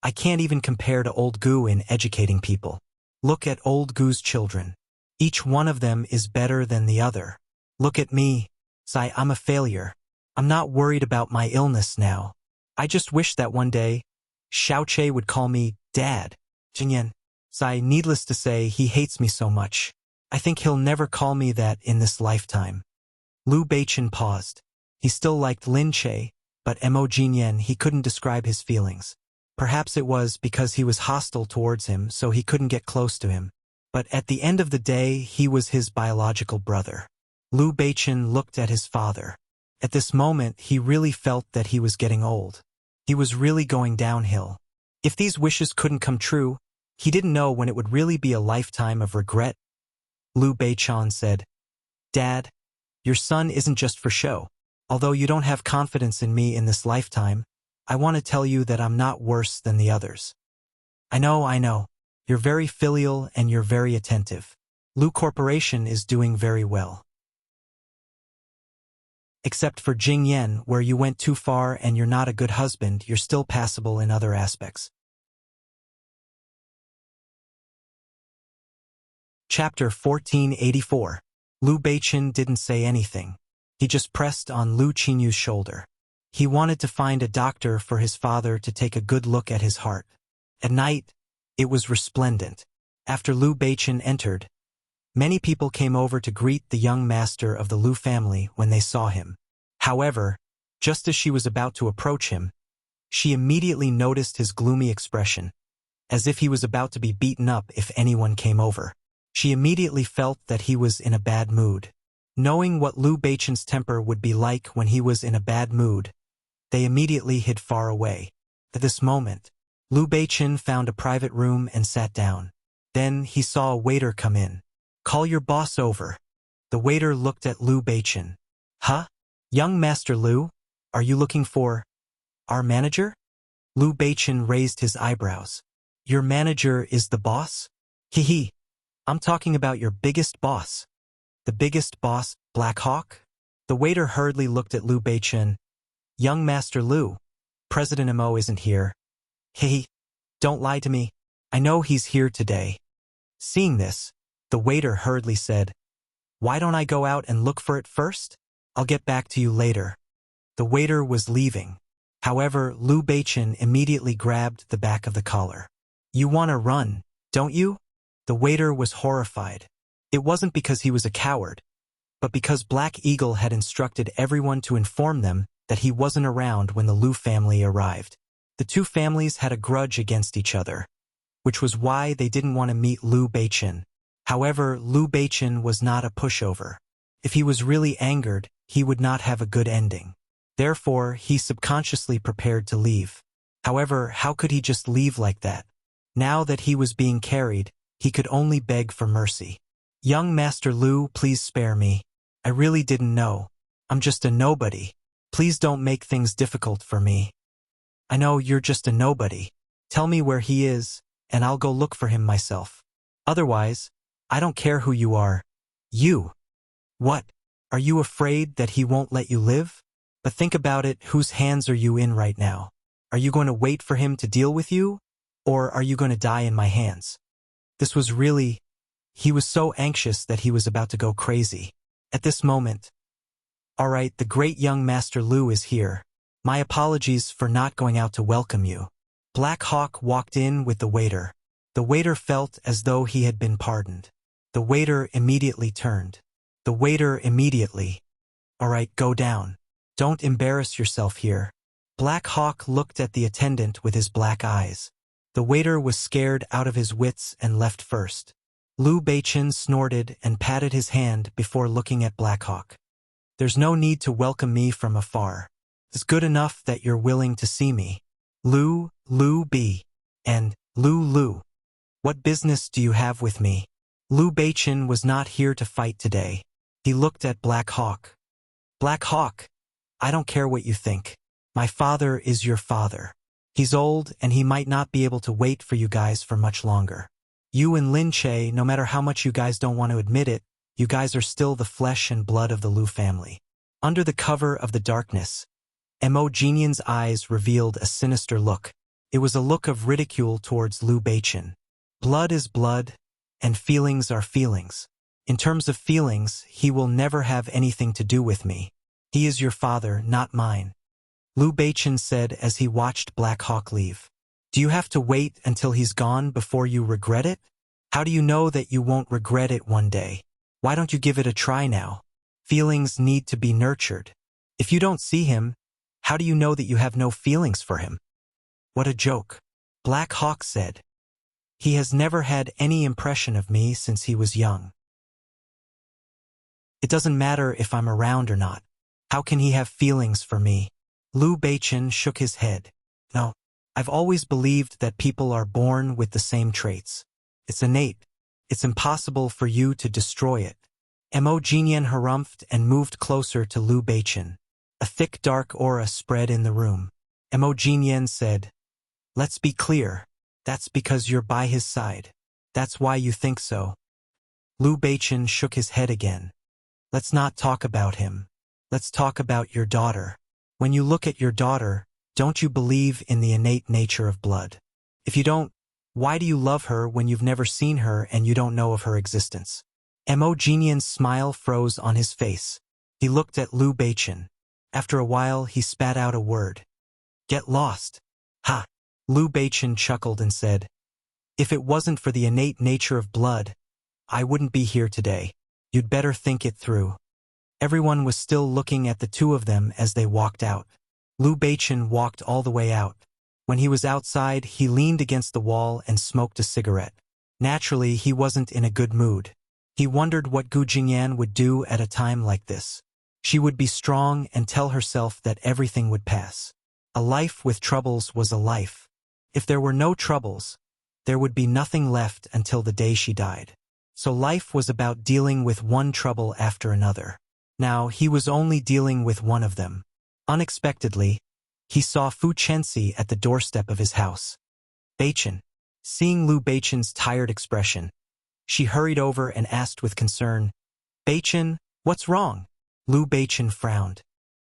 I can't even compare to old Gu in educating people. Look at old Gu's children. Each one of them is better than the other. Look at me. I'm a failure. I'm not worried about my illness now. I just wish that one day, Xiaoche would call me Dad." Jingyan. Needless to say, he hates me so much. I think he'll never call me that in this lifetime. Lu Beichen paused. He still liked Lin Che, but Mo Jingyan he couldn't describe his feelings. Perhaps it was because he was hostile towards him, so he couldn't get close to him. But at the end of the day, he was his biological brother. Lu Beichen looked at his father. At this moment, he really felt that he was getting old. He was really going downhill. If these wishes couldn't come true, he didn't know when it would really be a lifetime of regret. Lu Beichen said, "Dad, your son isn't just for show. Although you don't have confidence in me in this lifetime, I want to tell you that I'm not worse than the others. I know. You're very filial and you're very attentive. Lu Corporation is doing very well. Except for Jingyan, where you went too far and you're not a good husband, you're still passable in other aspects." Chapter 1484. Lu Beichen didn't say anything. He just pressed on Lu Qinyu's shoulder. He wanted to find a doctor for his father to take a good look at his heart. At night, it was resplendent. After Lu Beichen entered, many people came over to greet the young master of the Lu family when they saw him. However, just as she was about to approach him, She immediately noticed his gloomy expression, as if he was about to be beaten up if anyone came over. She immediately felt that he was in a bad mood. Knowing what Liu Beichen's temper would be like when he was in a bad mood, they immediately hid far away. At this moment, Liu Beichen found a private room and sat down. Then he saw a waiter come in. "Call your boss over." The waiter looked at Liu Beichen. "Huh? Young Master Liu, are you looking for our manager?" Liu Beichen raised his eyebrows. "Your manager is the boss?" "Hee. I'm talking about your biggest boss." "The biggest boss, Black Hawk?" The waiter hurriedly looked at Liu Beichen. "Young Master Liu, President Mo isn't here." "Hee. Don't lie to me. I know he's here today." Seeing this, the waiter hurriedly said, "Why don't I go out and look for it first? I'll get back to you later." The waiter was leaving. However, Liu Beichen immediately grabbed the back of the collar. "You want to run, don't you?" The waiter was horrified. It wasn't because he was a coward, but because Black Eagle had instructed everyone to inform them that he wasn't around when the Liu family arrived. The two families had a grudge against each other, which was why they didn't want to meet Liu Beichen. However, Liu Beichen was not a pushover. If he was really angered, he would not have a good ending. Therefore, he subconsciously prepared to leave. However, how could he just leave like that? Now that he was being carried, he could only beg for mercy. "Young Master Liu, please spare me. I really didn't know. I'm just a nobody. Please don't make things difficult for me. I know you're just a nobody. Tell me where he is, and I'll go look for him myself. Otherwise, I don't care who you are." "You? What? Are you afraid that he won't let you live? But think about it, whose hands are you in right now? Are you going to wait for him to deal with you? Or are you going to die in my hands?" This was really... He was so anxious that he was about to go crazy. At this moment, "All right, the great young Master Liu is here. My apologies for not going out to welcome you." Black Hawk walked in with the waiter. The waiter felt as though he had been pardoned. The waiter immediately turned. The waiter immediately, "All right, go down. Don't embarrass yourself here." Black Hawk looked at the attendant with his black eyes. The waiter was scared out of his wits and left first. Liu Beichen snorted and patted his hand before looking at Black Hawk. "There's no need to welcome me from afar. It's good enough that you're willing to see me. Liu B. And Liu. What business do you have with me?" Liu Beichen was not here to fight today. He looked at Black Hawk. "Black Hawk, I don't care what you think. My father is your father. He's old and he might not be able to wait for you guys for much longer. You and Lin Che, no matter how much you guys don't want to admit it, you guys are still the flesh and blood of the Liu family." Under the cover of the darkness, Mo Jinyan's eyes revealed a sinister look. It was a look of ridicule towards Liu Beichen. Blood is blood, and feelings are feelings. In terms of feelings, he will never have anything to do with me. He is your father, not mine. Liu Beichen said as he watched Black Hawk leave. "Do you have to wait until he's gone before you regret it? How do you know that you won't regret it one day? Why don't you give it a try now? Feelings need to be nurtured. If you don't see him, how do you know that you have no feelings for him?" "What a joke," Black Hawk said. "He has never had any impression of me since he was young. It doesn't matter if I'm around or not. How can he have feelings for me?" Liu Beichen shook his head. "No, I've always believed that people are born with the same traits. It's innate. It's impossible for you to destroy it." Mo Jinyan harumphed and moved closer to Liu Beichen. A thick dark aura spread in the room. Mo Jinyan said, "Let's be clear. That's because you're by his side. That's why you think so." Liu Beichen shook his head again. "Let's not talk about him. Let's talk about your daughter. When you look at your daughter, don't you believe in the innate nature of blood? If you don't, why do you love her when you've never seen her and you don't know of her existence?" Mo Jinyan's smile froze on his face. He looked at Liu Beichen. After a while, he spat out a word. "Get lost." "Ha!" Liu Beichen chuckled and said, "If it wasn't for the innate nature of blood, I wouldn't be here today. You'd better think it through." Everyone was still looking at the two of them as they walked out. Lu Beichen walked all the way out. When he was outside, he leaned against the wall and smoked a cigarette. Naturally, he wasn't in a good mood. He wondered what Gu Jingyan would do at a time like this. She would be strong and tell herself that everything would pass. A life with troubles was a life. If there were no troubles, there would be nothing left until the day she died. So life was about dealing with one trouble after another. Now, he was only dealing with one of them. Unexpectedly, he saw Fu Chenxi at the doorstep of his house. Beichen. Seeing Lu Beichen's tired expression, she hurried over and asked with concern, "Beichen, what's wrong?" Lu Beichen frowned.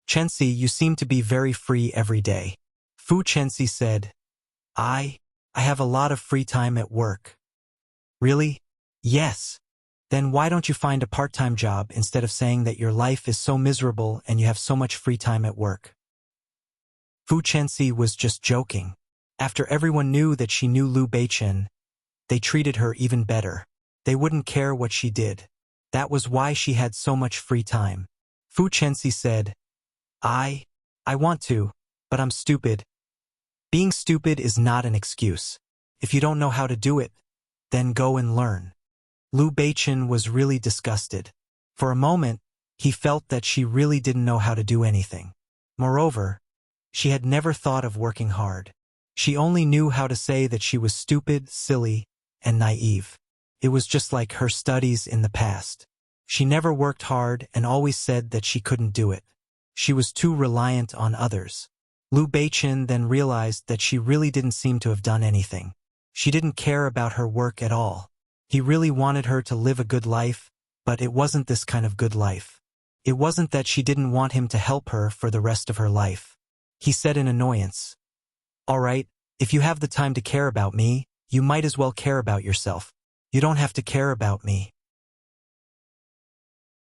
"Chenxi, you seem to be very free every day." Fu Chenxi said, I have a lot of free time at work." "Really?" "Yes." "Then why don't you find a part-time job instead of saying that your life is so miserable and you have so much free time at work?" Fu Chenxi was just joking. After everyone knew that she knew Lu Beichen, they treated her even better. They wouldn't care what she did. That was why she had so much free time. Fu Chenxi said, I want to, but I'm stupid." "Being stupid is not an excuse. If you don't know how to do it, then go and learn." Lu Beichen was really disgusted. For a moment, he felt that she really didn't know how to do anything. Moreover, she had never thought of working hard. She only knew how to say that she was stupid, silly, and naive. It was just like her studies in the past. She never worked hard and always said that she couldn't do it. She was too reliant on others. Lu Beichen then realized that she really didn't seem to have done anything. She didn't care about her work at all. He really wanted her to live a good life, but it wasn't this kind of good life. It wasn't that she didn't want him to help her for the rest of her life. He said in annoyance, "All right, if you have the time to care about me, you might as well care about yourself. You don't have to care about me.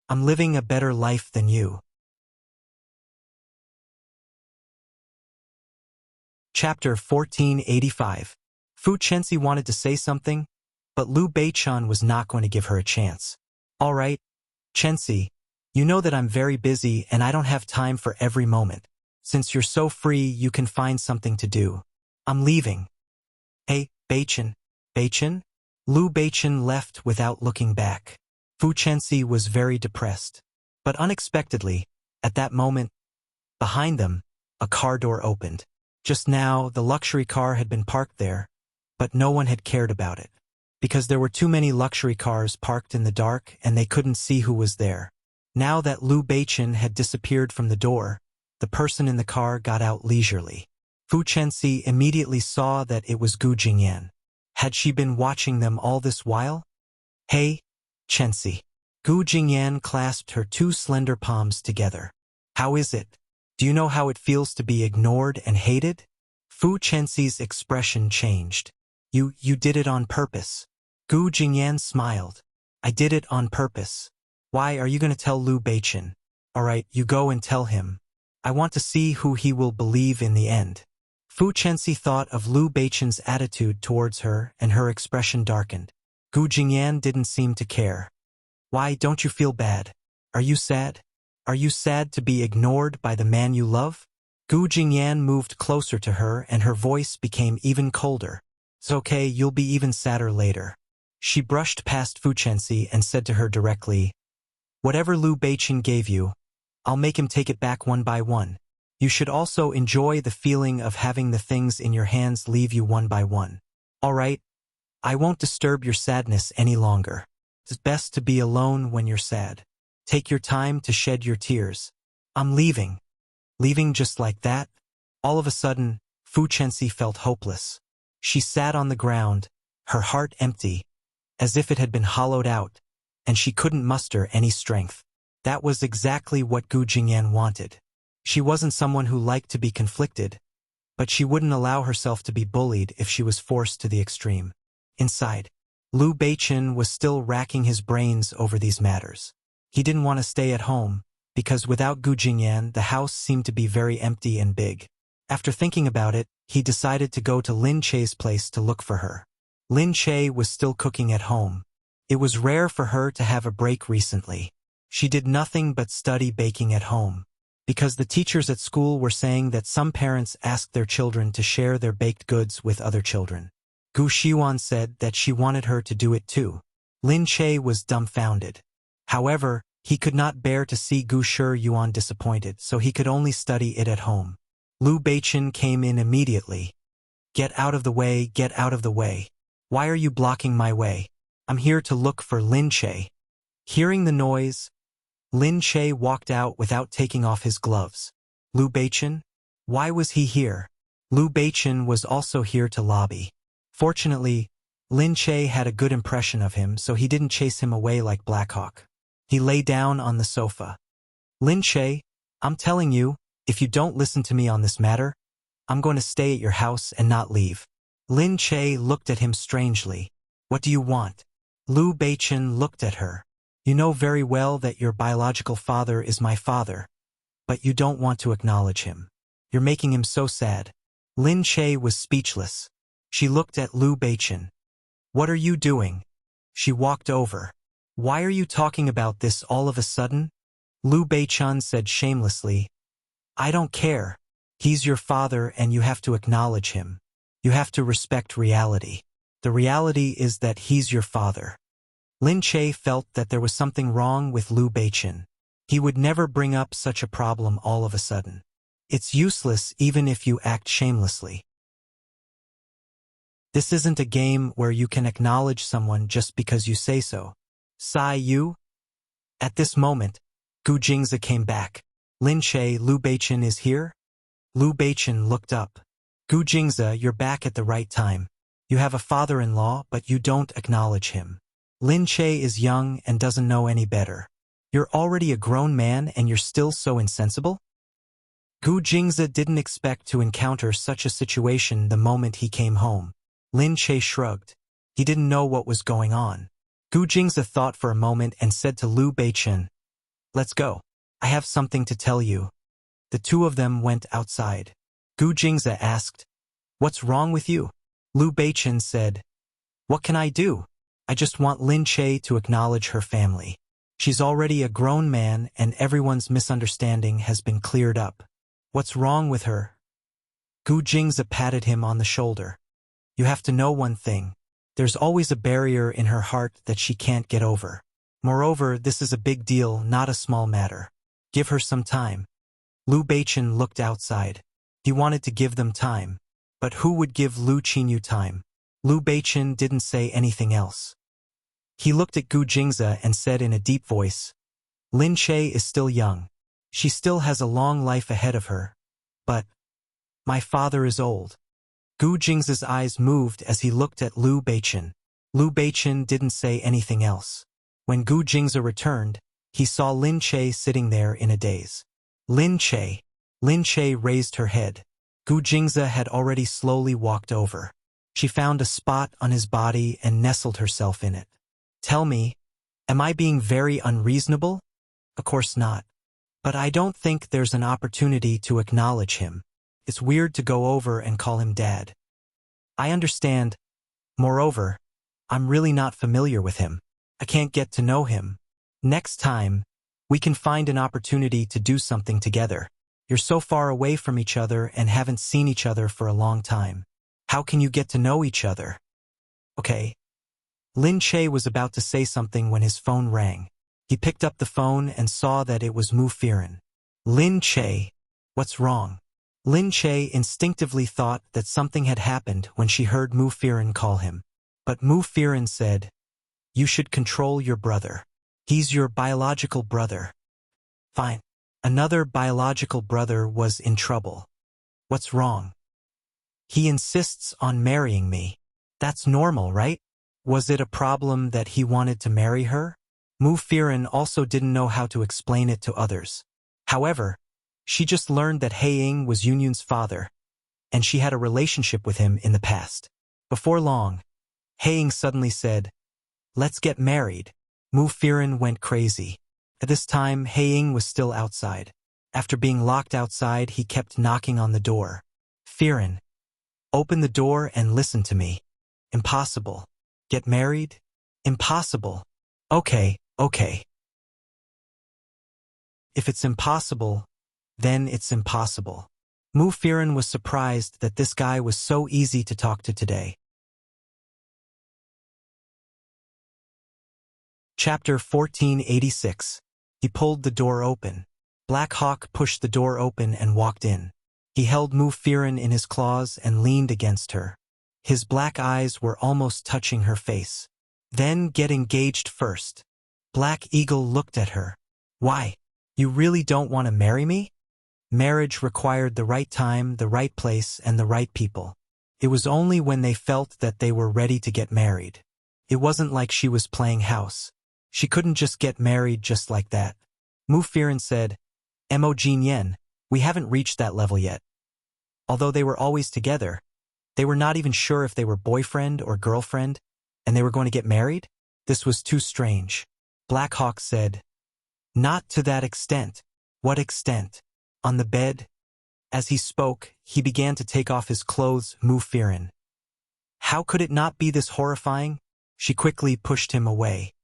I'm living a better life than you." Chapter 1485. Fu Chenxi wanted to say something, but Lu Beichen was not going to give her a chance. "All right, Chenxi, you know that I'm very busy and I don't have time for every moment. Since you're so free, you can find something to do. I'm leaving." "Hey, Beichen." "Beichen?" Lu Beichen left without looking back. Fu Chenxi was very depressed. But unexpectedly, at that moment, behind them, a car door opened. Just now, the luxury car had been parked there, but no one had cared about it. Because there were too many luxury cars parked in the dark and they couldn't see who was there. Now that Lu Beichen had disappeared from the door, the person in the car got out leisurely. Fu Chenxi immediately saw that it was Gu Jingyan. Had she been watching them all this while? "Hey, Chenxi." Gu Jingyan clasped her two slender palms together. "How is it? Do you know how it feels to be ignored and hated?" Fu Chenxi's expression changed. You did it on purpose." Gu Jingyan smiled. "I did it on purpose. Why are you going to tell Lu Beichen?" "All right, you go and tell him. I want to see who he will believe in the end." Fu Chenxi thought of Lu Beichen's attitude towards her and her expression darkened. Gu Jingyan didn't seem to care. "Why don't you feel bad? Are you sad? Are you sad to be ignored by the man you love?" Gu Jingyan moved closer to her and her voice became even colder. "It's okay, you'll be even sadder later." She brushed past Fu Chenxi and said to her directly, "Whatever Lu Beichen gave you, I'll make him take it back one by one. You should also enjoy the feeling of having the things in your hands leave you one by one. All right? I won't disturb your sadness any longer. It's best to be alone when you're sad. Take your time to shed your tears. I'm leaving." Leaving just like that? All of a sudden, Fu Chenxi felt hopeless. She sat on the ground, her heart empty, as if it had been hollowed out, and she couldn't muster any strength. That was exactly what Gu Jingyan wanted. She wasn't someone who liked to be conflicted, but she wouldn't allow herself to be bullied if she was forced to the extreme. Inside, Lu Beichen was still racking his brains over these matters. He didn't want to stay at home, because without Gu Jingyan, the house seemed to be very empty and big. After thinking about it, he decided to go to Lin Che's place to look for her. Lin Che was still cooking at home. It was rare for her to have a break recently. She did nothing but study baking at home. because the teachers at school were saying that some parents asked their children to share their baked goods with other children. Gu Xiuan said that she wanted her to do it too. Lin Che was dumbfounded. However, he could not bear to see Gu Yuan disappointed, so he could only study it at home. Liu Beichen came in immediately. Get out of the way, get out of the way. Why are you blocking my way? I'm here to look for Lin Che. Hearing the noise, Lin Che walked out without taking off his gloves. Liu Beichen? Why was he here? Liu Beichen was also here to lobby. Fortunately, Lin Che had a good impression of him, so he didn't chase him away like Blackhawk. He lay down on the sofa. Lin Che, I'm telling you, if you don't listen to me on this matter, I'm going to stay at your house and not leave. Lin Che looked at him strangely. What do you want? Liu Beichen looked at her. You know very well that your biological father is my father, but you don't want to acknowledge him. You're making him so sad. Lin Che was speechless. She looked at Liu Beichen. What are you doing? She walked over. Why are you talking about this all of a sudden? Liu Beichen said shamelessly. I don't care. He's your father and you have to acknowledge him. You have to respect reality. The reality is that he's your father. Lin Che felt that there was something wrong with Liu Beichen. He would never bring up such a problem all of a sudden. It's useless even if you act shamelessly. This isn't a game where you can acknowledge someone just because you say so. Sai Yu? At this moment, Gu Jingzi came back. Lin Che, Liu Beichen is here? Liu Beichen looked up. Gu Jingzi, you're back at the right time. You have a father-in-law, but you don't acknowledge him. Lin Che is young and doesn't know any better. You're already a grown man and you're still so insensible? Gu Jingzi didn't expect to encounter such a situation the moment he came home. Lin Che shrugged. He didn't know what was going on. Gu Jingzi thought for a moment and said to Liu Beichen, Let's go. I have something to tell you. The two of them went outside. Gu Jingzi asked, What's wrong with you? Liu Beichen said, What can I do? I just want Lin Che to acknowledge her family. She's already a grown man and everyone's misunderstanding has been cleared up. What's wrong with her? Gu Jingzi patted him on the shoulder. You have to know one thing. There's always a barrier in her heart that she can't get over. Moreover, this is a big deal, not a small matter. Give her some time. Liu Beichen looked outside. He wanted to give them time. But who would give Liu Qinyu time? Liu Beichen didn't say anything else. He looked at Gu Jingzi and said in a deep voice, Lin Che is still young. She still has a long life ahead of her. But my father is old. Gu Jingzi's eyes moved as he looked at Liu Beichen. Liu Beichen didn't say anything else. When Gu Jingzi returned, he saw Lin Che sitting there in a daze. Lin Che. Lin Che raised her head. Gu Jingzi had already slowly walked over. She found a spot on his body and nestled herself in it. Tell me, am I being very unreasonable? Of course not. But I don't think there's an opportunity to acknowledge him. It's weird to go over and call him Dad. I understand. Moreover, I'm really not familiar with him. I can't get to know him. Next time, we can find an opportunity to do something together. You're so far away from each other and haven't seen each other for a long time. How can you get to know each other? Okay. Lin Che was about to say something when his phone rang. He picked up the phone and saw that it was Mu Firen. Lin Che, what's wrong? Lin Che instinctively thought that something had happened when she heard Mu Firen call him. But Mu Firen said, You should control your brother. He's your biological brother. Fine. Another biological brother was in trouble. What's wrong? He insists on marrying me. That's normal, right? Was it a problem that he wanted to marry her? Mu Firen also didn't know how to explain it to others. However, she just learned that Haiying was Yunyun's father, and she had a relationship with him in the past. Before long, Haiying suddenly said, Let's get married. Mu Firen went crazy. At this time, Haiying was still outside. After being locked outside, he kept knocking on the door. Firen, open the door and listen to me. Impossible. Get married? Impossible. Okay. If it's impossible, then it's impossible. Mu Firen was surprised that this guy was so easy to talk to today. Chapter 1486. He pulled the door open. Black Hawk pushed the door open and walked in. He held Mu Firen in his claws and leaned against her. His black eyes were almost touching her face. Then get engaged first. Black Eagle looked at her. Why? You really don't want to marry me? Marriage required the right time, the right place, and the right people. It was only when they felt that they were ready to get married. It wasn't like she was playing house. She couldn't just get married just like that. Mu Firen said, "Mo Jin Yen, we haven't reached that level yet." Although they were always together, they were not even sure if they were boyfriend or girlfriend, and they were going to get married? This was too strange. Black Hawk said, "Not to that extent." "What extent?" On the bed. As he spoke, he began to take off his clothes. Mu Firen. How could it not be this horrifying? She quickly pushed him away.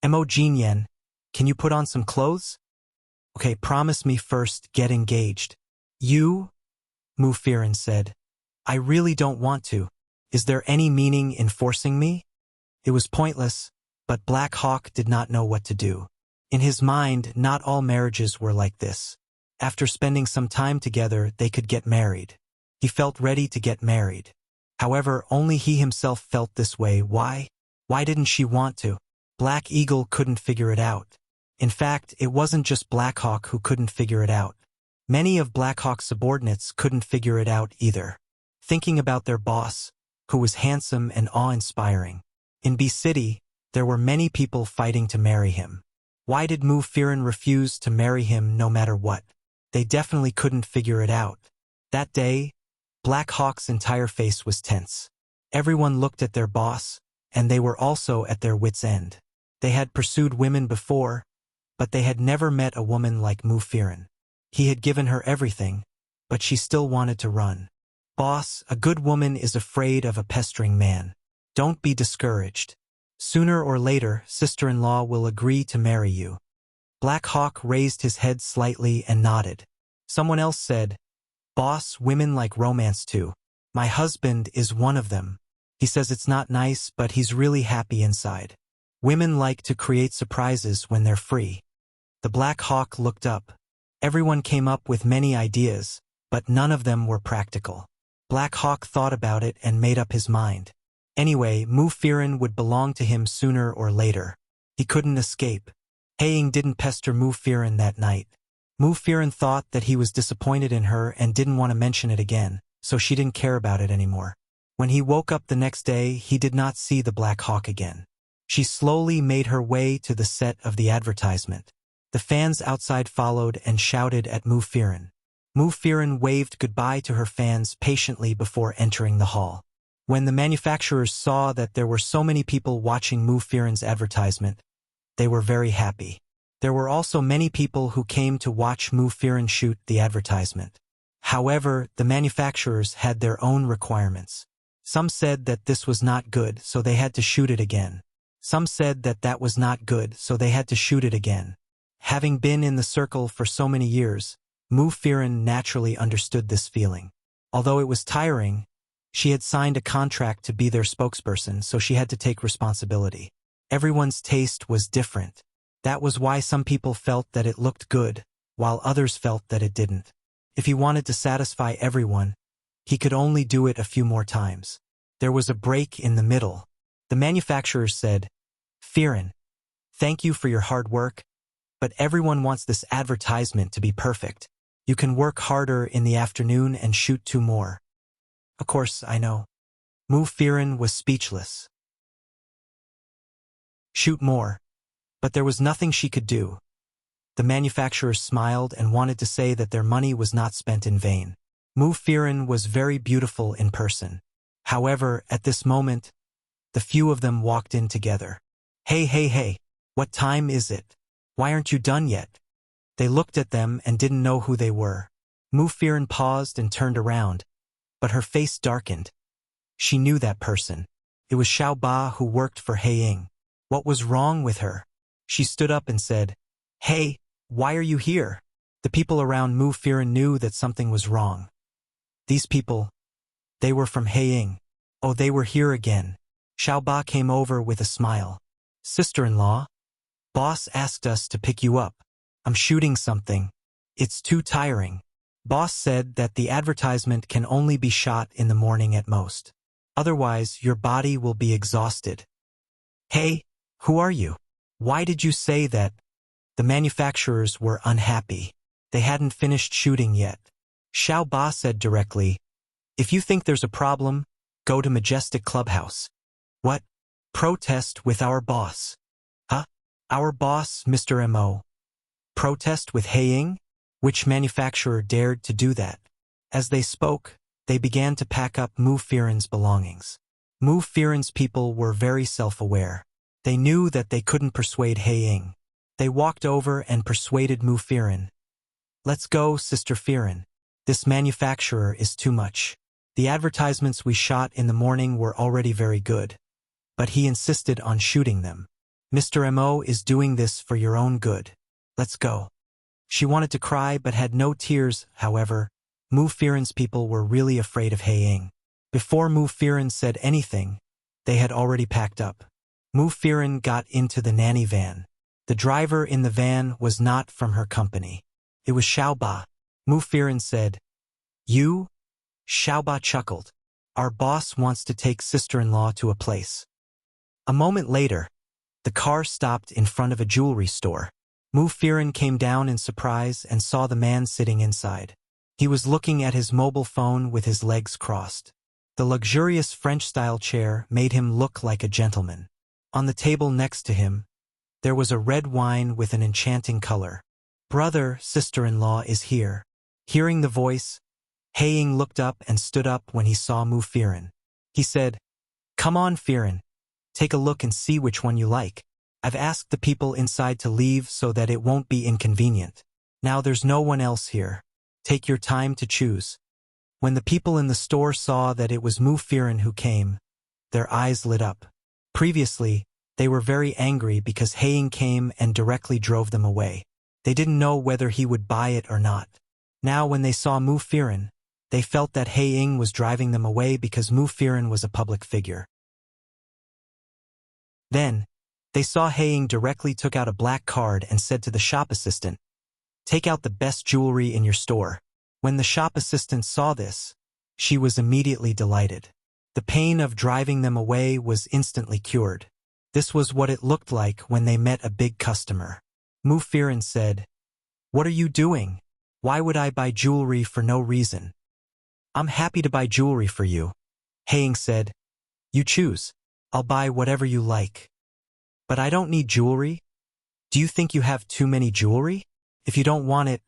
Mo Jin Yen, can you put on some clothes? Okay, promise me first, get engaged. You? Mu Firen said. I really don't want to. Is there any meaning in forcing me? It was pointless, but Black Hawk did not know what to do. In his mind, not all marriages were like this. After spending some time together, they could get married. He felt ready to get married. However, only he himself felt this way. Why? Why didn't she want to? Black Eagle couldn't figure it out. In fact, it wasn't just Black Hawk who couldn't figure it out. Many of Black Hawk's subordinates couldn't figure it out either. Thinking about their boss, who was handsome and awe-inspiring. In B City, there were many people fighting to marry him. Why did Mu Firen refuse to marry him no matter what? They definitely couldn't figure it out. That day, Black Hawk's entire face was tense. Everyone looked at their boss, and they were also at their wits' end. They had pursued women before, but they had never met a woman like Mu Firen. He had given her everything, but she still wanted to run. Boss, a good woman is afraid of a pestering man. Don't be discouraged. Sooner or later, sister-in-law will agree to marry you. Black Hawk raised his head slightly and nodded. Someone else said, Boss, women like romance too. My husband is one of them. He says it's not nice, but he's really happy inside. Women like to create surprises when they're free. The Black Hawk looked up. Everyone came up with many ideas, but none of them were practical. Black Hawk thought about it and made up his mind. Anyway, Mu Firen would belong to him sooner or later. He couldn't escape. Haiying didn't pester Mu Firen that night. Mu Firen thought that he was disappointed in her and didn't want to mention it again, so she didn't care about it anymore. When he woke up the next day, he did not see the Black Hawk again. She slowly made her way to the set of the advertisement. The fans outside followed and shouted at Mu Firen. Mu Firen waved goodbye to her fans patiently before entering the hall. When the manufacturers saw that there were so many people watching Mu Firen's advertisement, they were very happy. There were also many people who came to watch Mu Firen shoot the advertisement. However, the manufacturers had their own requirements. Some said that this was not good, so they had to shoot it again. Some said that that was not good, so they had to shoot it again. Having been in the circle for so many years, Mu Firen naturally understood this feeling. Although it was tiring, she had signed a contract to be their spokesperson, so she had to take responsibility. Everyone's taste was different. That was why some people felt that it looked good, while others felt that it didn't. If he wanted to satisfy everyone, he could only do it a few more times. There was a break in the middle. The manufacturers said, Firen, thank you for your hard work, but everyone wants this advertisement to be perfect. You can work harder in the afternoon and shoot 2 more. Of course, I know. Mu Firen was speechless. Shoot more. But there was nothing she could do. The manufacturers smiled and wanted to say that their money was not spent in vain. Mu Firen was very beautiful in person. However, at this moment, the few of them walked in together. Hey, what time is it? Why aren't you done yet? They looked at them and didn't know who they were. Mu Firen paused and turned around, but her face darkened. She knew that person. It was Xiao Ba who worked for Haiying. What was wrong with her? She stood up and said, Hey, why are you here? The The people around Mu Firen knew that something was wrong. These people, they were from Heiying. Oh, they were here again. Xiao Ba came over with a smile. Sister-in-law? Boss asked us to pick you up. I'm shooting something. It's too tiring. Boss said that the advertisement can only be shot in the morning at most. Otherwise, your body will be exhausted. Hey, who are you? Why did you say that? The manufacturers were unhappy. They hadn't finished shooting yet. Xiao Ba said directly, if you think there's a problem, go to Majestic Clubhouse. What? Protest with our boss. Huh? Our boss, Mr. M.O. Protest with Heiying? Which manufacturer dared to do that? As they spoke, they began to pack up Mu Firen's belongings. Mu Firen's people were very self-aware. They knew that they couldn't persuade Heiying. They walked over and persuaded Mu Firen. Let's go, Sister Firen. This manufacturer is too much. The advertisements we shot in the morning were already very good. But he insisted on shooting them. Mr. M.O. is doing this for your own good. Let's go. She wanted to cry but had no tears, however. Mu Firen's people were really afraid of Heiying. Before Mu Firen said anything, they had already packed up. Mu Firen got into the nanny van. The driver in the van was not from her company. It was Xiao Ba. Mu Firen said, You? Xiao Ba chuckled. Our boss wants to take sister-in-law to a place. A moment later, the car stopped in front of a jewelry store. Mu Firen came down in surprise and saw the man sitting inside. He was looking at his mobile phone with his legs crossed. The luxurious French-style chair made him look like a gentleman. On the table next to him, there was a red wine with an enchanting color. Brother, sister-in-law is here. Hearing the voice, Heiying looked up and stood up when he saw Mu Firen. He said, Come on, Firen. Take a look and see which one you like. I've asked the people inside to leave so that it won't be inconvenient. Now there's no one else here. Take your time to choose. When the people in the store saw that it was Mu Firen who came, their eyes lit up. Previously, they were very angry because Heiying came and directly drove them away. They didn't know whether he would buy it or not. Now when they saw Mu Firen, they felt that Heiying was driving them away because Mu Firen was a public figure. Then, they saw Heiying directly took out a black card and said to the shop assistant, Take out the best jewelry in your store. When the shop assistant saw this, she was immediately delighted. The pain of driving them away was instantly cured. This was what it looked like when they met a big customer. Mu Firen said, What are you doing? Why would I buy jewelry for no reason? I'm happy to buy jewelry for you. Heiying said, You choose. I'll buy whatever you like. But I don't need jewelry. Do you think you have too many jewelry? If you don't want it,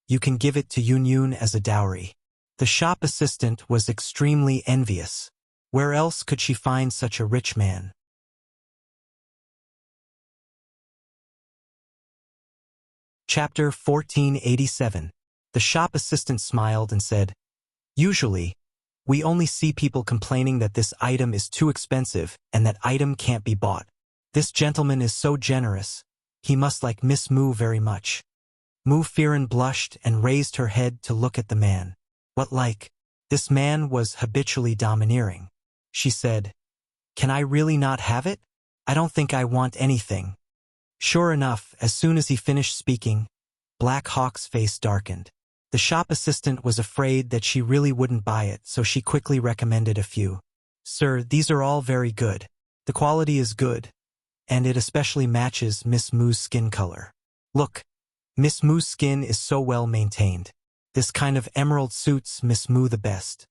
you can give it to Yun Yun as a dowry. The shop assistant was extremely envious. Where else could she find such a rich man? Chapter 1487. The shop assistant smiled and said, Usually, we only see people complaining that this item is too expensive and that item can't be bought. This gentleman is so generous. He must like Miss Mu very much. Mu Firen blushed and raised her head to look at the man. What like? This man was habitually domineering. She said, Can I really not have it? I don't think I want anything. Sure enough, as soon as he finished speaking, Black Hawk's face darkened. The shop assistant was afraid that she really wouldn't buy it, so she quickly recommended a few. Sir, these are all very good. The quality is good, and it especially matches Miss Mu's skin color. Look, Miss Mu's skin is so well maintained. This kind of emerald suits Miss Mu the best.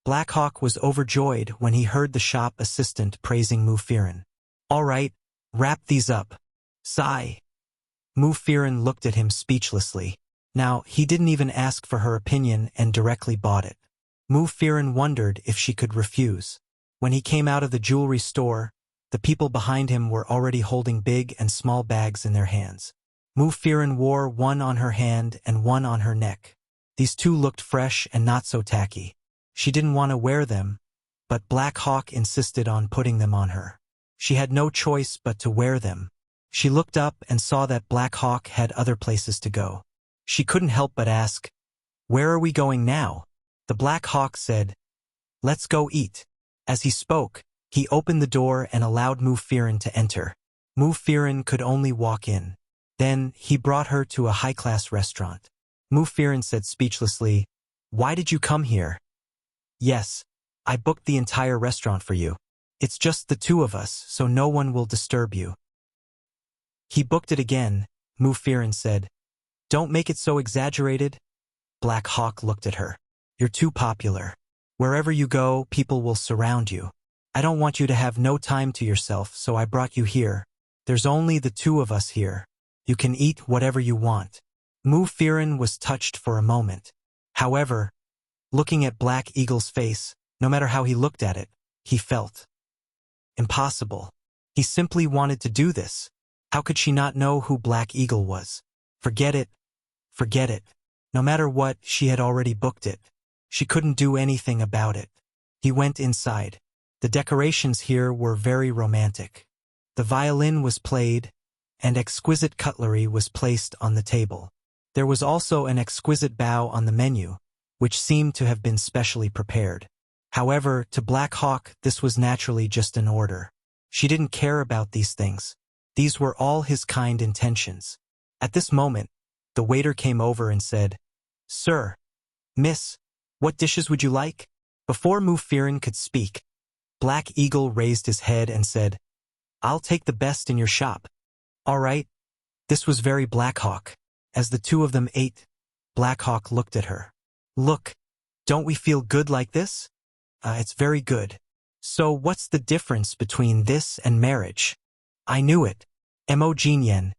Black Hawk was overjoyed when he heard the shop assistant praising Mu Firen. All right, wrap these up. Sigh. Mu Firen looked at him speechlessly. Now, he didn't even ask for her opinion and directly bought it. Mu Firen wondered if she could refuse. When he came out of the jewelry store, the people behind him were already holding big and small bags in their hands. Mu Firen wore one on her hand and one on her neck. These two looked fresh and not so tacky. She didn't want to wear them, but Black Hawk insisted on putting them on her. She had no choice but to wear them. She looked up and saw that Black Hawk had other places to go. She couldn't help but ask, "Where are we going now?" The Black Hawk said, "Let's go eat." As he spoke, he opened the door and allowed Mufirin to enter. Mufirin could only walk in. Then he brought her to a high-class restaurant. Mufirin said speechlessly, "Why did you come here?" "Yes, I booked the entire restaurant for you. It's just the two of us, so no one will disturb you." "He booked it again," Mufirin said. "Don't make it so exaggerated." Black Hawk looked at her. "You're too popular. Wherever you go, people will surround you. I don't want you to have no time to yourself, so I brought you here. There's only the two of us here. You can eat whatever you want." Mufirin was touched for a moment. However, looking at Black Eagle's face, no matter how he looked at it, he felt impossible. He simply wanted to do this. How could she not know who Black Eagle was? Forget it. Forget it. No matter what, she had already booked it. She couldn't do anything about it. He went inside. The decorations here were very romantic. The violin was played, and exquisite cutlery was placed on the table. There was also an exquisite bow on the menu, which seemed to have been specially prepared. However, to Black Hawk, this was naturally just an order. She didn't care about these things. These were all his kind intentions. At this moment, the waiter came over and said, "Sir, Miss, what dishes would you like?" Before Mufirin could speak, Black Eagle raised his head and said, "I'll take the best in your shop." "All right." This was very Black Hawk. As the two of them ate, Black Hawk looked at her. "Look, don't we feel good like this?" It's very good." "So what's the difference between this and marriage?" "I knew it. Yen.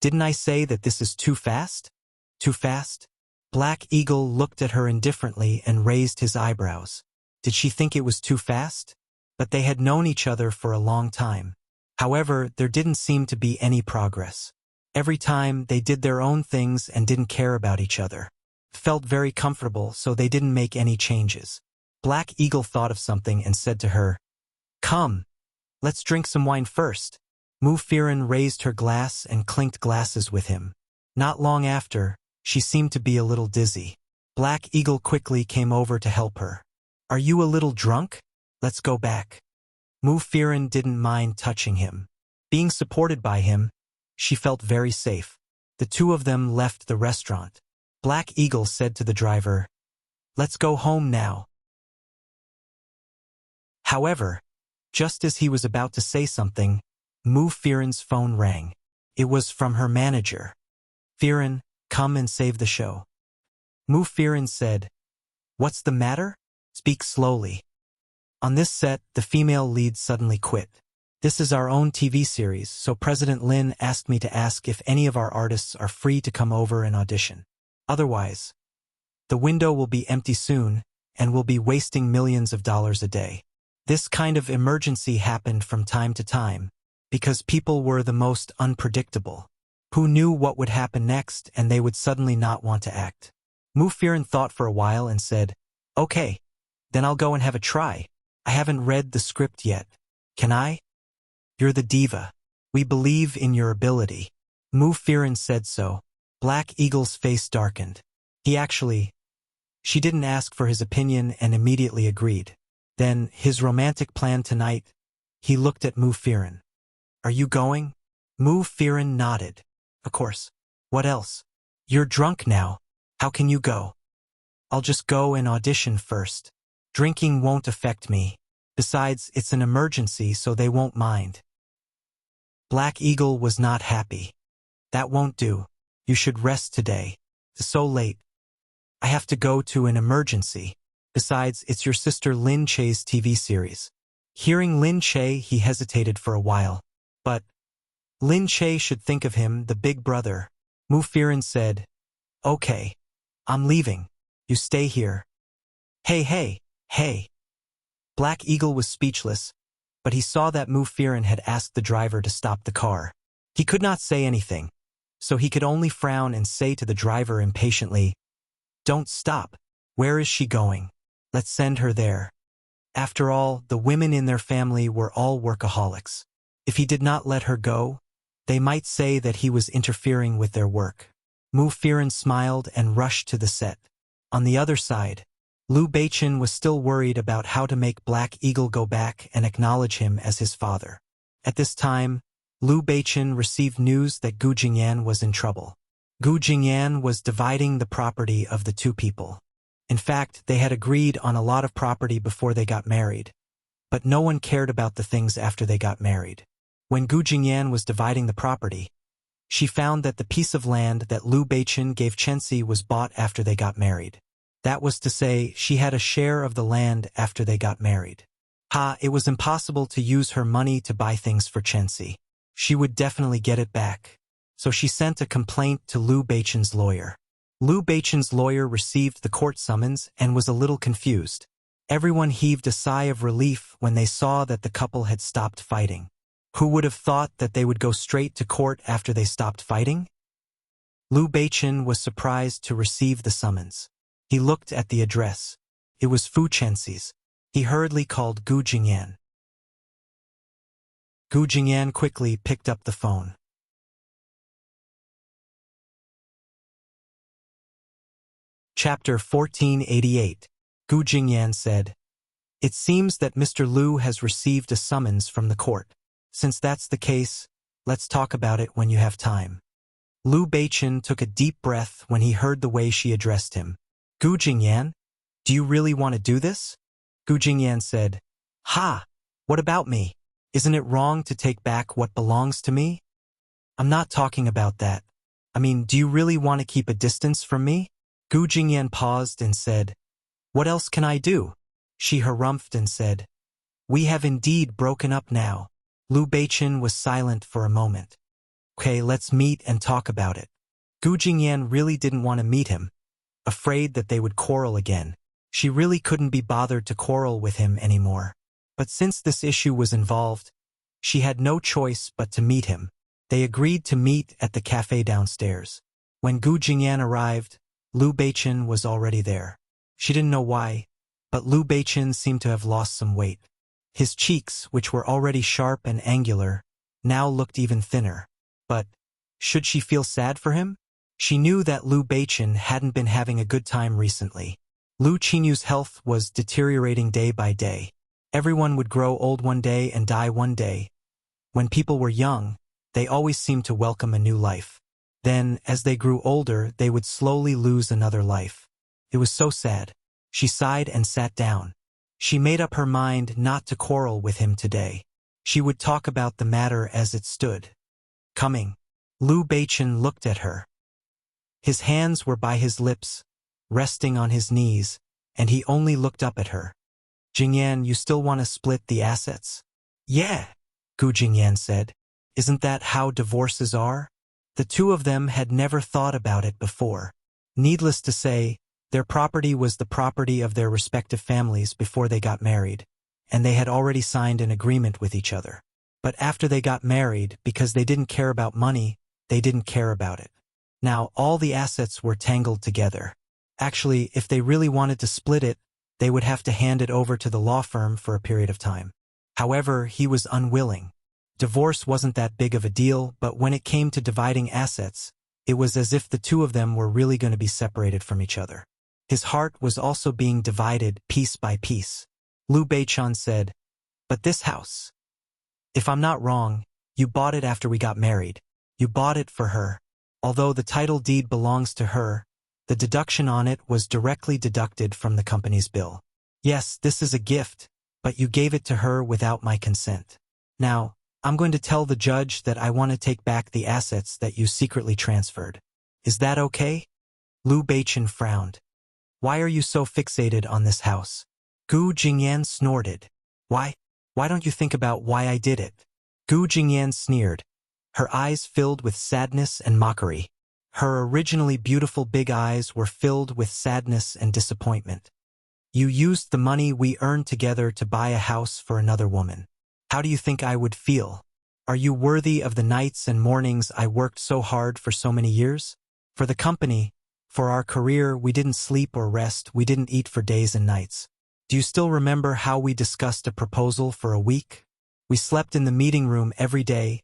Didn't I say that this is too fast?" "Too fast?" Black Eagle looked at her indifferently and raised his eyebrows. Did she think it was too fast? But they had known each other for a long time. However, there didn't seem to be any progress. Every time, they did their own things and didn't care about each other. Felt very comfortable, so they didn't make any changes. Black Eagle thought of something and said to her, "Come, let's drink some wine first." Mufirin raised her glass and clinked glasses with him. Not long after, she seemed to be a little dizzy. Black Eagle quickly came over to help her. "Are you a little drunk? Let's go back." Mufirin didn't mind touching him. Being supported by him, she felt very safe. The two of them left the restaurant. Black Eagle said to the driver, "Let's go home now." However, just as he was about to say something, Mufirin's phone rang. It was from her manager. "Firin, come and save the show." Mufirin said, "What's the matter? Speak slowly." On this set, the female lead suddenly quit. "This is our own TV series, so President Lin asked me to ask if any of our artists are free to come over and audition. Otherwise, the window will be empty soon, and we'll be wasting millions of dollars a day." This kind of emergency happened from time to time, because people were the most unpredictable. Who knew what would happen next, and they would suddenly not want to act. Mufirin thought for a while and said, "Okay, then I'll go and have a try. I haven't read the script yet. Can I?" "You're the diva. We believe in your ability." Mufirin said so. Black Eagle's face darkened. She didn't ask for his opinion and immediately agreed. Then, his romantic plan tonight, he looked at Mufirin. "Are you going?" Mufirin nodded. "Of course. What else?" "You're drunk now. How can you go?" "I'll just go and audition first. Drinking won't affect me. Besides, it's an emergency, so they won't mind." Black Eagle was not happy. "That won't do. You should rest today. It's so late." "I have to go to an emergency. Besides, it's your sister Lin Che's TV series." Hearing Lin Che, he hesitated for a while. But Lin Che should think of him, the big brother. Mufirin said, "Okay, I'm leaving. You stay here." Hey. Black Eagle was speechless, but he saw that Mufirin had asked the driver to stop the car. He could not say anything, so he could only frown and say to the driver impatiently, "Don't stop. Where is she going? Let's send her there." After all, the women in their family were all workaholics. If he did not let her go, they might say that he was interfering with their work. Mu Firen smiled and rushed to the set. On the other side, Liu Beichen was still worried about how to make Black Eagle go back and acknowledge him as his father. At this time, Liu Beichen received news that Gu Jingyan was in trouble. Gu Jingyan was dividing the property of the two people. In fact, they had agreed on a lot of property before they got married, but no one cared about the things after they got married. When Gu Jingyan was dividing the property, she found that the piece of land that Liu Beichen gave Chenxi was bought after they got married. That was to say, she had a share of the land after they got married. It was impossible to use her money to buy things for Chenxi. She would definitely get it back. So she sent a complaint to Liu Beichen's lawyer. Liu Beichen's lawyer received the court summons and was a little confused. Everyone heaved a sigh of relief when they saw that the couple had stopped fighting. Who would have thought that they would go straight to court after they stopped fighting? Liu Beichen was surprised to receive the summons. He looked at the address. It was Fu Chenxi's. He hurriedly called Gu Jingyan. Gu Jingyan quickly picked up the phone. Chapter 1488. Gu Jingyan said, "It seems that Mr. Liu has received a summons from the court. Since that's the case, let's talk about it when you have time." Liu Beichen took a deep breath when he heard the way she addressed him. "Gu Jingyan, do you really want to do this?" Gu Jingyan said, "What about me? Isn't it wrong to take back what belongs to me?" "I'm not talking about that. I mean, do you really want to keep a distance from me?" Gu Jingyan paused and said, "What else can I do?" She harumphed and said, "We have indeed broken up now." Liu Beichen was silent for a moment. "Okay, let's meet and talk about it." Gu Jingyan really didn't want to meet him, afraid that they would quarrel again. She really couldn't be bothered to quarrel with him anymore. But since this issue was involved, she had no choice but to meet him. They agreed to meet at the cafe downstairs. When Gu Jingyan arrived, Liu Beichen was already there. She didn't know why, but Liu Beichen seemed to have lost some weight. His cheeks, which were already sharp and angular, now looked even thinner. But should she feel sad for him? She knew that Liu Beichen hadn't been having a good time recently. Liu Qinyu's health was deteriorating day by day. Everyone would grow old one day and die one day. When people were young, they always seemed to welcome a new life. Then, as they grew older, they would slowly lose another life. It was so sad. She sighed and sat down. She made up her mind not to quarrel with him today. She would talk about the matter as it stood. Coming. Liu Beichen looked at her. His hands were by his lips, resting on his knees, and he only looked up at her. "Jingyan, you still want to split the assets?" "Yeah," Gu Jingyan said. "Isn't that how divorces are?" The two of them had never thought about it before. Needless to say, their property was the property of their respective families before they got married, and they had already signed an agreement with each other. But after they got married, because they didn't care about money, they didn't care about it. Now all the assets were tangled together. Actually, if they really wanted to split it, they would have to hand it over to the law firm for a period of time. However, he was unwilling. Divorce wasn't that big of a deal, but when it came to dividing assets, it was as if the two of them were really going to be separated from each other. His heart was also being divided piece by piece. Liu Beichen said, "But this house, if I'm not wrong, you bought it after we got married. You bought it for her. Although the title deed belongs to her, the deduction on it was directly deducted from the company's bill. Yes, this is a gift, but you gave it to her without my consent. Now, I'm going to tell the judge that I want to take back the assets that you secretly transferred. Is that okay?" Liu Beichen frowned. "Why are you so fixated on this house?" Gu Jingyan snorted. Why don't you think about why I did it?" Gu Jingyan sneered. Her eyes filled with sadness and mockery. Her originally beautiful big eyes were filled with sadness and disappointment. "You used the money we earned together to buy a house for another woman. How do you think I would feel? Are you worthy of the nights and mornings I worked so hard for so many years? For the company, for our career, we didn't sleep or rest, we didn't eat for days and nights. Do you still remember how we discussed a proposal for a week? We slept in the meeting room every day,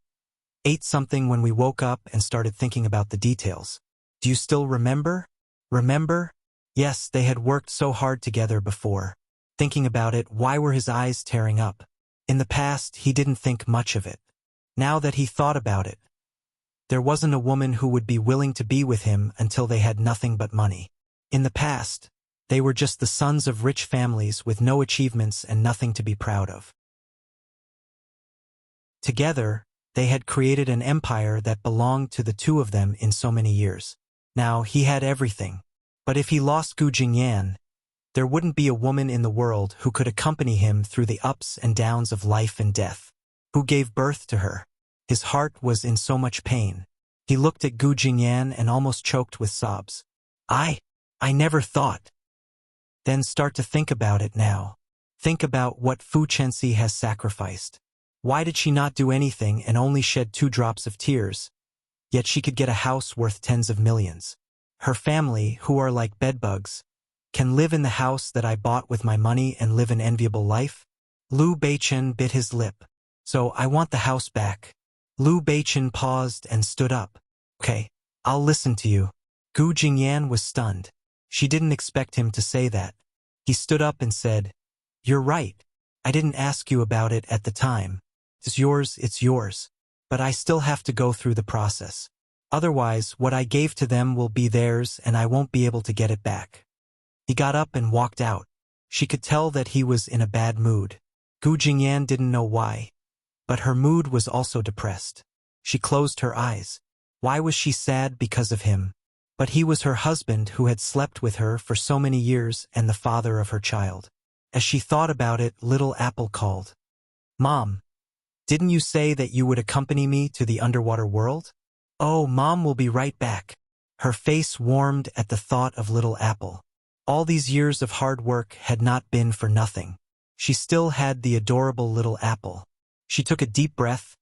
ate something when we woke up and started thinking about the details. Do Do you still remember? Remember? Yes, they had worked so hard together before. Thinking about it, why were his eyes tearing up? In the past, he didn't think much of it. Now that he thought about it, there wasn't a woman who would be willing to be with him until they had nothing but money. In the past, they were just the sons of rich families with no achievements and nothing to be proud of. Together, they had created an empire that belonged to the two of them in so many years. Now, he had everything. But if he lost Gu Jingyan, there wouldn't be a woman in the world who could accompany him through the ups and downs of life and death. Who gave birth to her? His heart was in so much pain. He looked at Gu Jingyan and almost choked with sobs. I never thought. Then start to think about it now. Think about what Fu Chenxi has sacrificed. Why did she not do anything and only shed 2 drops of tears? Yet she could get a house worth tens of millions. Her family, who are like bedbugs, can live in the house that I bought with my money and live an enviable life? Liu Beichen bit his lip. So I want the house back. Liu Beichen paused and stood up. Okay, I'll listen to you. Gu Jingyan was stunned. She didn't expect him to say that. He stood up and said, "You're right. I didn't ask you about it at the time. It's yours. But I still have to go through the process. Otherwise, what I gave to them will be theirs and I won't be able to get it back." He got up and walked out. She could tell that he was in a bad mood. Gu Jingyan didn't know why. But her mood was also depressed. She closed her eyes. Why was she sad? Because of him. But he was her husband who had slept with her for so many years and the father of her child. As she thought about it, Little Apple called. "Mom, didn't you say that you would accompany me to the underwater world?" "Oh, Mom will be right back." Her face warmed at the thought of Little Apple. All these years of hard work had not been for nothing. She still had the adorable Little Apple. She took a deep breath,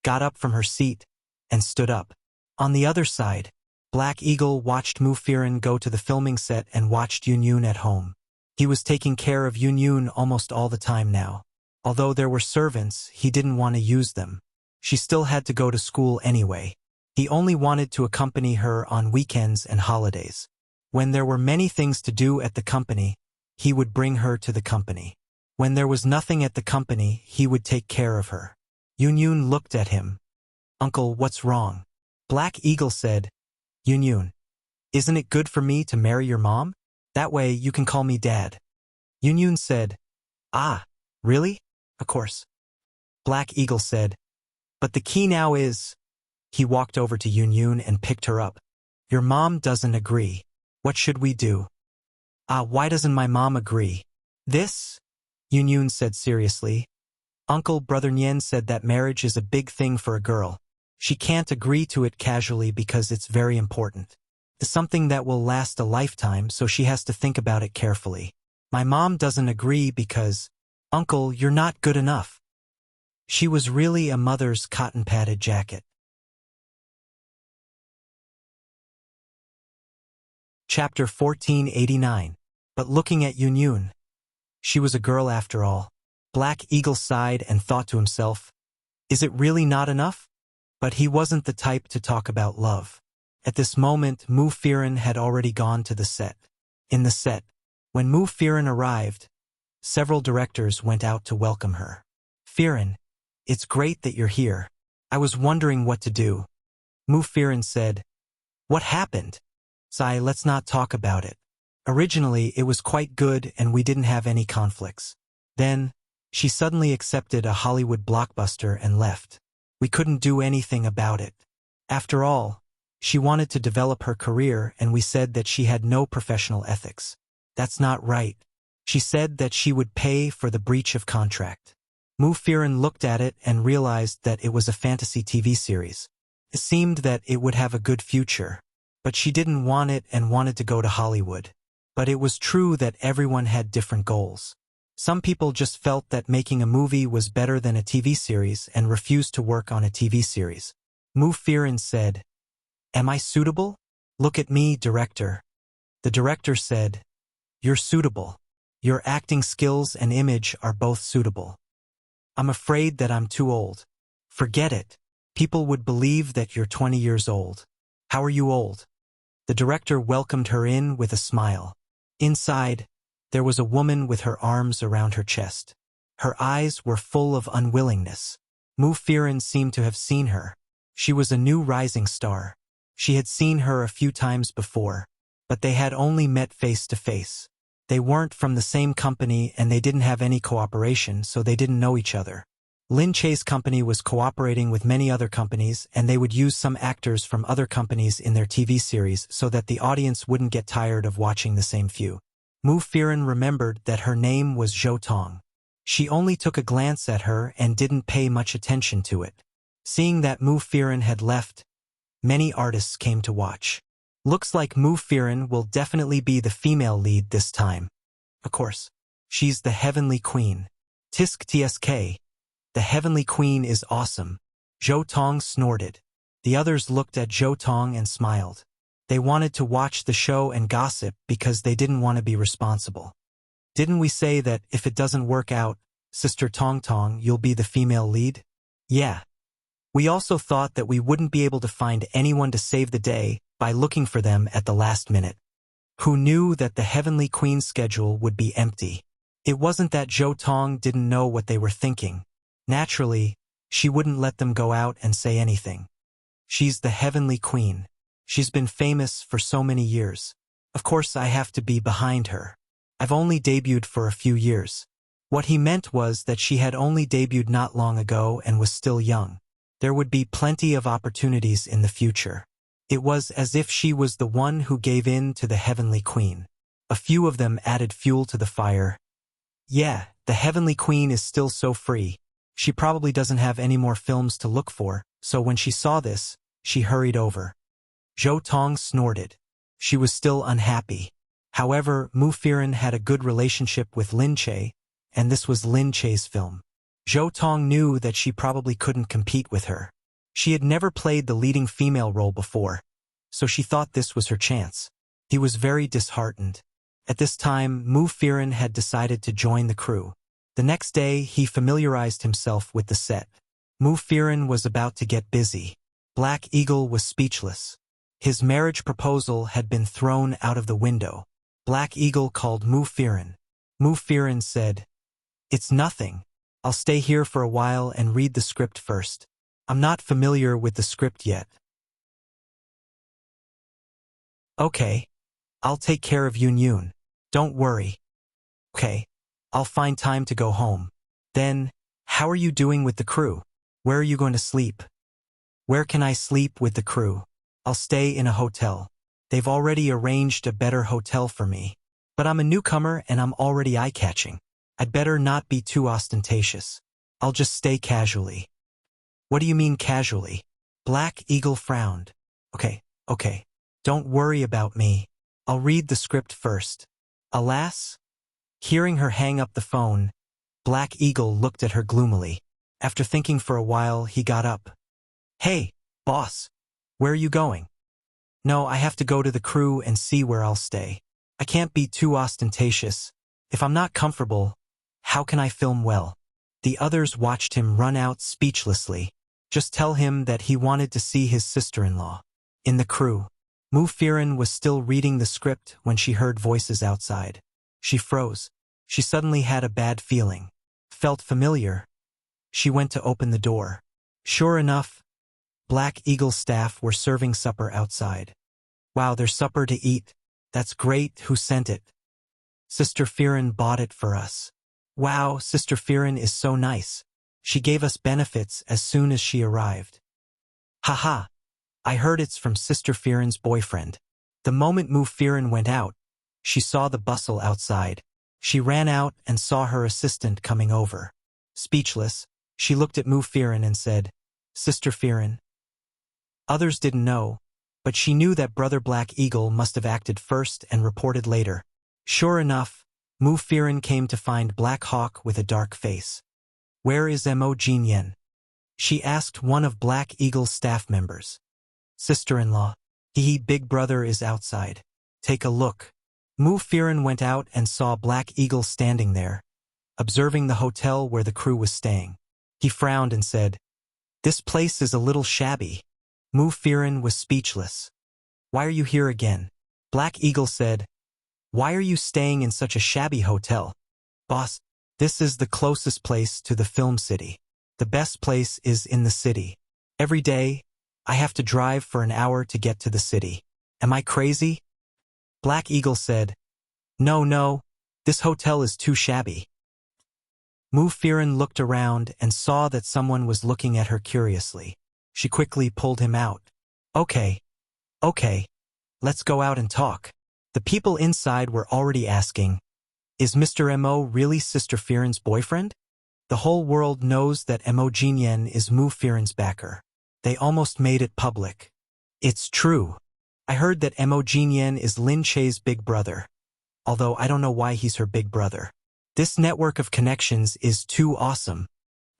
got up from her seat, and stood up. On the other side, Black Eagle watched Mu Firen go to the filming set and watched Yun at home. He was taking care of Yun almost all the time now. Although there were servants, he didn't want to use them. She still had to go to school anyway. He only wanted to accompany her on weekends and holidays. When there were many things to do at the company, he would bring her to the company. When there was nothing at the company, he would take care of her. Yun looked at him. "Uncle, what's wrong?" Black Eagle said, Yun, isn't it good for me to marry your mom? That way you can call me Dad." Yun said, "Ah, really? Of course." Black Eagle said, "But the key now is..." He walked over to Yun and picked her up. "Your mom doesn't agree. What should we do?" Why doesn't my mom agree?" "This?" Yun said seriously. "Uncle, Brother Nien said that marriage is a big thing for a girl. She can't agree to it casually because it's very important. It's something that will last a lifetime, so she has to think about it carefully. My mom doesn't agree because, Uncle, you're not good enough." She was really a mother's cotton-padded jacket. Chapter 1489. But looking at Yun, she was a girl after all. Black Eagle sighed and thought to himself, is it really not enough? But he wasn't the type to talk about love. At this moment, Mu Firen had already gone to the set. In the set, when Mu Firen arrived, several directors went out to welcome her. "Firen, it's great that you're here. I was wondering what to do." Mu Firen said, "What happened?" "Sai, let's not talk about it. Originally, it was quite good and we didn't have any conflicts. Then, she suddenly accepted a Hollywood blockbuster and left. We couldn't do anything about it. After all, she wanted to develop her career and we said that she had no professional ethics. That's not right. She said that she would pay for the breach of contract." Mu Firen looked at it and realized that it was a fantasy TV series. It seemed that it would have a good future. But she didn't want it and wanted to go to Hollywood. But it was true that everyone had different goals. Some people just felt that making a movie was better than a TV series and refused to work on a TV series. Mu Firen said, "Am I suitable? Look at me, director." The director said, "You're suitable. Your acting skills and image are both suitable. I'm afraid that I'm too old." "Forget it. People would believe that you're 20 years old." "How are you old?" The director welcomed her in with a smile. Inside, there was a woman with her arms around her chest. Her eyes were full of unwillingness. Mu Firen seemed to have seen her. She was a new rising star. She had seen her a few times before, but they had only met face to face. They weren't from the same company and they didn't have any cooperation, so they didn't know each other. Lin Che's company was cooperating with many other companies, and they would use some actors from other companies in their TV series so that the audience wouldn't get tired of watching the same few. Mu Firen remembered that her name was Zhou Tong. She only took a glance at her and didn't pay much attention to it. Seeing that Mu Firen had left, many artists came to watch. Looks like Mu Firen will definitely be the female lead this time. Of course, she's the Heavenly Queen. Tisk tsk. The Heavenly Queen is awesome. Zhou Tong snorted. The others looked at Zhou Tong and smiled. They wanted to watch the show and gossip because they didn't want to be responsible. Didn't we say that if it doesn't work out, Sister Tong Tong, you'll be the female lead? Yeah. We also thought that we wouldn't be able to find anyone to save the day by looking for them at the last minute. Who knew that the Heavenly Queen's schedule would be empty? It wasn't that Zhou Tong didn't know what they were thinking. Naturally, she wouldn't let them go out and say anything. She's the Heavenly Queen. She's been famous for so many years. Of course I have to be behind her. I've only debuted for a few years. What he meant was that she had only debuted not long ago and was still young. There would be plenty of opportunities in the future. It was as if she was the one who gave in to the Heavenly Queen. A few of them added fuel to the fire. Yeah, the Heavenly Queen is still so free. She probably doesn't have any more films to look for, so when she saw this, she hurried over. Zhou Tong snorted. She was still unhappy. However, Mu Firen had a good relationship with Lin Che, and this was Lin Che's film. Zhou Tong knew that she probably couldn't compete with her. She had never played the leading female role before, so she thought this was her chance. He was very disheartened. At this time, Mu Firen had decided to join the crew. The next day, he familiarized himself with the set. Mu Firen was about to get busy. Black Eagle was speechless. His marriage proposal had been thrown out of the window. Black Eagle called Mu Firen. Mu Firen said, "It's nothing. I'll stay here for a while and read the script first. I'm not familiar with the script yet." "Okay. I'll take care of Yun Yun. Don't worry." "Okay. I'll find time to go home." "Then, how are you doing with the crew? Where are you going to sleep?" "Where can I sleep with the crew? I'll stay in a hotel. They've already arranged a better hotel for me. But I'm a newcomer and I'm already eye-catching. I'd better not be too ostentatious. I'll just stay casually." "What do you mean casually?" Black Eagle frowned. Okay. Don't worry about me. I'll read the script first." Alas? Hearing her hang up the phone, Black Eagle looked at her gloomily. After thinking for a while, he got up. "Hey, boss. Where are you going?" "No, I have to go to the crew and see where I'll stay. I can't be too ostentatious. If I'm not comfortable, how can I film well?" The others watched him run out speechlessly. Just tell him that he wanted to see his sister-in-law. In the crew, Mu Firen was still reading the script when she heard voices outside. She froze. She suddenly had a bad feeling. Felt familiar. She went to open the door. Sure enough, Black Eagle staff were serving supper outside. "Wow, there's supper to eat. That's great. Who sent it?" "Sister Firen bought it for us." "Wow, Sister Firen is so nice. She gave us benefits as soon as she arrived." "Haha. I heard it's from Sister Firen's boyfriend." The moment Mu Firen went out, she saw the bustle outside. She ran out and saw her assistant coming over. Speechless, she looked at Mu Firen and said, "Sister Firen." Others didn't know, but she knew that Brother Black Eagle must have acted first and reported later. Sure enough, Mu Firen came to find Black Hawk with a dark face. "Where is Mo Jinyen?" she asked one of Black Eagle's staff members. "Sister-in-law. Big brother is outside. Take a look." Mu Firen went out and saw Black Eagle standing there, observing the hotel where the crew was staying. He frowned and said, "This place is a little shabby." Mu Firen was speechless. Why are you here again? Black Eagle said, Why are you staying in such a shabby hotel? Boss, this is the closest place to the film city. The best place is in the city. Every day, I have to drive for an hour to get to the city. Am I crazy? Black Eagle said, No, this hotel is too shabby. Mufirin looked around and saw that someone was looking at her curiously. She quickly pulled him out. Okay, let's go out and talk. The people inside were already asking, Is Mr. Mo really Sister Firen's boyfriend? The whole world knows that Mo Jinyen is Mufirin's backer. They almost made it public. It's true. I heard that Mo Jinyen is Lin Che's big brother. Although I don't know why he's her big brother. This network of connections is too awesome.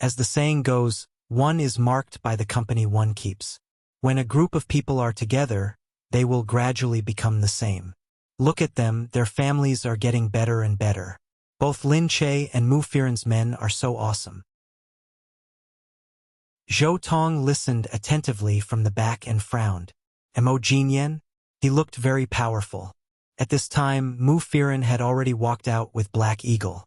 As the saying goes, one is marked by the company one keeps. When a group of people are together, they will gradually become the same. Look at them, their families are getting better and better. Both Lin Che and Mufirin's men are so awesome. Zhou Tong listened attentively from the back and frowned. Mo Jinyen? He looked very powerful. At this time, Mufirin had already walked out with Black Eagle.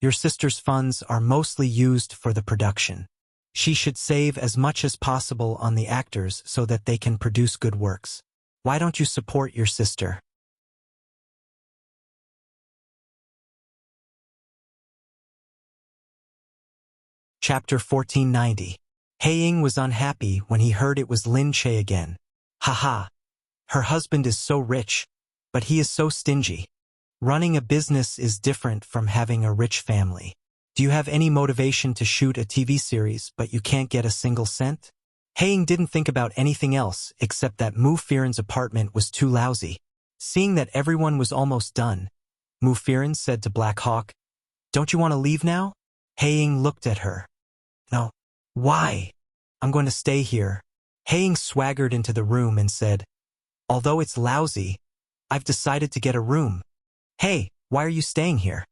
Your sister's funds are mostly used for the production. She should save as much as possible on the actors so that they can produce good works. Why don't you support your sister? Chapter 1490. Haiying was unhappy when he heard it was Lin Che again. Haha. Her husband is so rich, but he is so stingy. Running a business is different from having a rich family. Do you have any motivation to shoot a TV series but you can't get a single cent? Haiying didn't think about anything else except that Mufirin's apartment was too lousy. Seeing that everyone was almost done, Mufirin said to Black Hawk, Don't you want to leave now? Haiying looked at her. No. Why? I'm going to stay here. Haiying swaggered into the room and said, Although it's lousy, I've decided to get a room. Hey, why are you staying here?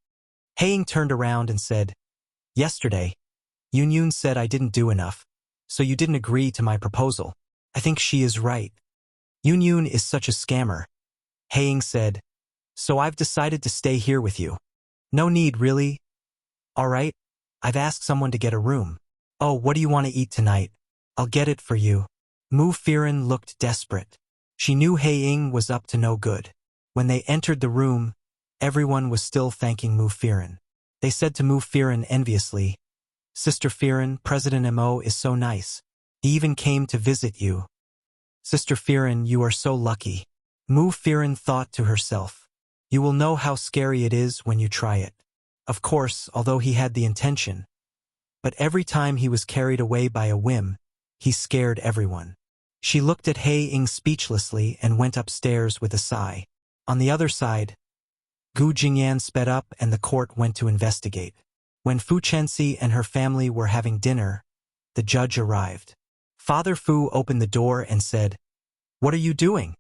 Haiying turned around and said, Yesterday, Yun said I didn't do enough, so you didn't agree to my proposal. I think she is right. Yun is such a scammer. Haiying said, So I've decided to stay here with you. No need, really. All right, I've asked someone to get a room. Oh, what do you want to eat tonight? I'll get it for you. Mufirin looked desperate. She knew Haiying was up to no good. When they entered the room, everyone was still thanking Mufirin. They said to Mufirin enviously, Sister Firen, President Mo is so nice. He even came to visit you. Sister Firen, you are so lucky. Mufirin thought to herself, You will know how scary it is when you try it. Of course, although he had the intention. But every time he was carried away by a whim, he scared everyone. She looked at Haiying speechlessly and went upstairs with a sigh. On the other side, Gu Jingyan sped up and the court went to investigate. When Fu Chenxi and her family were having dinner, the judge arrived. Father Fu opened the door and said, What are you doing?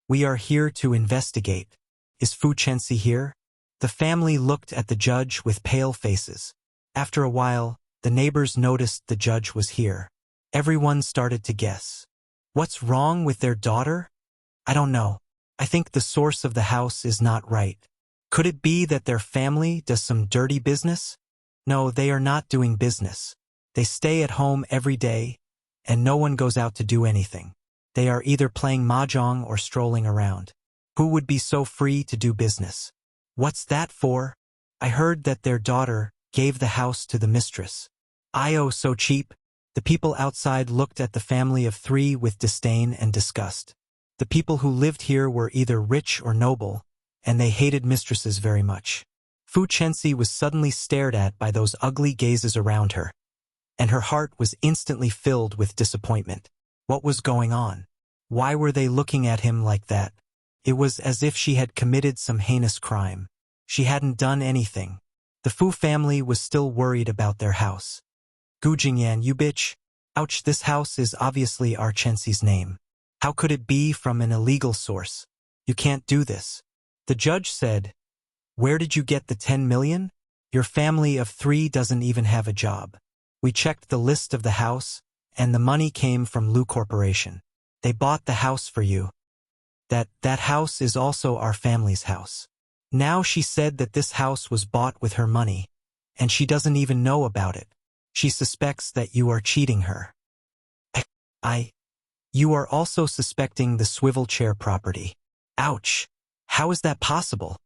We are here to investigate. Is Fu Chenxi here? The family looked at the judge with pale faces. After a while, the neighbors noticed the judge was here. Everyone started to guess. What's wrong with their daughter? I don't know. I think the source of the house is not right. Could it be that their family does some dirty business? No, they are not doing business. They stay at home every day, and no one goes out to do anything. They are either playing mahjong or strolling around. Who would be so free to do business? What's that for? I heard that their daughter gave the house to the mistress. Io, so cheap. The people outside looked at the family of three with disdain and disgust. The people who lived here were either rich or noble, and they hated mistresses very much. Fu Chenxi was suddenly stared at by those ugly gazes around her, and her heart was instantly filled with disappointment. What was going on? Why were they looking at him like that? It was as if she had committed some heinous crime. She hadn't done anything. The Fu family was still worried about their house. Gu Jingyan, you bitch. Ouch, this house is obviously our Chenxi's name. How could it be from an illegal source? You can't do this. The judge said, Where did you get the 10 million? Your family of three doesn't even have a job. We checked the list of the house, and the money came from Lu Corporation. They bought the house for you. That house is also our family's house. Now she said that this house was bought with her money, and she doesn't even know about it. She suspects that you are cheating her. You are also suspecting the swivel chair property. Ouch! How is that possible?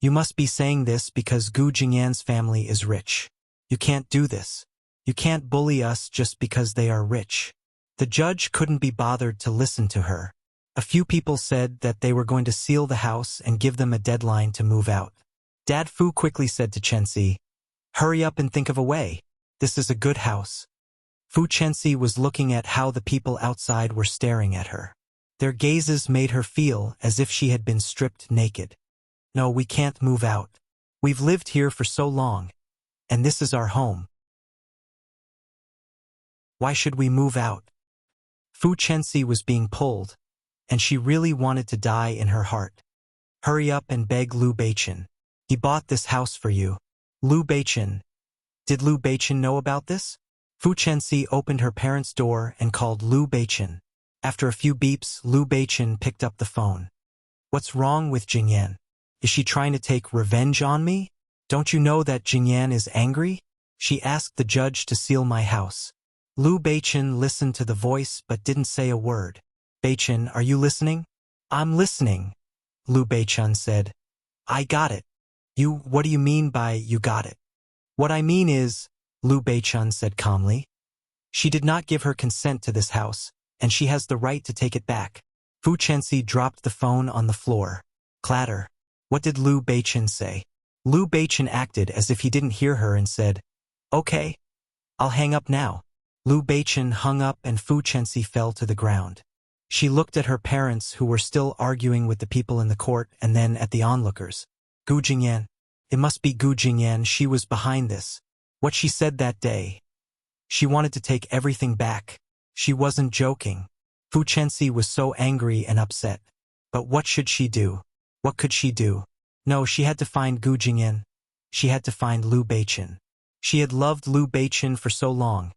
You must be saying this because Gu Jingyan's family is rich. You can't do this. You can't bully us just because they are rich. The judge couldn't be bothered to listen to her. A few people said that they were going to seal the house and give them a deadline to move out. Dad Fu quickly said to Chenxi, "Hurry up and think of a way. This is a good house." Fu Chenxi was looking at how the people outside were staring at her. Their gazes made her feel as if she had been stripped naked. "No, we can't move out. We've lived here for so long, and this is our home. Why should we move out?" Fu Chenxi was being pulled, and she really wanted to die in her heart. "Hurry up and beg Liu Beichen. He bought this house for you." Liu Beichen. Did Liu Beichen know about this? Fu Chenxi opened her parents' door and called Liu Beichen. After a few beeps, Liu Beichen picked up the phone. "What's wrong with Jingyan? Is she trying to take revenge on me? Don't you know that Jingyan is angry? She asked the judge to seal my house." Liu Beichen listened to the voice but didn't say a word. "Beichen, are you listening?" "I'm listening," Liu Beichen said. "I got it." What do you mean by you got it?" "What I mean is," Liu Beichen said calmly, "she did not give her consent to this house, and she has the right to take it back." Fu Chenxi dropped the phone on the floor. Clatter. What did Liu Beichen say? Liu Beichen acted as if he didn't hear her and said, "Okay, I'll hang up now." Liu Beichen hung up and Fu Chenxi fell to the ground. She looked at her parents who were still arguing with the people in the court and then at the onlookers. Gu Jingyan. It must be Gu Jingyan, she was behind this. What she said that day. She wanted to take everything back. She wasn't joking. Fu Chenxi was so angry and upset. But what should she do? What could she do? No, she had to find Gu Jingyan. She had to find Liu Beichen. She had loved Liu Beichen for so long.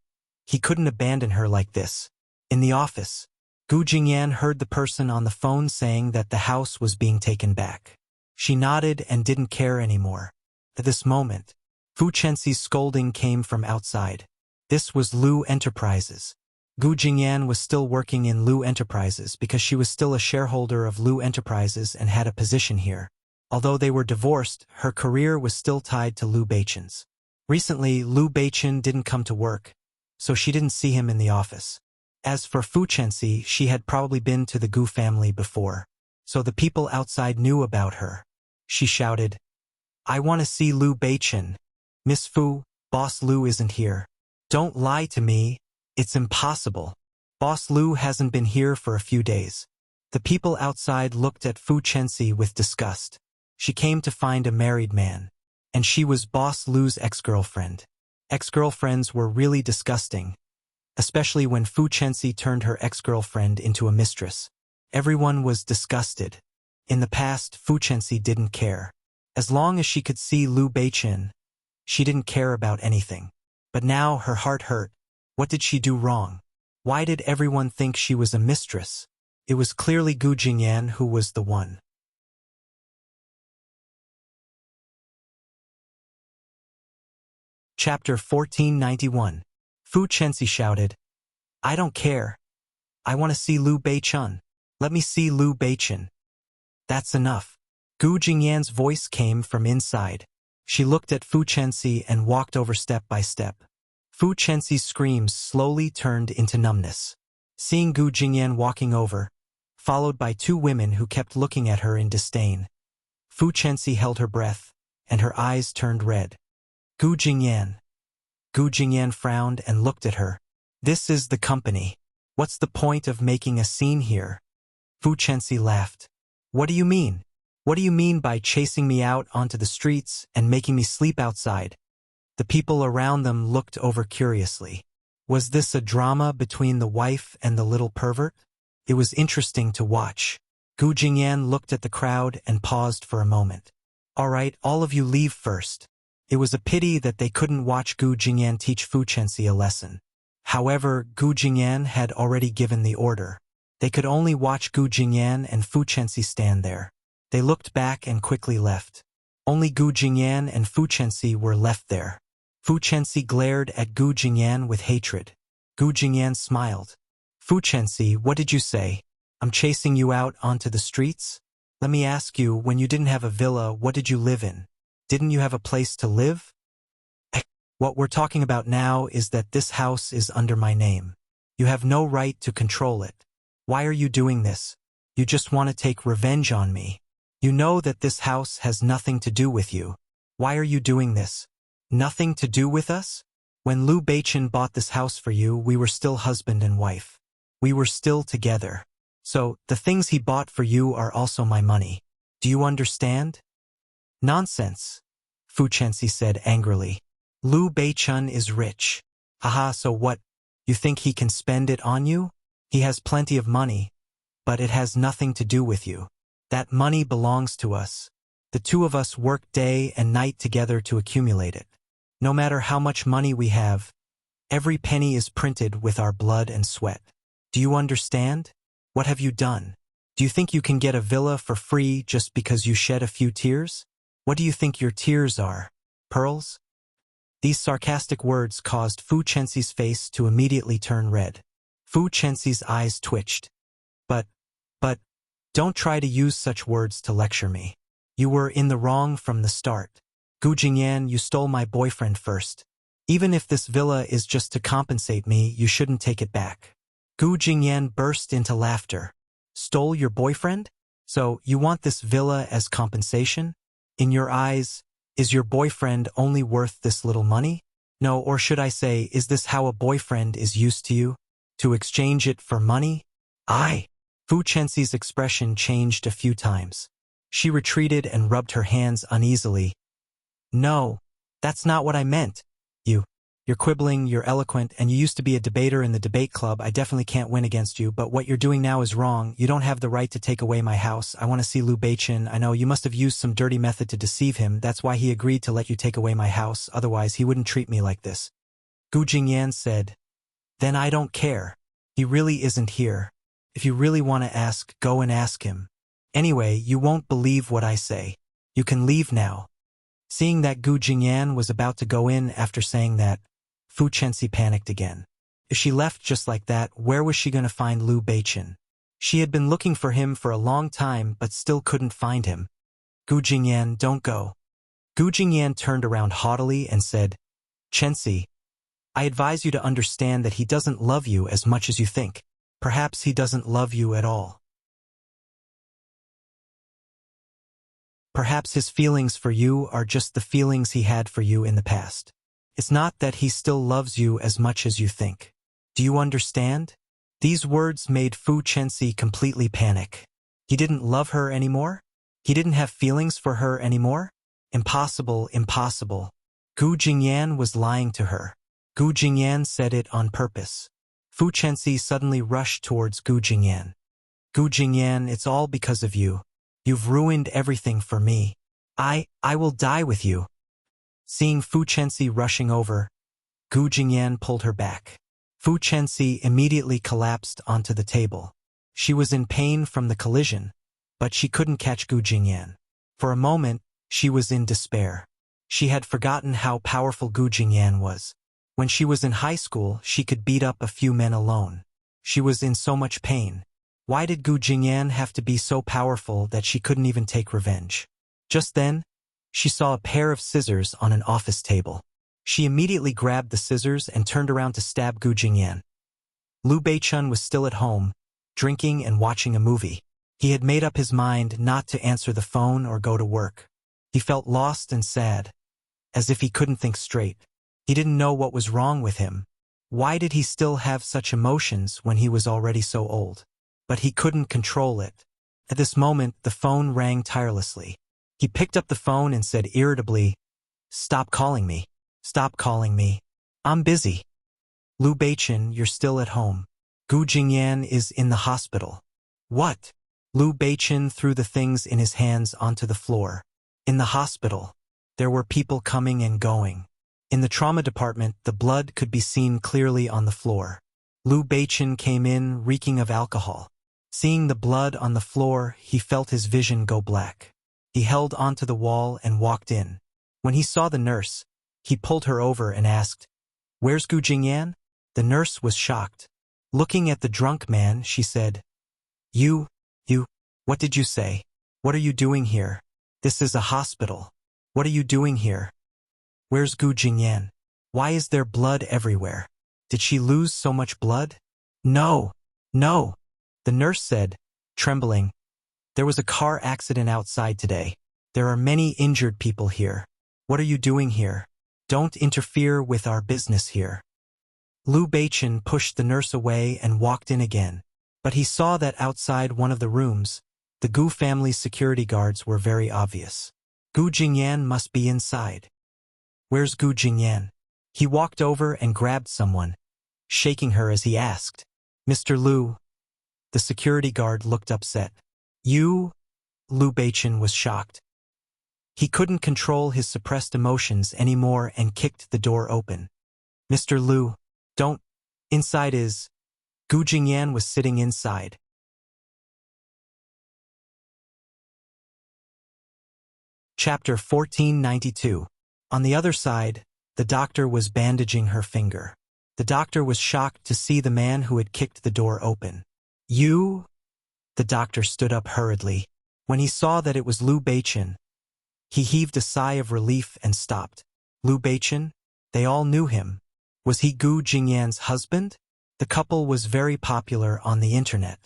He couldn't abandon her like this. In the office, Gu Jingyan heard the person on the phone saying that the house was being taken back. She nodded and didn't care anymore. At this moment, Fu Chenxi's scolding came from outside. This was Liu Enterprises. Gu Jingyan was still working in Liu Enterprises because she was still a shareholder of Liu Enterprises and had a position here. Although they were divorced, her career was still tied to Liu Beichen's. Recently, Liu Beichen didn't come to work, so she didn't see him in the office. As for Fu Chenxi, she had probably been to the Gu family before, so the people outside knew about her. She shouted, "I want to see Liu Beichen. Miss Fu, Boss Liu isn't here. Don't lie to me. It's impossible. Boss Liu hasn't been here for a few days." The people outside looked at Fu Chenxi with disgust. She came to find a married man, and she was Boss Liu's ex-girlfriend. Ex-girlfriends were really disgusting, especially when Fu Chenxi turned her ex-girlfriend into a mistress. Everyone was disgusted. In the past, Fu Chenxi didn't care. As long as she could see Liu Beichen, she didn't care about anything. But now her heart hurt. What did she do wrong? Why did everyone think she was a mistress? It was clearly Gu Jingyan who was the one. Chapter 1491. Fu Chenxi shouted, "I don't care. I want to see Liu Beichen. Let me see Liu Beichen." "That's enough." Gu Jingyan's voice came from inside. She looked at Fu Chenxi and walked over step by step. Fu Chenxi's screams slowly turned into numbness. Seeing Gu Jingyan walking over, followed by two women who kept looking at her in disdain, Fu Chenxi held her breath, and her eyes turned red. Gu Jingyan. Gu Jingyan frowned and looked at her. "This is the company. What's the point of making a scene here?" Fu Chenxi laughed. "What do you mean? What do you mean by chasing me out onto the streets and making me sleep outside?" The people around them looked over curiously. Was this a drama between the wife and the little pervert? It was interesting to watch. Gu Jingyan looked at the crowd and paused for a moment. "All right, all of you leave first." It was a pity that they couldn't watch Gu Jingyan teach Fu Chenxi a lesson. However, Gu Jingyan had already given the order. They could only watch Gu Jingyan and Fu Chenxi stand there. They looked back and quickly left. Only Gu Jingyan and Fu Chenxi were left there. Fu Chenxi glared at Gu Jingyan with hatred. Gu Jingyan smiled. Fu Chenxi, what did you say? I'm chasing you out onto the streets? Let me ask you, when you didn't have a villa, what did you live in? Didn't you have a place to live? What we're talking about now is that this house is under my name. You have no right to control it. Why are you doing this? You just want to take revenge on me. You know that this house has nothing to do with you. Why are you doing this? Nothing to do with us? When Liu Beichen bought this house for you, we were still husband and wife. We were still together. So, the things he bought for you are also my money. Do you understand? Nonsense, Fu Chenxi said angrily. Liu Beichen is rich. Haha, so what? You think he can spend it on you? He has plenty of money, but it has nothing to do with you. That money belongs to us. The two of us work day and night together to accumulate it. No matter how much money we have, every penny is printed with our blood and sweat. Do you understand? What have you done? Do you think you can get a villa for free just because you shed a few tears? What do you think your tears are? Pearls? These sarcastic words caused Fu Chenxi's face to immediately turn red. Fu Chenxi's eyes twitched. But, don't try to use such words to lecture me. You were in the wrong from the start. Gu Jingyan, you stole my boyfriend first. Even if this villa is just to compensate me, you shouldn't take it back. Gu Jingyan burst into laughter. Stole your boyfriend? So, you want this villa as compensation? In your eyes, is your boyfriend only worth this little money? No, or should I say, is this how a boyfriend is used to you? To exchange it for money? Fu Chenxi's expression changed a few times. She retreated and rubbed her hands uneasily. No, that's not what I meant. You're quibbling, you're eloquent, and you used to be a debater in the debate club. I definitely can't win against you, but what you're doing now is wrong. You don't have the right to take away my house. I want to see Liu Beichen. I know you must have used some dirty method to deceive him. That's why he agreed to let you take away my house. Otherwise, he wouldn't treat me like this. Gu Jingyan said, Then I don't care. He really isn't here. If you really want to ask, go and ask him. Anyway, you won't believe what I say. You can leave now. Seeing that Gu Jingyan was about to go in after saying that, Fu Chenxi panicked again. If she left just like that, where was she going to find Liu Beichen? She had been looking for him for a long time but still couldn't find him. Gu Jingyan, don't go. Gu Jingyan turned around haughtily and said, Chenxi, I advise you to understand that he doesn't love you as much as you think. Perhaps he doesn't love you at all. Perhaps his feelings for you are just the feelings he had for you in the past. It's not that he still loves you as much as you think. Do you understand? These words made Fu Chenxi completely panic. He didn't love her anymore? He didn't have feelings for her anymore? Impossible, impossible. Gu Jingyan was lying to her. Gu Jingyan said it on purpose. Fu Chenxi suddenly rushed towards Gu Jingyan. Gu Jingyan, it's all because of you. You've ruined everything for me. I will die with you. Seeing Fu Chenxi rushing over, Gu Jingyan pulled her back. Fu Chenxi immediately collapsed onto the table. She was in pain from the collision, but she couldn't catch Gu Jingyan. For a moment, she was in despair. She had forgotten how powerful Gu Jingyan was. When she was in high school, she could beat up a few men alone. She was in so much pain. Why did Gu Jingyan have to be so powerful that she couldn't even take revenge? Just then, she saw a pair of scissors on an office table. She immediately grabbed the scissors and turned around to stab Gu Jingyan. Liu Beichen was still at home, drinking and watching a movie. He had made up his mind not to answer the phone or go to work. He felt lost and sad, as if he couldn't think straight. He didn't know what was wrong with him. Why did he still have such emotions when he was already so old? But he couldn't control it. At this moment, the phone rang tirelessly. He picked up the phone and said irritably, Stop calling me. Stop calling me. I'm busy. Liu Beichen, you're still at home. Gu Jingyan is in the hospital. What? Liu Beichen threw the things in his hands onto the floor. In the hospital. There were people coming and going. In the trauma department, the blood could be seen clearly on the floor. Liu Beichen came in reeking of alcohol. Seeing the blood on the floor, he felt his vision go black. He held onto the wall and walked in. When he saw the nurse, he pulled her over and asked, "Where's Gu Jingyan?" The nurse was shocked. Looking at the drunk man, she said, You, what did you say? What are you doing here? This is a hospital. What are you doing here? Where's Gu Jingyan? Why is there blood everywhere? Did she lose so much blood? No, the nurse said, trembling. There was a car accident outside today. There are many injured people here. What are you doing here? Don't interfere with our business here. Liu Beichen pushed the nurse away and walked in again. But he saw that outside one of the rooms, the Gu family's security guards were very obvious. Gu Jingyan must be inside. Where's Gu Jingyan? He walked over and grabbed someone, shaking her as he asked, Mr. Liu. The security guard looked upset. You? Liu Beichen was shocked. He couldn't control his suppressed emotions anymore and kicked the door open. Mr. Liu, don't. Inside is. Gu Jingyan was sitting inside. Chapter 1492. On the other side, the doctor was bandaging her finger. The doctor was shocked to see the man who had kicked the door open. You? The doctor stood up hurriedly. When he saw that it was Liu Beichen, he heaved a sigh of relief and stopped. Liu Beichen? They all knew him. Was he Gu Jingyan's husband? The couple was very popular on the internet.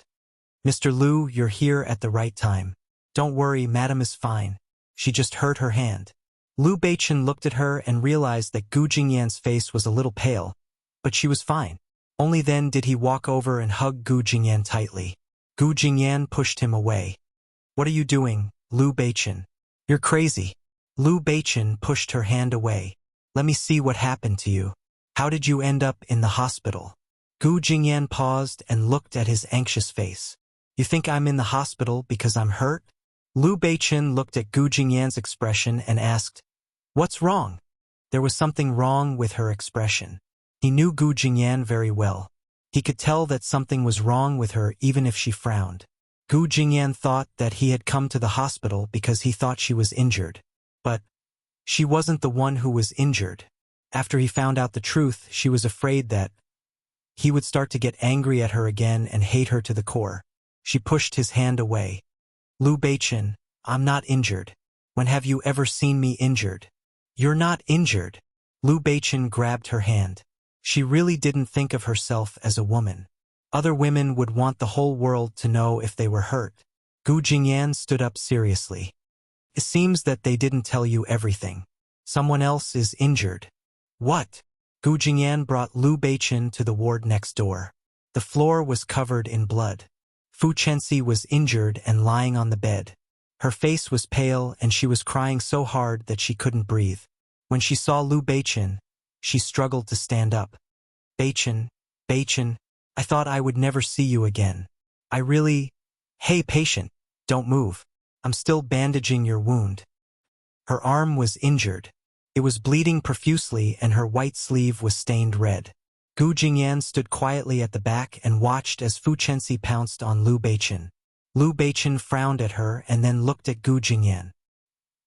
Mr. Liu, you're here at the right time. Don't worry, madam is fine. She just hurt her hand. Liu Beichen looked at her and realized that Gu Jingyan's face was a little pale, but she was fine. Only then did he walk over and hug Gu Jingyan tightly. Gu Jingyan pushed him away. What are you doing, Liu Beichen? You're crazy. Liu Beichen pushed her hand away. Let me see what happened to you. How did you end up in the hospital? Gu Jingyan paused and looked at his anxious face. You think I'm in the hospital because I'm hurt? Liu Beichen looked at Gu Jingyan's expression and asked, What's wrong? There was something wrong with her expression. He knew Gu Jingyan very well. He could tell that something was wrong with her even if she frowned. Gu Jingyan thought that he had come to the hospital because he thought she was injured. But she wasn't the one who was injured. After he found out the truth, she was afraid that he would start to get angry at her again and hate her to the core. She pushed his hand away. Liu Beichen, I'm not injured. When have you ever seen me injured? You're not injured. Liu Beichen grabbed her hand. She really didn't think of herself as a woman. Other women would want the whole world to know if they were hurt. Gu Jingyan stood up seriously. It seems that they didn't tell you everything. Someone else is injured. What? Gu Jingyan brought Liu Beichen to the ward next door. The floor was covered in blood. Fu Chenxi was injured and lying on the bed. Her face was pale and she was crying so hard that she couldn't breathe. When she saw Liu Beichen, she struggled to stand up. Beichen, I thought I would never see you again. Hey patient, don't move. I'm still bandaging your wound. Her arm was injured. It was bleeding profusely and her white sleeve was stained red. Gu Jingyan stood quietly at the back and watched as Fu Chenxi pounced on Liu Beichen. Liu Beichen frowned at her and then looked at Gu Jingyan.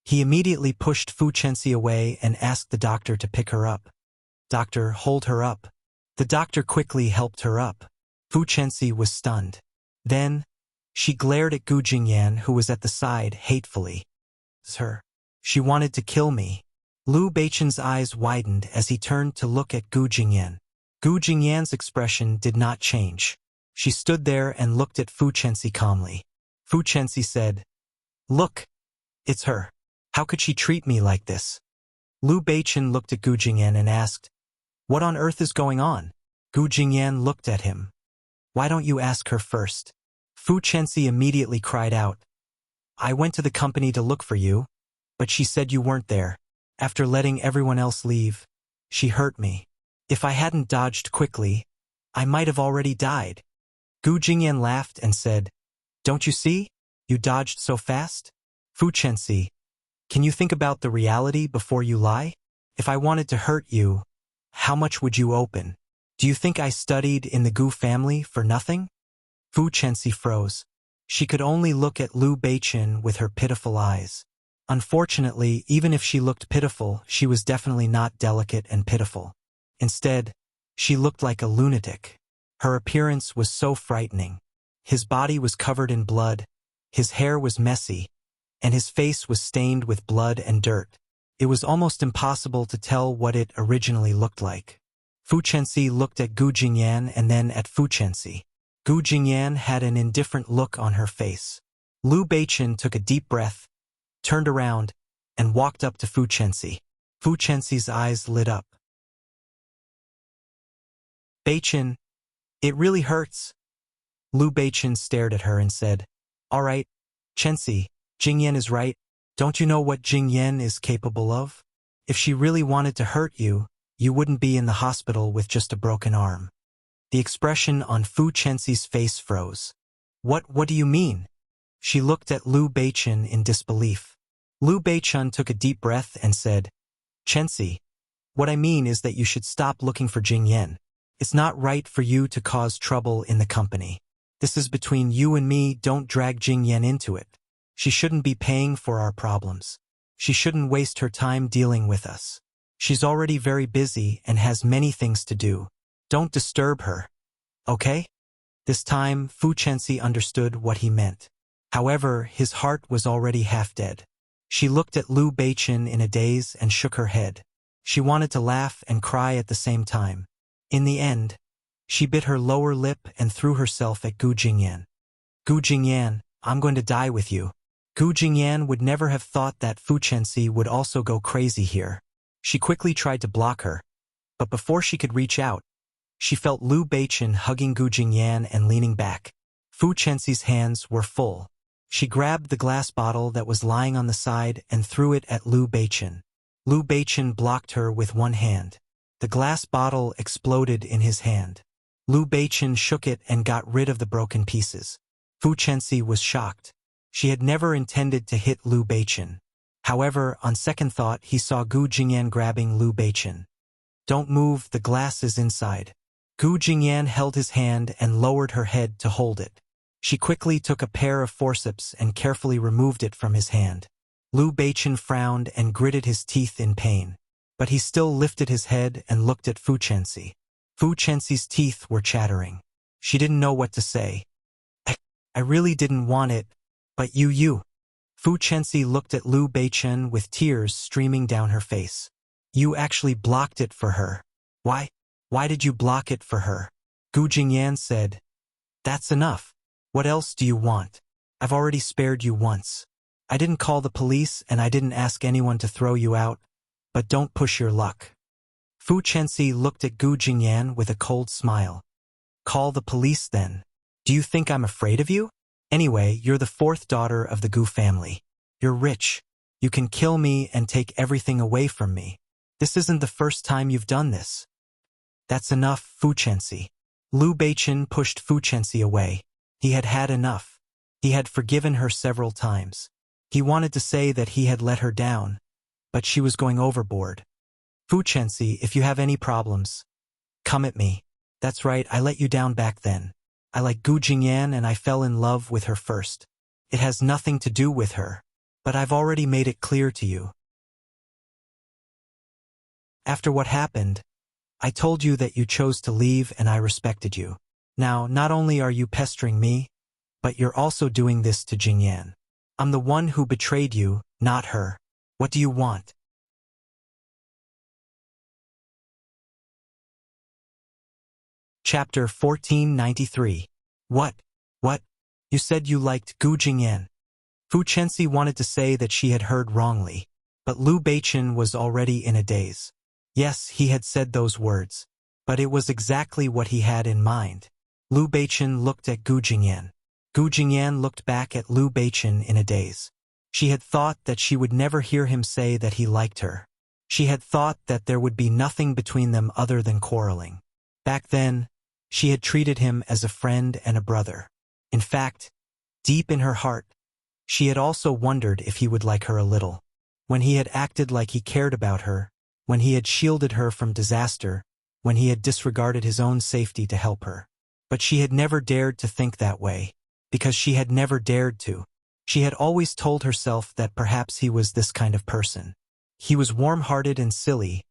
He immediately pushed Fu Chenxi away and asked the doctor to pick her up. Doctor, hold her up. The doctor quickly helped her up. Fu Chenxi was stunned. Then, she glared at Gu Jingyan, who was at the side, hatefully. Sir, she wanted to kill me. Liu Beichen's eyes widened as he turned to look at Gu Jingyan. Gu Jingyan's expression did not change. She stood there and looked at Fu Chenxi calmly. Fu Chenxi said, Look, it's her. How could she treat me like this? Liu Beichen looked at Gu Jingyan and asked, What on earth is going on? Gu Jingyan looked at him. Why don't you ask her first? Fu Chenxi immediately cried out. I went to the company to look for you, but she said you weren't there. After letting everyone else leave, she hurt me. If I hadn't dodged quickly, I might have already died. Gu Jingyan laughed and said, Don't you see? You dodged so fast. Fu Chenxi, can you think about the reality before you lie? If I wanted to hurt you, how much would you open? Do you think I studied in the Gu family for nothing? Fu Chenxi froze. She could only look at Liu Beichen with her pitiful eyes. Unfortunately, even if she looked pitiful, she was definitely not delicate and pitiful. Instead, she looked like a lunatic. Her appearance was so frightening. His body was covered in blood, his hair was messy, and his face was stained with blood and dirt. It was almost impossible to tell what it originally looked like. Fu Chenxi looked at Gu Jingyan and then at Fu Chenxi. Gu Jingyan had an indifferent look on her face. Liu Beichen took a deep breath, turned around, and walked up to Fu Chenxi. Fu Chenxi's eyes lit up. Beichen, it really hurts. Liu Beichen stared at her and said, "All right, Chenxi, Jingyan is right. Don't you know what Jingyan is capable of? If she really wanted to hurt you, you wouldn't be in the hospital with just a broken arm." The expression on Fu Chenxi's face froze. What do you mean?" She looked at Liu Beichen in disbelief. Liu Beichen took a deep breath and said, "Chenxi, what I mean is that you should stop looking for Jingyan. It's not right for you to cause trouble in the company. This is between you and me, don't drag Jingyan into it. She shouldn't be paying for our problems. She shouldn't waste her time dealing with us. She's already very busy and has many things to do. Don't disturb her. Okay?" This time, Fu Chenxi understood what he meant. However, his heart was already half dead. She looked at Liu Beichen in a daze and shook her head. She wanted to laugh and cry at the same time. In the end, she bit her lower lip and threw herself at Gu Jingyan. "Gu Jingyan, I'm going to die with you." Gu Jingyan would never have thought that Fu Chenxi would also go crazy here. She quickly tried to block her, but before she could reach out, she felt Liu Beichen hugging Gu Jingyan and leaning back. Fu Chenxi's hands were full. She grabbed the glass bottle that was lying on the side and threw it at Liu Beichen. Liu Beichen blocked her with one hand. The glass bottle exploded in his hand. Liu Beichen shook it and got rid of the broken pieces. Fu Chenxi was shocked. She had never intended to hit Liu Beichen. However, on second thought, he saw Gu Jingyan grabbing Liu Beichen. "Don't move, the glass is inside." Gu Jingyan held his hand and lowered her head to hold it. She quickly took a pair of forceps and carefully removed it from his hand. Liu Beichen frowned and gritted his teeth in pain. But he still lifted his head and looked at Fu Chenxi. Fu Chenxi's teeth were chattering. She didn't know what to say. I really didn't want it, but you. Fu Chenxi looked at Liu Beichen with tears streaming down her face. "You actually blocked it for her. Why did you block it for her?" Gu Jingyan said, "That's enough. What else do you want? I've already spared you once. I didn't call the police and I didn't ask anyone to throw you out, but don't push your luck." Fu Chenxi looked at Gu Jingyan with a cold smile. "Call the police then. Do you think I'm afraid of you? Anyway, you're the fourth daughter of the Gu family. You're rich. You can kill me and take everything away from me. This isn't the first time you've done this." "That's enough, Fu Chenxi." Liu Beichen pushed Fu Chenxi away. He had had enough. He had forgiven her several times. He wanted to say that he had let her down, but she was going overboard. "Fu Chenxi, if you have any problems, come at me. That's right, I let you down back then. I like Gu Jingyan and I fell in love with her first. It has nothing to do with her, but I've already made it clear to you. After what happened, I told you that you chose to leave and I respected you. Now, not only are you pestering me, but you're also doing this to Jingyan. I'm the one who betrayed you, not her. What do you want?" Chapter 1493. What? You said you liked Gu Jingyan. Fu Chenxi wanted to say that she had heard wrongly, but Liu Beichen was already in a daze. Yes, he had said those words, but it was exactly what he had in mind. Liu Beichen looked at Gu Jingyan. Gu Jingyan looked back at Liu Beichen in a daze. She had thought that she would never hear him say that he liked her. She had thought that there would be nothing between them other than quarreling. Back then, she had treated him as a friend and a brother. In fact, deep in her heart, she had also wondered if he would like her a little. When he had acted like he cared about her, when he had shielded her from disaster, when he had disregarded his own safety to help her. But she had never dared to think that way, because she had never dared to. She had always told herself that perhaps he was this kind of person. He was warm-hearted and silly,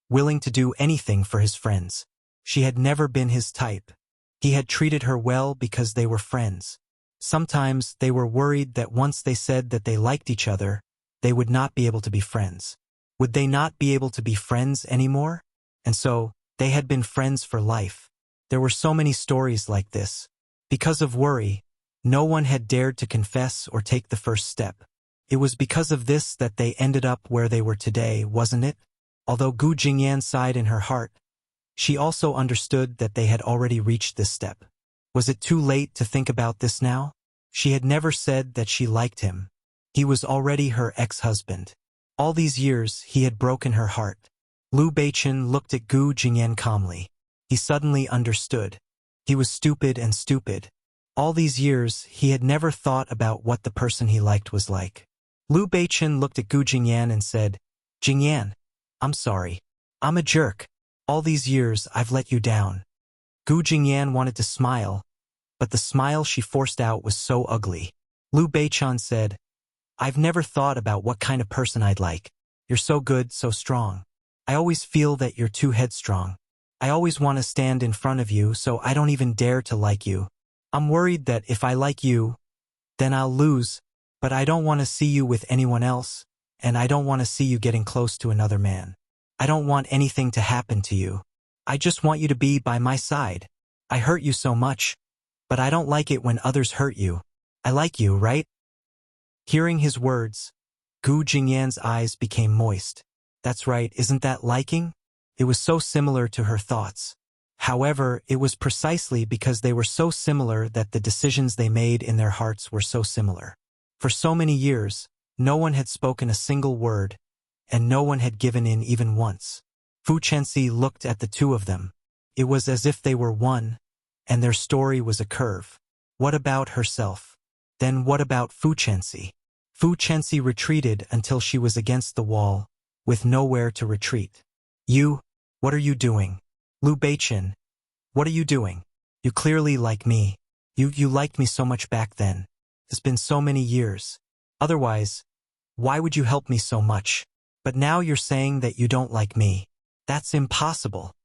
willing to do anything for his friends. She had never been his type. He had treated her well because they were friends. Sometimes they were worried that once they said that they liked each other, they would not be able to be friends. Would they not be able to be friends anymore? And so, they had been friends for life. There were so many stories like this. Because of worry, no one had dared to confess or take the first step. It was because of this that they ended up where they were today, wasn't it? Although Gu Jingyan sighed in her heart, she also understood that they had already reached this step. Was it too late to think about this now? She had never said that she liked him. He was already her ex-husband. All these years, he had broken her heart. Liu Beichen looked at Gu Jingyan calmly. He suddenly understood. He was stupid and stupid. All these years, he had never thought about what the person he liked was like. Liu Beichen looked at Gu Jingyan and said, "Jingyan, I'm sorry. I'm a jerk. All these years, I've let you down." Gu Jingyan wanted to smile, but the smile she forced out was so ugly. Liu Beichen said, "I've never thought about what kind of person I'd like. You're so good, so strong. I always feel that you're too headstrong. I always want to stand in front of you, so I don't even dare to like you. I'm worried that if I like you, then I'll lose, but I don't want to see you with anyone else, and I don't want to see you getting close to another man. I don't want anything to happen to you. I just want you to be by my side. I hurt you so much, but I don't like it when others hurt you. I like you, right?" Hearing his words, Gu Jingyan's eyes became moist. That's right, isn't that liking? It was so similar to her thoughts. However, it was precisely because they were so similar that the decisions they made in their hearts were so similar. For so many years, no one had spoken a single word, and no one had given in even once. Fu Chenxi looked at the two of them. It was as if they were one, and their story was a curve. What about herself? Then what about Fu Chenxi? Fu Chenxi retreated until she was against the wall, with nowhere to retreat. "You, what are you doing? Liu Beichen, what are you doing? You clearly like me. You liked me so much back then. It's been so many years. Otherwise, why would you help me so much? But now you're saying that you don't like me. That's impossible."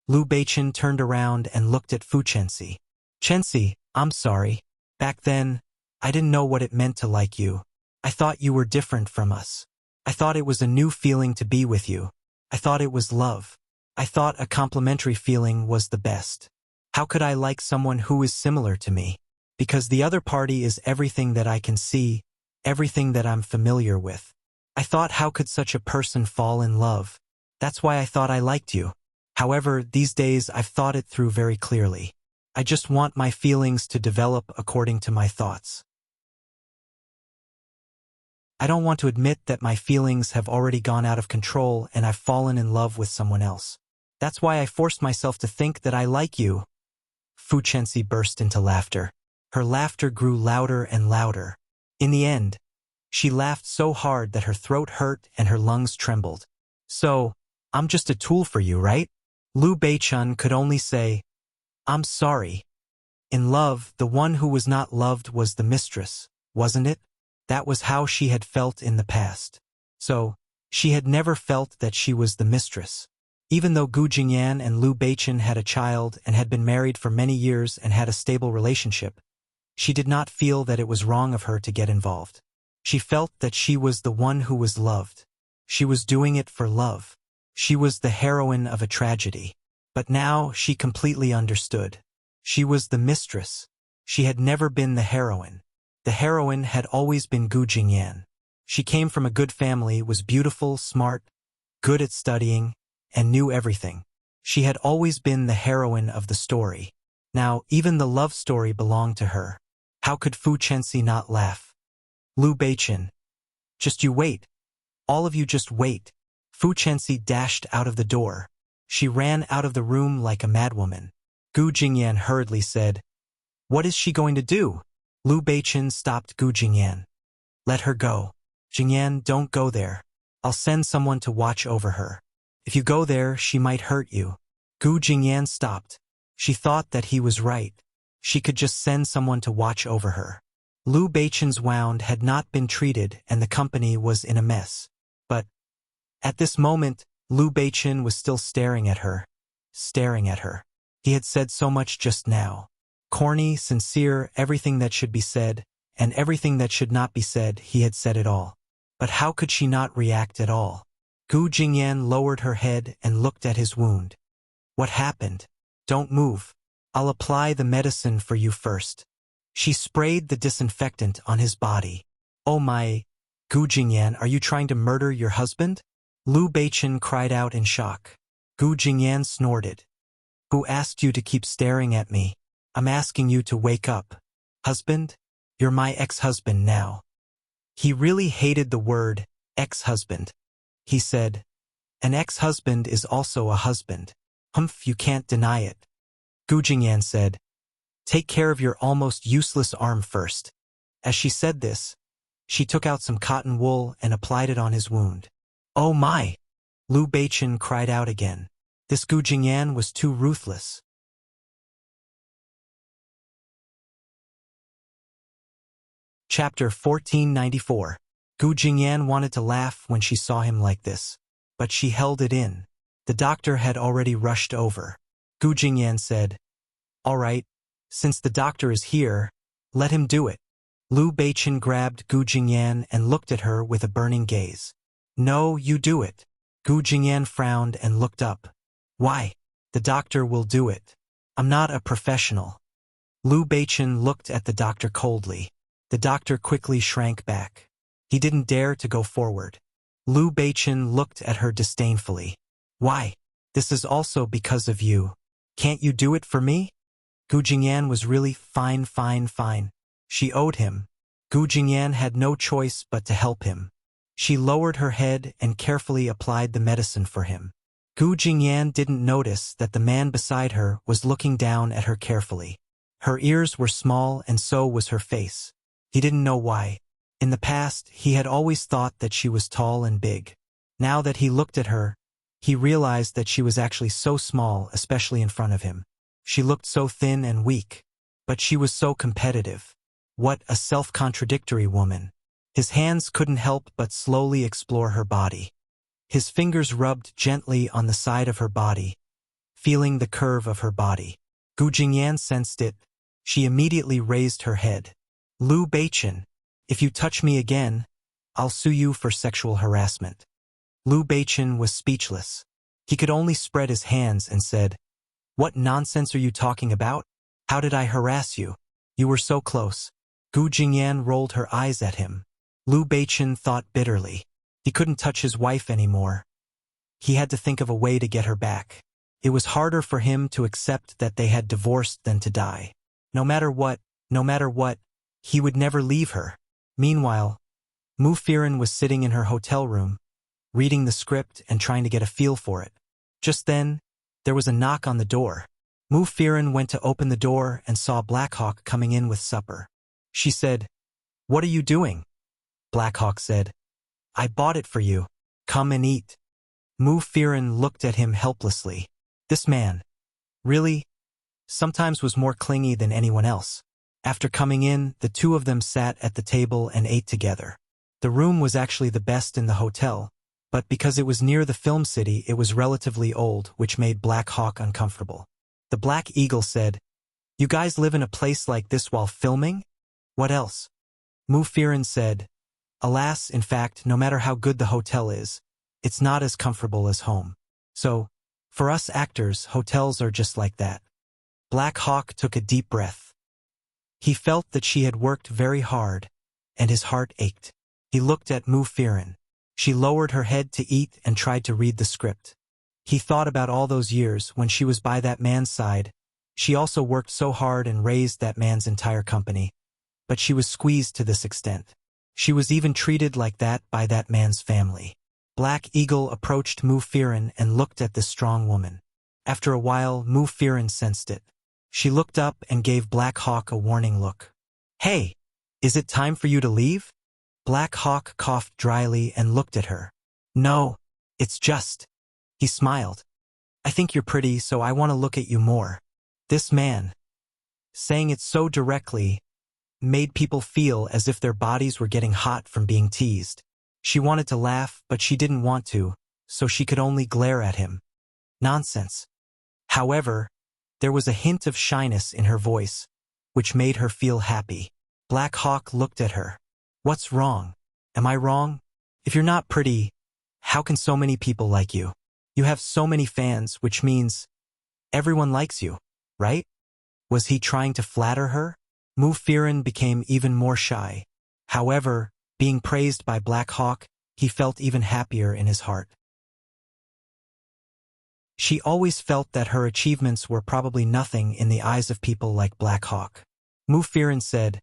Liu Beichen turned around and looked at Fu Chenxi. "Chenxi, I'm sorry. Back then, I didn't know what it meant to like you. I thought you were different from us. I thought it was a new feeling to be with you. I thought it was love. I thought a complementary feeling was the best. How could I like someone who is similar to me? Because the other party is everything that I can see, everything that I'm familiar with. I thought, how could such a person fall in love? That's why I thought I liked you. However, these days I've thought it through very clearly. I just want my feelings to develop according to my thoughts. I don't want to admit that my feelings have already gone out of control and I've fallen in love with someone else. That's why I forced myself to think that I like you." Fu Chenxi burst into laughter. Her laughter grew louder and louder. In the end, she laughed so hard that her throat hurt and her lungs trembled. "So, I'm just a tool for you, right?" Liu Beichen could only say, "I'm sorry." In love, the one who was not loved was the mistress, wasn't it? That was how she had felt in the past. So, she had never felt that she was the mistress. Even though Gu Jingyan and Liu Beichen had a child and had been married for many years and had a stable relationship, she did not feel that it was wrong of her to get involved. She felt that she was the one who was loved. She was doing it for love. She was the heroine of a tragedy. But now she completely understood. She was the mistress. She had never been the heroine. The heroine had always been Gu Jingyan. She came from a good family, was beautiful, smart, good at studying, and knew everything. She had always been the heroine of the story. Now, even the love story belonged to her. How could Fu Chenxi not laugh? "Liu Beichen, just you wait. All of you just wait." Fu Chenxi dashed out of the door. She ran out of the room like a madwoman. Gu Jingyan hurriedly said, "What is she going to do?" Liu Beichen stopped Gu Jingyan. "Let her go. Jingyan, don't go there. I'll send someone to watch over her. If you go there, she might hurt you." Gu Jingyan stopped. She thought that he was right. She could just send someone to watch over her. Liu Beichen's wound had not been treated and the company was in a mess. But at this moment, Liu Beichen was still staring at her. Staring at her. He had said so much just now. Corny, sincere, everything that should be said, and everything that should not be said, he had said it all. But how could she not react at all? Gu Jingyan lowered her head and looked at his wound. What happened? Don't move. I'll apply the medicine for you first. She sprayed the disinfectant on his body. Oh my, Gu Jingyan, are you trying to murder your husband? Liu Beichen cried out in shock. Gu Jingyan snorted. Who asked you to keep staring at me? I'm asking you to wake up. Husband? You're my ex-husband now. He really hated the word, ex-husband. He said, an ex-husband is also a husband. Humph, you can't deny it. Gu Jingyan said, take care of your almost useless arm first. As she said this, she took out some cotton wool and applied it on his wound. Oh my! Liu Beichen cried out again. This Gu Jingyan was too ruthless. Chapter 1494. Gu Jingyan wanted to laugh when she saw him like this, but she held it in. The doctor had already rushed over. Gu Jingyan said, all right, since the doctor is here, let him do it. Liu Beichen grabbed Gu Jingyan and looked at her with a burning gaze. No, you do it. Gu Jingyan frowned and looked up. Why? The doctor will do it. I'm not a professional. Liu Beichen looked at the doctor coldly. The doctor quickly shrank back. He didn't dare to go forward. Liu Beichen looked at her disdainfully. Why? This is also because of you. Can't you do it for me? Gu Jingyan was really fine. She owed him. Gu Jingyan had no choice but to help him. She lowered her head and carefully applied the medicine for him. Gu Jingyan didn't notice that the man beside her was looking down at her carefully. Her ears were small and so was her face. He didn't know why. In the past, he had always thought that she was tall and big. Now that he looked at her, he realized that she was actually so small, especially in front of him. She looked so thin and weak. But she was so competitive. What a self-contradictory woman. His hands couldn't help but slowly explore her body. His fingers rubbed gently on the side of her body, feeling the curve of her body. Gu Jingyan sensed it. She immediately raised her head. Liu Beichen, if you touch me again, I'll sue you for sexual harassment. Liu Beichen was speechless. He could only spread his hands and said, what nonsense are you talking about? How did I harass you? You were so close. Gu Jingyan rolled her eyes at him. Liu Beichen thought bitterly. He couldn't touch his wife anymore. He had to think of a way to get her back. It was harder for him to accept that they had divorced than to die. No matter what, he would never leave her. Meanwhile, Mu Firen was sitting in her hotel room, reading the script and trying to get a feel for it. Just then, there was a knock on the door. Mu Firen went to open the door and saw Blackhawk coming in with supper. She said, what are you doing? Blackhawk said, I bought it for you. Come and eat. Mu Firen looked at him helplessly. This man, really, sometimes was more clingy than anyone else. After coming in, the two of them sat at the table and ate together. The room was actually the best in the hotel, but because it was near the film city, it was relatively old, which made Black Hawk uncomfortable. The Black Eagle said, you guys live in a place like this while filming? What else? Mu Firen said, alas, in fact, no matter how good the hotel is, it's not as comfortable as home. So, for us actors, hotels are just like that. Black Hawk took a deep breath. He felt that she had worked very hard, and his heart ached. He looked at Mu Firen. She lowered her head to eat and tried to read the script. He thought about all those years when she was by that man's side. She also worked so hard and raised that man's entire company. But she was squeezed to this extent. She was even treated like that by that man's family. Black Eagle approached Mu Firen and looked at this strong woman. After a while, Mu Firen sensed it. She looked up and gave Black Hawk a warning look. Hey, is it time for you to leave? Black Hawk coughed dryly and looked at her. No, it's just. He smiled. I think you're pretty, so I want to look at you more. This man. Saying it so directly made people feel as if their bodies were getting hot from being teased. She wanted to laugh, but she didn't want to, so she could only glare at him. Nonsense. However, there was a hint of shyness in her voice, which made her feel happy. Black Hawk looked at her. What's wrong? Am I wrong? If you're not pretty, how can so many people like you? You have so many fans, which means everyone likes you, right? Was he trying to flatter her? Mufirin became even more shy. However, being praised by Black Hawk, he felt even happier in his heart. She always felt that her achievements were probably nothing in the eyes of people like Black Hawk. Mufirin said,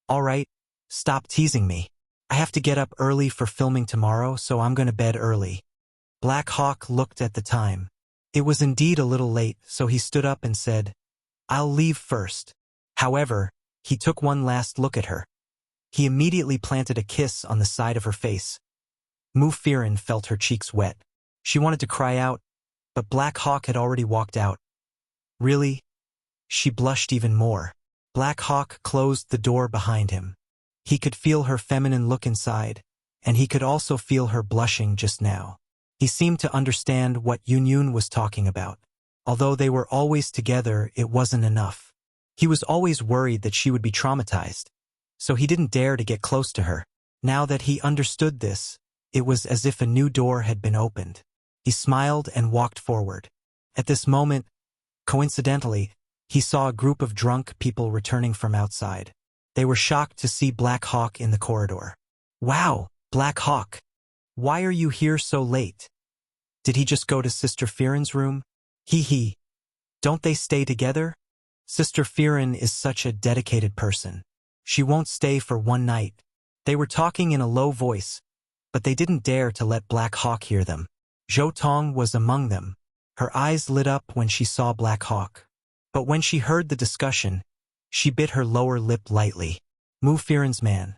"All right, stop teasing me. I have to get up early for filming tomorrow, so I'm going to bed early." Black Hawk looked at the time. It was indeed a little late, so he stood up and said, "I'll leave first." However, he took one last look at her. He immediately planted a kiss on the side of her face. Mufirin felt her cheeks wet. She wanted to cry out, but Black Hawk had already walked out. Really? She blushed even more. Black Hawk closed the door behind him. He could feel her feminine look inside, and he could also feel her blushing just now. He seemed to understand what Yunyun was talking about. Although they were always together, it wasn't enough. He was always worried that she would be traumatized, so he didn't dare to get close to her. Now that he understood this, it was as if a new door had been opened. He smiled and walked forward. At this moment, coincidentally, he saw a group of drunk people returning from outside. They were shocked to see Black Hawk in the corridor. "Wow, Black Hawk! Why are you here so late? Did he just go to Sister Firen's room? Hee hee. Don't they stay together? Sister Firen is such a dedicated person. She won't stay for one night." They were talking in a low voice, but they didn't dare to let Black Hawk hear them. Zhou Tong was among them. Her eyes lit up when she saw Black Hawk. But when she heard the discussion, she bit her lower lip lightly. Mufirin's man.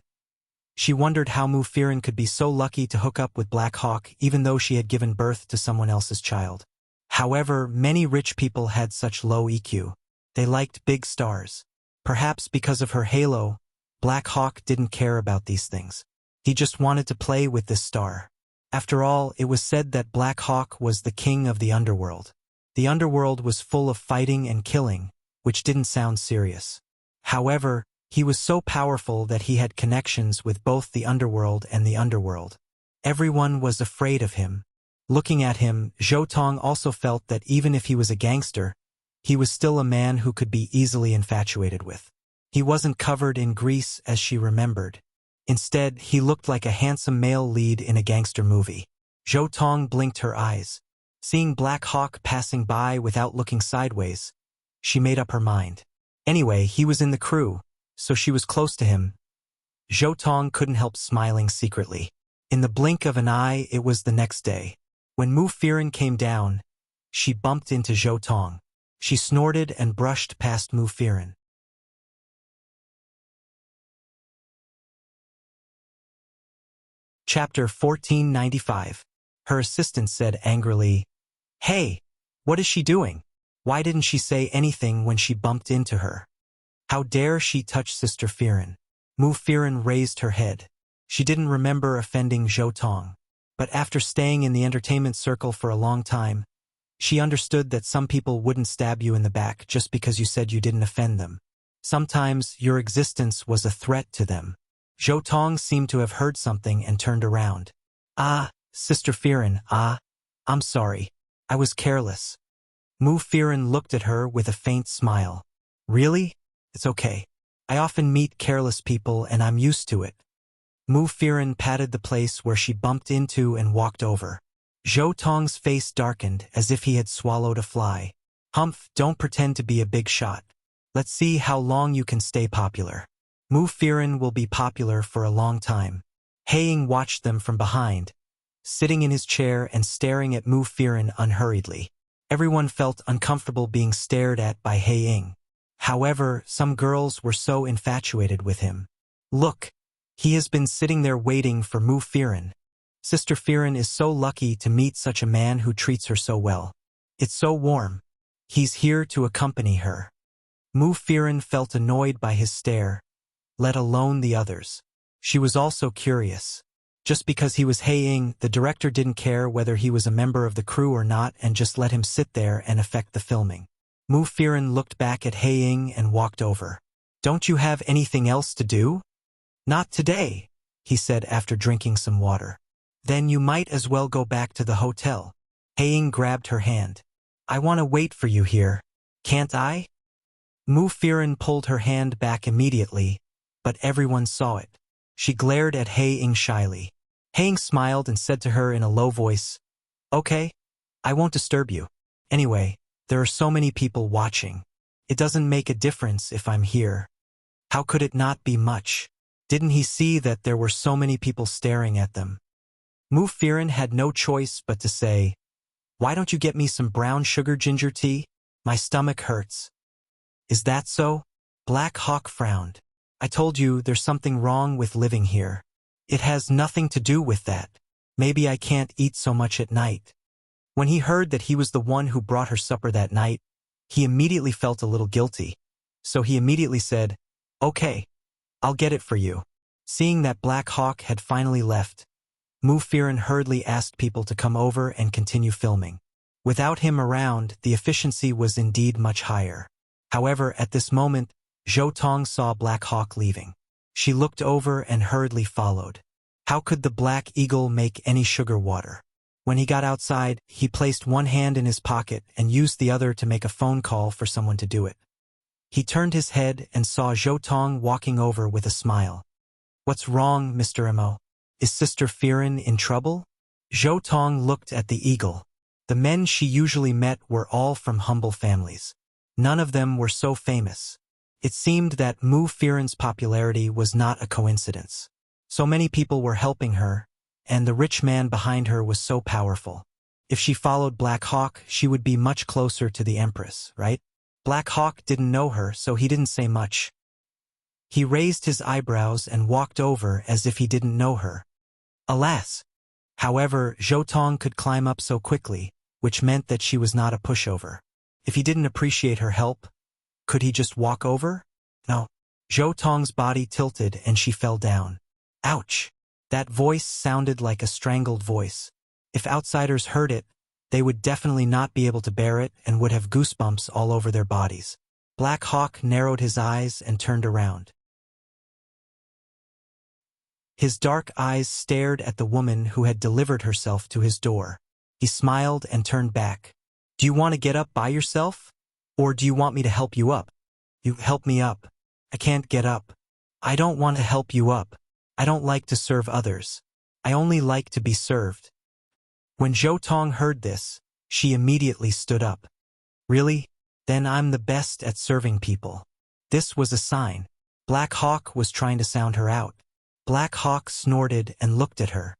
She wondered how Mufirin could be so lucky to hook up with Black Hawk even though she had given birth to someone else's child. However, many rich people had such low EQ. They liked big stars. Perhaps because of her halo, Black Hawk didn't care about these things. He just wanted to play with this star. After all, it was said that Black Hawk was the king of the underworld. The underworld was full of fighting and killing, which didn't sound serious. However, he was so powerful that he had connections with both the underworld and the underworld. Everyone was afraid of him. Looking at him, Zhou Tong also felt that even if he was a gangster, he was still a man who could be easily infatuated with. He wasn't covered in grease as she remembered. Instead, he looked like a handsome male lead in a gangster movie. Zhou Tong blinked her eyes. Seeing Black Hawk passing by without looking sideways, she made up her mind. Anyway, he was in the crew, so she was close to him. Zhou Tong couldn't help smiling secretly. In the blink of an eye, it was the next day. When Mufirin came down, she bumped into Zhou Tong. She snorted and brushed past Mufirin. Chapter 1495. Her assistant said angrily, "Hey, what is she doing? Why didn't she say anything when she bumped into her? How dare she touch Sister Firen?" Mufirin raised her head. She didn't remember offending Zhou Tong. But after staying in the entertainment circle for a long time, she understood that some people wouldn't stab you in the back just because you said you didn't offend them. Sometimes your existence was a threat to them. Zhou Tong seemed to have heard something and turned around. "Ah, Sister Firen, I'm sorry. I was careless." Mufirin looked at her with a faint smile. "Really? It's okay. I often meet careless people and I'm used to it." Mufirin patted the place where she bumped into and walked over. Zhou Tong's face darkened as if he had swallowed a fly. "Humph, don't pretend to be a big shot. Let's see how long you can stay popular." Mufirin will be popular for a long time. Haiying watched them from behind, sitting in his chair and staring at Mufirin unhurriedly. Everyone felt uncomfortable being stared at by Haiying. However, some girls were so infatuated with him. "Look, he has been sitting there waiting for Mufirin. Sister Firen is so lucky to meet such a man who treats her so well. It's so warm. He's here to accompany her." Mu Firen felt annoyed by his stare, let alone the others. She was also curious. Just because he was Hae-ing, the director didn't care whether he was a member of the crew or not and just let him sit there and affect the filming. Mu Firen looked back at Hae-ing and walked over. "Don't you have anything else to do?" "Not today," he said after drinking some water. "Then you might as well go back to the hotel." Hae-ing grabbed her hand. "I want to wait for you here. Can't I?" Mu Firen pulled her hand back immediately, but everyone saw it. She glared at Hae-ing shyly. Hae-ing smiled and said to her in a low voice, "Okay, I won't disturb you. Anyway, there are so many people watching. It doesn't make a difference if I'm here." How could it not be much? Didn't he see that there were so many people staring at them? Mu Firen had no choice but to say, "Why don't you get me some brown sugar ginger tea? My stomach hurts." "Is that so?" Black Hawk frowned. "I told you there's something wrong with living here. It has nothing to do with that. Maybe I can't eat so much at night." When he heard that he was the one who brought her supper that night, he immediately felt a little guilty. So he immediately said, "Okay, I'll get it for you." Seeing that Black Hawk had finally left, Mu Firen hurriedly asked people to come over and continue filming. Without him around, the efficiency was indeed much higher. However, at this moment, Zhou Tong saw Black Hawk leaving. She looked over and hurriedly followed. How could the Black Eagle make any sugar water? When he got outside, he placed one hand in his pocket and used the other to make a phone call for someone to do it. He turned his head and saw Zhou Tong walking over with a smile. "What's wrong, Mr. Mo? Is Sister Firen in trouble?" Zhou Tong looked at the eagle. The men she usually met were all from humble families. None of them were so famous. It seemed that Mu Firen's popularity was not a coincidence. So many people were helping her, and the rich man behind her was so powerful. If she followed Black Hawk, she would be much closer to the Empress, right? Black Hawk didn't know her, so he didn't say much. He raised his eyebrows and walked over as if he didn't know her. Alas! However, Zhou Tong could climb up so quickly, which meant that she was not a pushover. If he didn't appreciate her help, could he just walk over? No. Zhou Tong's body tilted and she fell down. Ouch! That voice sounded like a strangled voice. If outsiders heard it, they would definitely not be able to bear it and would have goosebumps all over their bodies. Black Hawk narrowed his eyes and turned around. His dark eyes stared at the woman who had delivered herself to his door. He smiled and turned back. "Do you want to get up by yourself? Or do you want me to help you up?" "You help me up. I can't get up." "I don't want to help you up. I don't like to serve others. I only like to be served." When Zhou Tong heard this, she immediately stood up. "Really? Then I'm the best at serving people." This was a sign. Black Hawk was trying to sound her out. Black Hawk snorted and looked at her.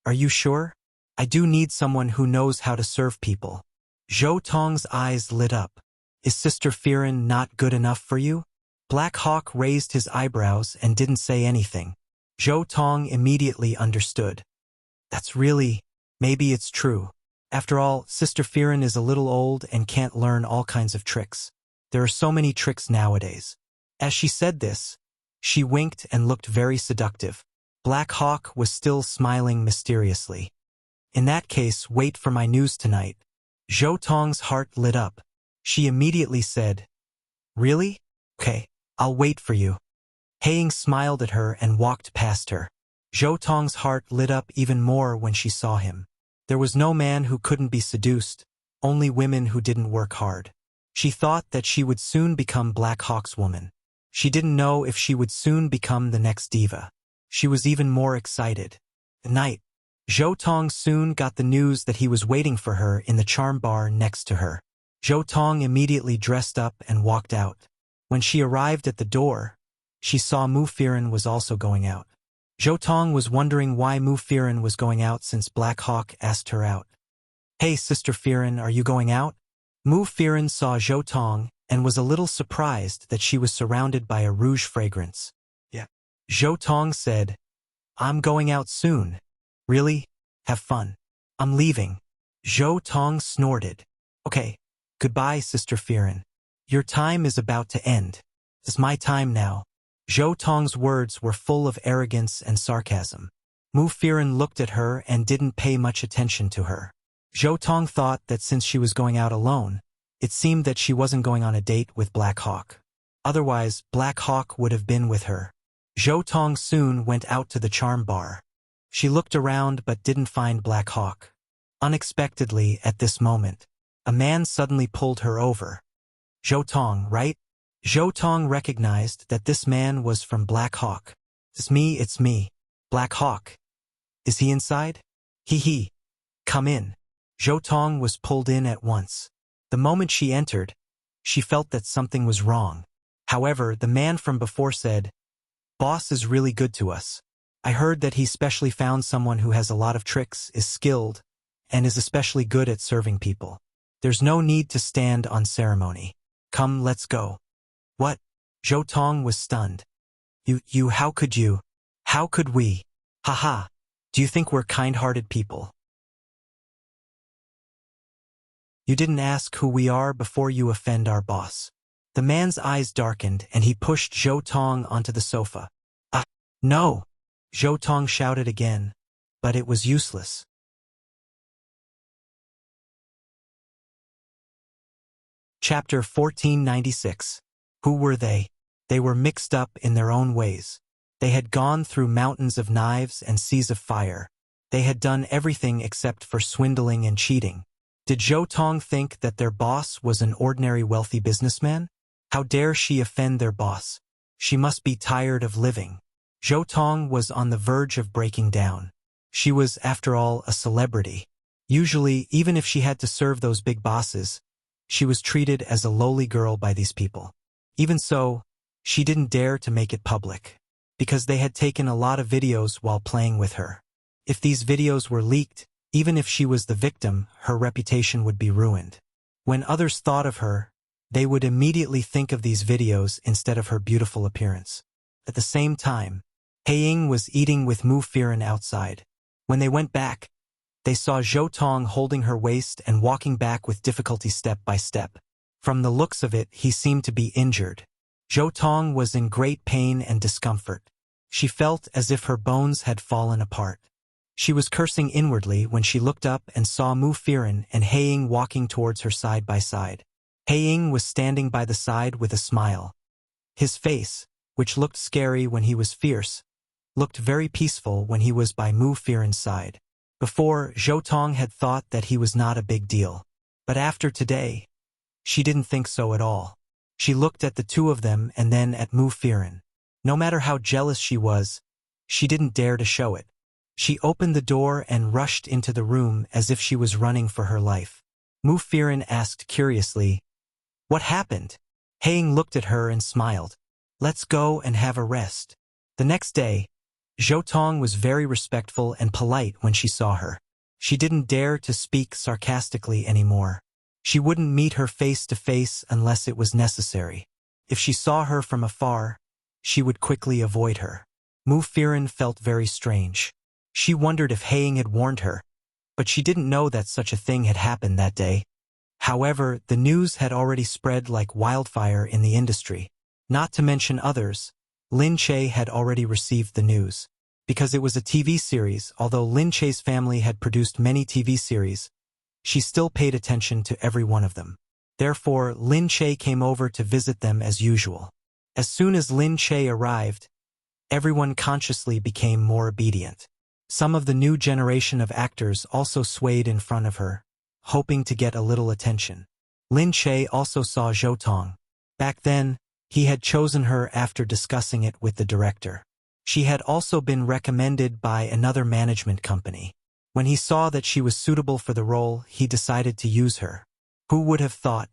"Are you sure? I do need someone who knows how to serve people." Zhou Tong's eyes lit up. "Is Sister Firen not good enough for you?" Black Hawk raised his eyebrows and didn't say anything. Zhou Tong immediately understood. Maybe it's true. After all, Sister Firen is a little old and can't learn all kinds of tricks. There are so many tricks nowadays. As she said this, she winked and looked very seductive. Black Hawk was still smiling mysteriously. "In that case, wait for my news tonight." Zhou Tong's heart lit up. She immediately said, "Really? Okay, I'll wait for you." Hae-ing smiled at her and walked past her. Zhou Tong's heart lit up even more when she saw him. There was no man who couldn't be seduced, only women who didn't work hard. She thought that she would soon become Black Hawk's woman. She didn't know if she would soon become the next diva. She was even more excited. At night, Zhou Tong soon got the news that he was waiting for her in the charm bar next to her. Zhou Tong immediately dressed up and walked out. When she arrived at the door, she saw Mu Firen was also going out. Zhou Tong was wondering why Mu Firen was going out since Black Hawk asked her out. "Hey, Sister Firen, are you going out?" Mu Firen saw Zhou Tong and was a little surprised that she was surrounded by a rouge fragrance. "Yeah." Zhou Tong said, "I'm going out soon." "Really? Have fun." "I'm leaving." Zhou Tong snorted. "Okay, goodbye, Sister Firen. Your time is about to end. It's my time now. Zhou Tong's words were full of arrogance and sarcasm. Mu Firen looked at her and didn't pay much attention to her. Zhou Tong thought that since she was going out alone, it seemed that she wasn't going on a date with Black Hawk. Otherwise, Black Hawk would have been with her. Zhou Tong soon went out to the charm bar. She looked around but didn't find Black Hawk. Unexpectedly, at this moment, a man suddenly pulled her over. Zhou Tong, right? Zhou Tong recognized that this man was from Black Hawk. It's me. Black Hawk. Is he inside? He. Come in. Zhou Tong was pulled in at once. The moment she entered, she felt that something was wrong. However, the man from before said, "Boss is really good to us. I heard that he specially found someone who has a lot of tricks, is skilled, and is especially good at serving people. There's no need to stand on ceremony. Come, let's go." What? Zhou Tong was stunned. How could you? How could we? Haha. Do you think we're kind-hearted people? You didn't ask who we are before you offend our boss. The man's eyes darkened and he pushed Zhou Tong onto the sofa. No! Zhou Tong shouted again, but it was useless. Chapter 1496. Who were they? They were mixed up in their own ways. They had gone through mountains of knives and seas of fire. They had done everything except for swindling and cheating. Did Zhou Tong think that their boss was an ordinary wealthy businessman? How dare she offend their boss? She must be tired of living. Zhou Tong was on the verge of breaking down. She was, after all, a celebrity. Usually, even if she had to serve those big bosses, she was treated as a lowly girl by these people. Even so, she didn't dare to make it public, because they had taken a lot of videos while playing with her. If these videos were leaked, even if she was the victim, her reputation would be ruined. When others thought of her, they would immediately think of these videos instead of her beautiful appearance. At the same time, Haiying was eating with Mu Firen outside. When they went back, they saw Zhou Tong holding her waist and walking back with difficulty step by step. From the looks of it, he seemed to be injured. Zhou Tong was in great pain and discomfort. She felt as if her bones had fallen apart. She was cursing inwardly when she looked up and saw Mu Firen and Haiying walking towards her side by side. Haiying was standing by the side with a smile. His face, which looked scary when he was fierce, looked very peaceful when he was by Mu Firen's side. Before, Zhou Tong had thought that he was not a big deal. But after today, she didn't think so at all. She looked at the two of them and then at Mu Firen. No matter how jealous she was, she didn't dare to show it. She opened the door and rushed into the room as if she was running for her life. Mu Firen asked curiously, "What happened?" Haiying looked at her and smiled. "Let's go and have a rest." The next day, Zhou Tong was very respectful and polite when she saw her. She didn't dare to speak sarcastically anymore. She wouldn't meet her face to face unless it was necessary. If she saw her from afar, she would quickly avoid her. Mu Firen felt very strange. She wondered if Haiying had warned her, but she didn't know that such a thing had happened that day. However, the news had already spread like wildfire in the industry. Not to mention others, Lin Che had already received the news. Because it was a TV series, although Lin Che's family had produced many TV series, she still paid attention to every one of them. Therefore, Lin Che came over to visit them as usual. As soon as Lin Che arrived, everyone consciously became more obedient. Some of the new generation of actors also swayed in front of her, hoping to get a little attention. Lin Che also saw Zhou Tong. Back then, he had chosen her after discussing it with the director. She had also been recommended by another management company. When he saw that she was suitable for the role, he decided to use her. Who would have thought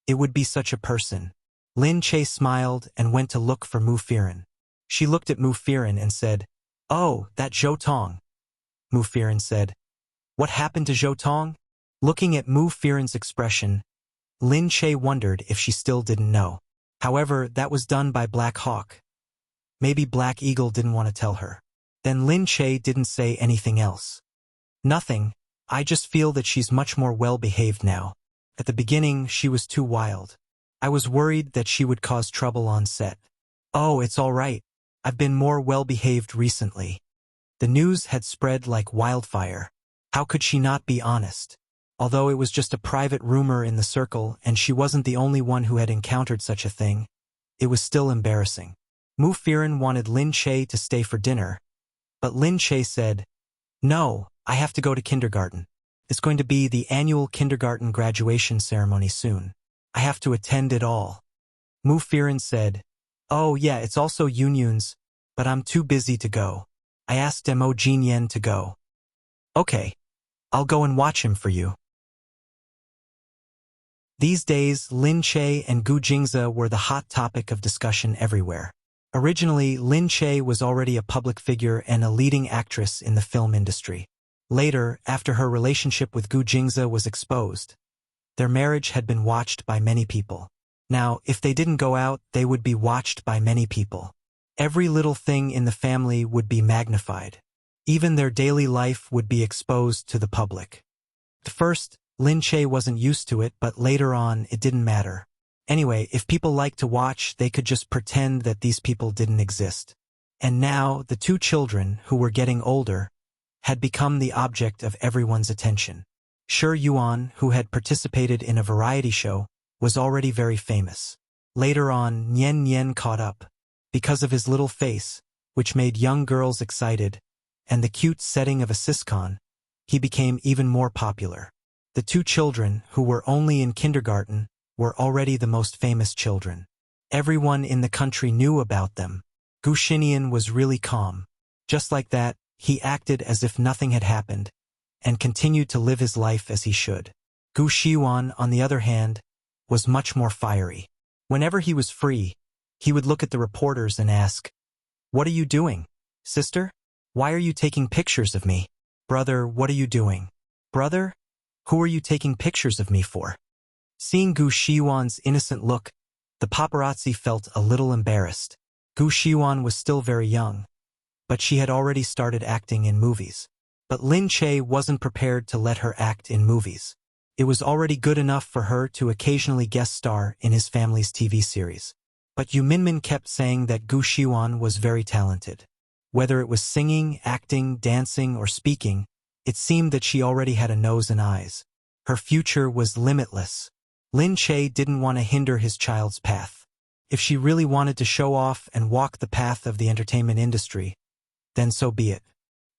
it would be such a person? Lin Che smiled and went to look for Mu Firen. She looked at Mu Firen and said, "Oh, that Zhou Tong." Mu Firen said, "What happened to Zhou Tong?" Looking at Mu Firen's expression, Lin Che wondered if she still didn't know. However, that was done by Black Hawk. Maybe Black Eagle didn't want to tell her. Then Lin Che didn't say anything else. "Nothing, I just feel that she's much more well-behaved now. At the beginning, she was too wild. I was worried that she would cause trouble on set. Oh, it's all right. I've been more well-behaved recently. The news had spread like wildfire. How could she not be honest? Although it was just a private rumor in the circle and she wasn't the only one who had encountered such a thing, it was still embarrassing. Mu Firen wanted Lin Che to stay for dinner, but Lin Che said, "No, I have to go to kindergarten. It's going to be the annual kindergarten graduation ceremony soon. I have to attend it all." Mu Firen said, "Oh yeah, it's also Yunyun's, but I'm too busy to go. I asked Mo Jinyen to go." "Okay, I'll go and watch him for you." These days, Lin Che and Gu Jingze were the hot topic of discussion everywhere. Originally, Lin Che was already a public figure and a leading actress in the film industry. Later, after her relationship with Gu Jingze was exposed, their marriage had been watched by many people. Now, if they didn't go out, they would be watched by many people. Every little thing in the family would be magnified. Even their daily life would be exposed to the public. At first, Lin Che wasn't used to it, but later on, it didn't matter. Anyway, if people liked to watch, they could just pretend that these people didn't exist. And now, the two children, who were getting older, had become the object of everyone's attention. Shi Yuan, who had participated in a variety show, was already very famous. Later on, Nian Nian caught up. Because of his little face, which made young girls excited, and the cute setting of a sitcom, he became even more popular. The two children, who were only in kindergarten, were already the most famous children. Everyone in the country knew about them. Gu Xinian was really calm. Just like that, he acted as if nothing had happened, and continued to live his life as he should. Gu Xiuan, on the other hand, was much more fiery. Whenever he was free, he would look at the reporters and ask, "What are you doing, sister? Why are you taking pictures of me? Brother, what are you doing? Brother, who are you taking pictures of me for?" Seeing Gu Xiuan's innocent look, the paparazzi felt a little embarrassed. Gu Xiuan was still very young, but she had already started acting in movies. But Lin Che wasn't prepared to let her act in movies. It was already good enough for her to occasionally guest star in his family's TV series. But Yu Minmin kept saying that Gu Xiuan was very talented. Whether it was singing, acting, dancing, or speaking, it seemed that she already had a nose and eyes. Her future was limitless. Lin Che didn't want to hinder his child's path. If she really wanted to show off and walk the path of the entertainment industry, then so be it.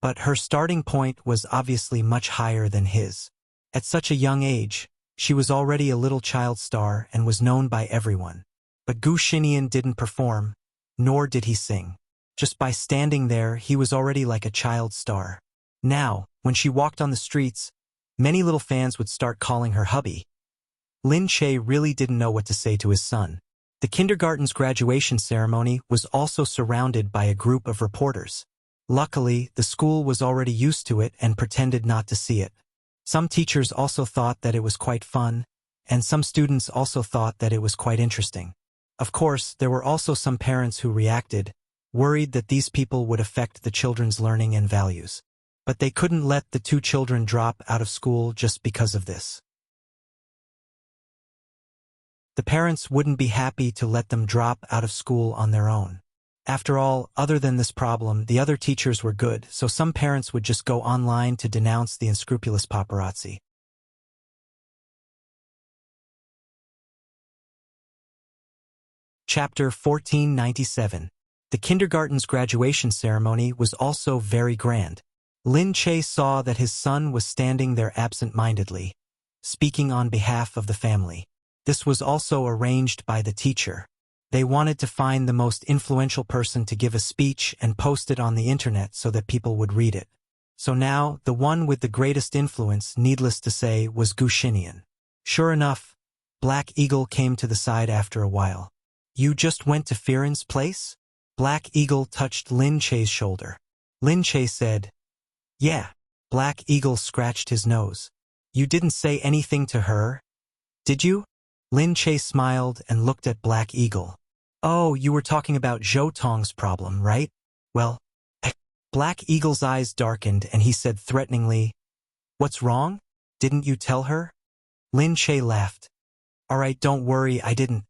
But her starting point was obviously much higher than his. At such a young age, she was already a little child star and was known by everyone. But Gu Xinian didn't perform, nor did he sing. Just by standing there, he was already like a child star. Now, when she walked on the streets, many little fans would start calling her hubby. Lin Che really didn't know what to say to his son. The kindergarten's graduation ceremony was also surrounded by a group of reporters. Luckily, the school was already used to it and pretended not to see it. Some teachers also thought that it was quite fun, and some students also thought that it was quite interesting. Of course, there were also some parents who reacted, worried that these people would affect the children's learning and values. But they couldn't let the two children drop out of school just because of this. The parents wouldn't be happy to let them drop out of school on their own. After all, other than this problem, the other teachers were good, so some parents would just go online to denounce the unscrupulous paparazzi. Chapter 1497. The kindergarten's graduation ceremony was also very grand. Lin Che saw that his son was standing there absent-mindedly, speaking on behalf of the family. This was also arranged by the teacher. They wanted to find the most influential person to give a speech and post it on the internet so that people would read it. So now, the one with the greatest influence, needless to say, was Gu Xinian. Sure enough, Black Eagle came to the side after a while. "You just went to Firen's place?" Black Eagle touched Lin Che's shoulder. Lin Che said, "Yeah." Black Eagle scratched his nose. "You didn't say anything to her, did you?" Lin Che smiled and looked at Black Eagle. "Oh, you were talking about Zhou Tong's problem, right? Well, Black Eagle's eyes darkened and he said threateningly, "What's wrong? Didn't you tell her?" Lin Che laughed. "All right, don't worry, I didn't.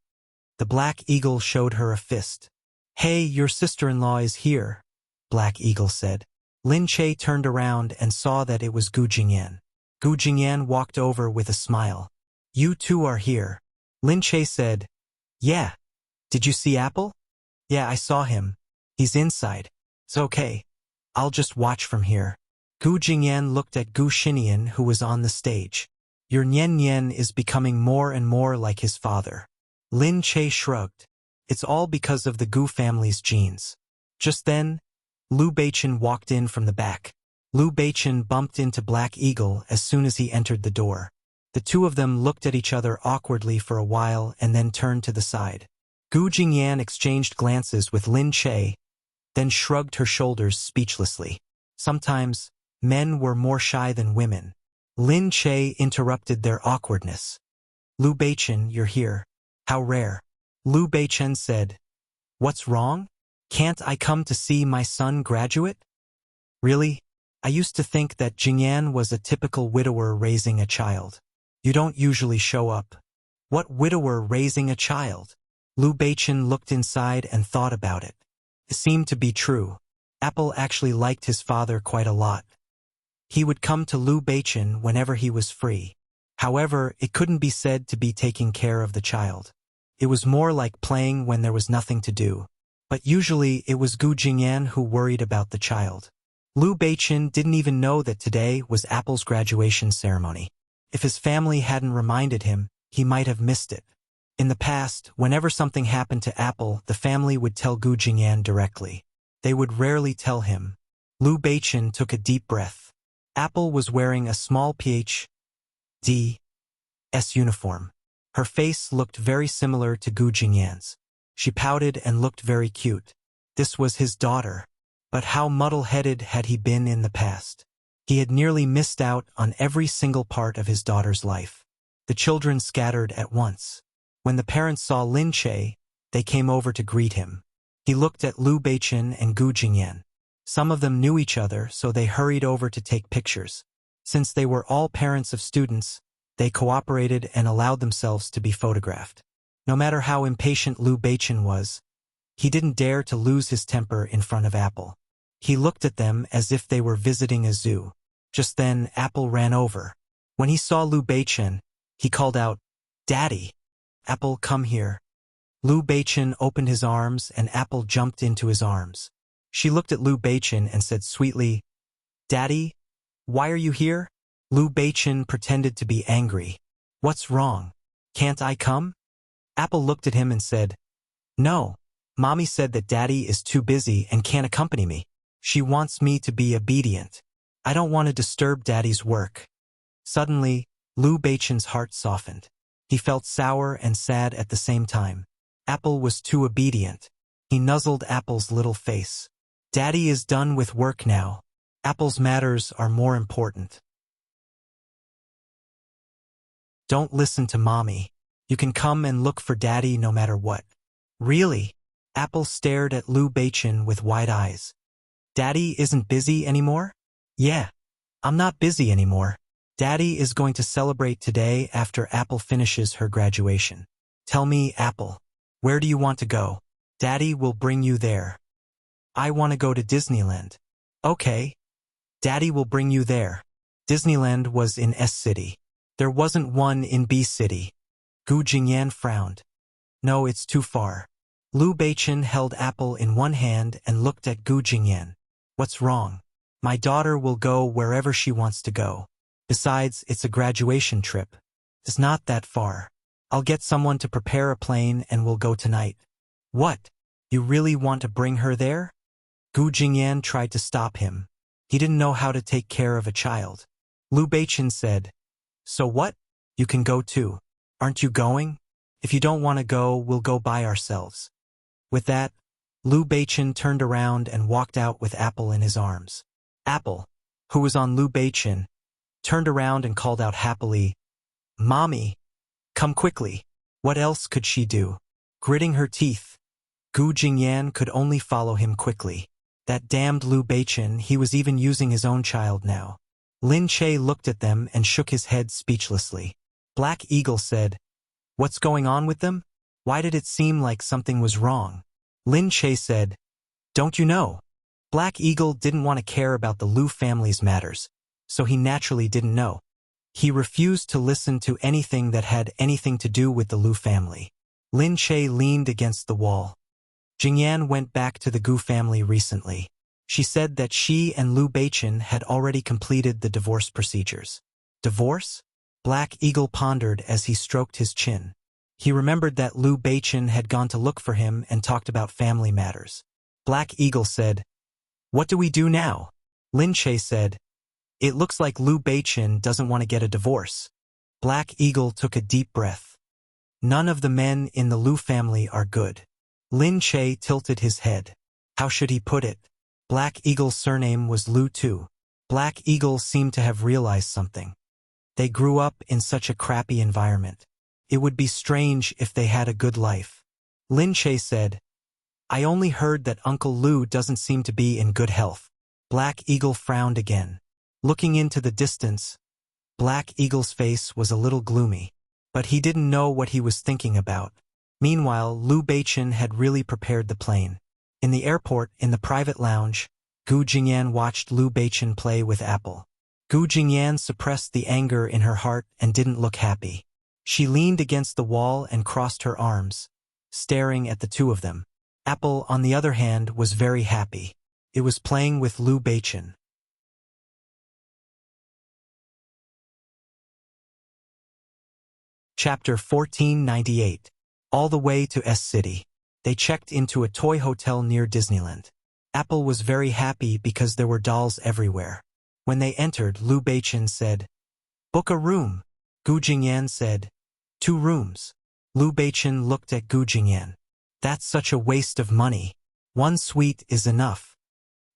The Black Eagle showed her a fist. "Hey, your sister-in-law is here," Black Eagle said. Lin Che turned around and saw that it was Gu Jingyan. Gu Jingyan walked over with a smile. "You two are here." Lin Che said, "Yeah. Did you see Apple?" "Yeah, I saw him. He's inside. It's okay. I'll just watch from here." Gu Jingyan looked at Gu Xinian, who was on the stage. "Your Nian Nian is becoming more and more like his father." Lin Che shrugged. "It's all because of the Gu family's genes." Just then, Liu Beichen walked in from the back. Liu Beichen bumped into Black Eagle as soon as he entered the door. The two of them looked at each other awkwardly for a while and then turned to the side. Gu Jingyan exchanged glances with Lin Che, then shrugged her shoulders speechlessly. Sometimes, men were more shy than women. Lin Che interrupted their awkwardness. "Liu Beichen, you're here. How rare." Liu Beichen said, "What's wrong? Can't I come to see my son graduate?" "Really? I used to think that Jingyan was a typical widower raising a child. You don't usually show up." "What widower raising a child?" Liu Beichen looked inside and thought about it. It seemed to be true. Apple actually liked his father quite a lot. He would come to Liu Beichen whenever he was free. However, it couldn't be said to be taking care of the child. It was more like playing when there was nothing to do. But usually it was Gu Jingyan who worried about the child. Liu Beichen didn't even know that today was Apple's graduation ceremony. If his family hadn't reminded him, he might have missed it. In the past, whenever something happened to Apple, the family would tell Gu Jingyan directly. They would rarely tell him. Liu Beichen took a deep breath. Apple was wearing a small Ph.D.'s uniform. Her face looked very similar to Gu Jingyan's. She pouted and looked very cute. This was his daughter. But how muddle-headed had he been in the past? He had nearly missed out on every single part of his daughter's life. The children scattered at once. When the parents saw Lin Che, they came over to greet him. He looked at Liu Beichen and Gu Jingyan. Some of them knew each other, so they hurried over to take pictures. Since they were all parents of students, they cooperated and allowed themselves to be photographed. No matter how impatient Liu Beichen was, he didn't dare to lose his temper in front of Apple. He looked at them as if they were visiting a zoo. Just then, Apple ran over. When he saw Liu Beichen, he called out, "Daddy! Apple, come here." Liu Beichen opened his arms and Apple jumped into his arms. She looked at Liu Beichen and said sweetly, "Daddy, why are you here?" Liu Beichen pretended to be angry. "What's wrong? Can't I come?" Apple looked at him and said, "No. Mommy said that Daddy is too busy and can't accompany me. She wants me to be obedient. I don't want to disturb Daddy's work." Suddenly, Liu Beichen's heart softened. He felt sour and sad at the same time. Apple was too obedient. He nuzzled Apple's little face. "Daddy is done with work now. Apple's matters are more important. Don't listen to Mommy. You can come and look for Daddy no matter what." "Really?" Apple stared at Liu Beichen with wide eyes. "Daddy isn't busy anymore?" "Yeah. I'm not busy anymore. Daddy is going to celebrate today after Apple finishes her graduation. Tell me, Apple, where do you want to go? Daddy will bring you there." "I want to go to Disneyland." "Okay. Daddy will bring you there." Disneyland was in S City. There wasn't one in B City. Gu Jingyan frowned. "No, it's too far." Liu Beichen held Apple in one hand and looked at Gu Jingyan. "What's wrong? My daughter will go wherever she wants to go. Besides, it's a graduation trip. It's not that far. I'll get someone to prepare a plane and we'll go tonight." "What? You really want to bring her there?" Gu Jingyan tried to stop him. He didn't know how to take care of a child. Liu Beichen said, "So what? You can go too. Aren't you going? If you don't want to go, we'll go by ourselves." With that, Liu Beichen turned around and walked out with Apple in his arms. Apple, who was on Liu Beichen, turned around and called out happily, "Mommy, come quickly." What else could she do? Gritting her teeth, Gu Jingyan could only follow him quickly. That damned Liu Beichen, he was even using his own child now. Lin Che looked at them and shook his head speechlessly. Black Eagle said, "What's going on with them?" Why did it seem like something was wrong? Lin Che said, "Don't you know?" Black Eagle didn't want to care about the Lu family's matters, so he naturally didn't know. He refused to listen to anything that had anything to do with the Lu family. Lin Che leaned against the wall. Jingyan went back to the Gu family recently. She said that she and Liu Beichen had already completed the divorce procedures. Divorce? Black Eagle pondered as he stroked his chin. He remembered that Liu Beichen had gone to look for him and talked about family matters. Black Eagle said, "What do we do now?" Lin Che said, "It looks like Liu Beichen doesn't want to get a divorce." Black Eagle took a deep breath. None of the men in the Liu family are good. Lin Che tilted his head. How should he put it? Black Eagle's surname was Liu too. Black Eagle seemed to have realized something. They grew up in such a crappy environment. It would be strange if they had a good life. Lin Che said, "I only heard that Uncle Liu doesn't seem to be in good health." Black Eagle frowned again. Looking into the distance, Black Eagle's face was a little gloomy, but he didn't know what he was thinking about. Meanwhile, Liu Beichen had really prepared the plane. In the airport, in the private lounge, Gu Jingyan watched Liu Beichen play with Apple. Gu Jingyan suppressed the anger in her heart and didn't look happy. She leaned against the wall and crossed her arms, staring at the two of them. Apple, on the other hand, was very happy. It was playing with Liu Beichen. Chapter 1498. All the way to S City. They checked into a toy hotel near Disneyland. Apple was very happy because there were dolls everywhere. When they entered, Liu Beichen said, "Book a room." Gu Jingyan said, "2 rooms." Liu Beichen looked at Gu Jingyan. "That's such a waste of money. 1 suite is enough."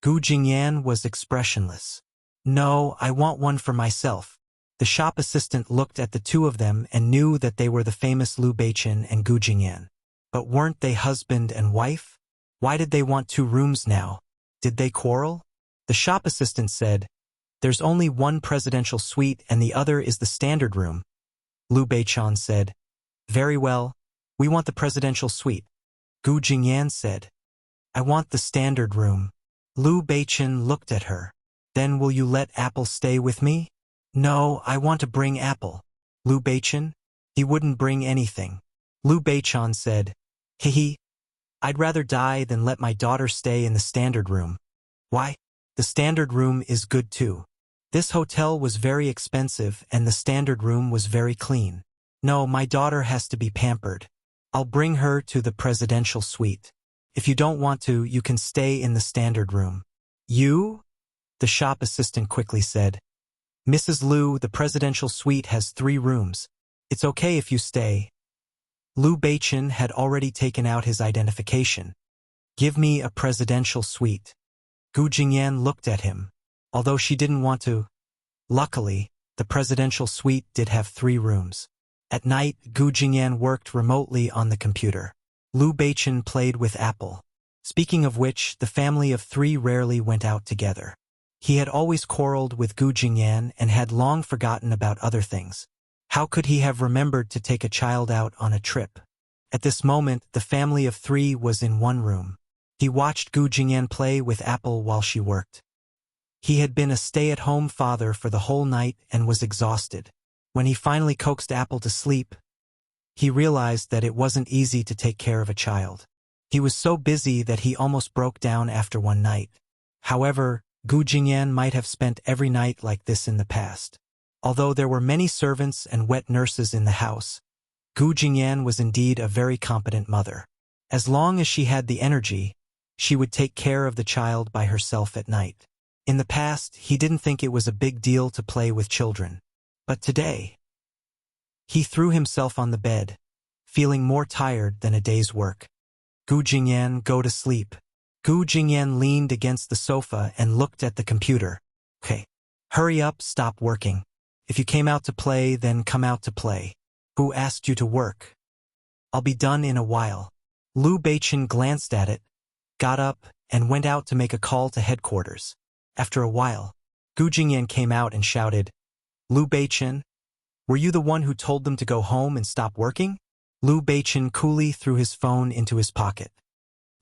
Gu Jingyan was expressionless. "No, I want one for myself." The shop assistant looked at the two of them and knew that they were the famous Liu Beichen and Gu Jingyan. But weren't they husband and wife? Why did they want 2 rooms now? Did they quarrel? The shop assistant said, "There's only 1 presidential suite and the other is the standard room." Liu Beichen said, "Very well, we want the presidential suite." Gu Jingyan said, "I want the standard room." Liu Beichen looked at her. "Then will you let Apple stay with me?" "No, I want to bring Apple." Liu Beichen? He wouldn't bring anything. Liu Beichen said, "Hehe, I'd rather die than let my daughter stay in the standard room." "Why? The standard room is good too." This hotel was very expensive and the standard room was very clean. "No, my daughter has to be pampered. I'll bring her to the presidential suite. If you don't want to, you can stay in the standard room." "You?" The shop assistant quickly said, "Mrs. Liu, the presidential suite has 3 rooms. It's okay if you stay." Liu Beichen had already taken out his identification. "Give me a presidential suite." Gu Jingyan looked at him, although she didn't want to. Luckily, the presidential suite did have 3 rooms. At night, Gu Jingyan worked remotely on the computer. Liu Beichen played with Apple. Speaking of which, the family of 3 rarely went out together. He had always quarreled with Gu Jingyan and had long forgotten about other things. How could he have remembered to take a child out on a trip? At this moment, the family of 3 was in 1 room. He watched Gu Jingyan play with Apple while she worked. He had been a stay-at-home father for the whole night and was exhausted. When he finally coaxed Apple to sleep, he realized that it wasn't easy to take care of a child. He was so busy that he almost broke down after one night. However, Gu Jingyan might have spent every night like this in the past. Although there were many servants and wet nurses in the house, Gu Jingyan was indeed a very competent mother. As long as she had the energy, she would take care of the child by herself at night. In the past, he didn't think it was a big deal to play with children. But today, he threw himself on the bed, feeling more tired than a day's work. "Gu Jingyan, go to sleep." Gu Jingyan leaned against the sofa and looked at the computer. "Okay. Hurry up, stop working. If you came out to play, then come out to play. Who asked you to work? I'll be done in a while." Liu Beichen glanced at it, got up, and went out to make a call to headquarters. After a while, Gu Jingyan came out and shouted, "Liu Beichen, were you the one who told them to go home and stop working?" Lu Beichen coolly threw his phone into his pocket.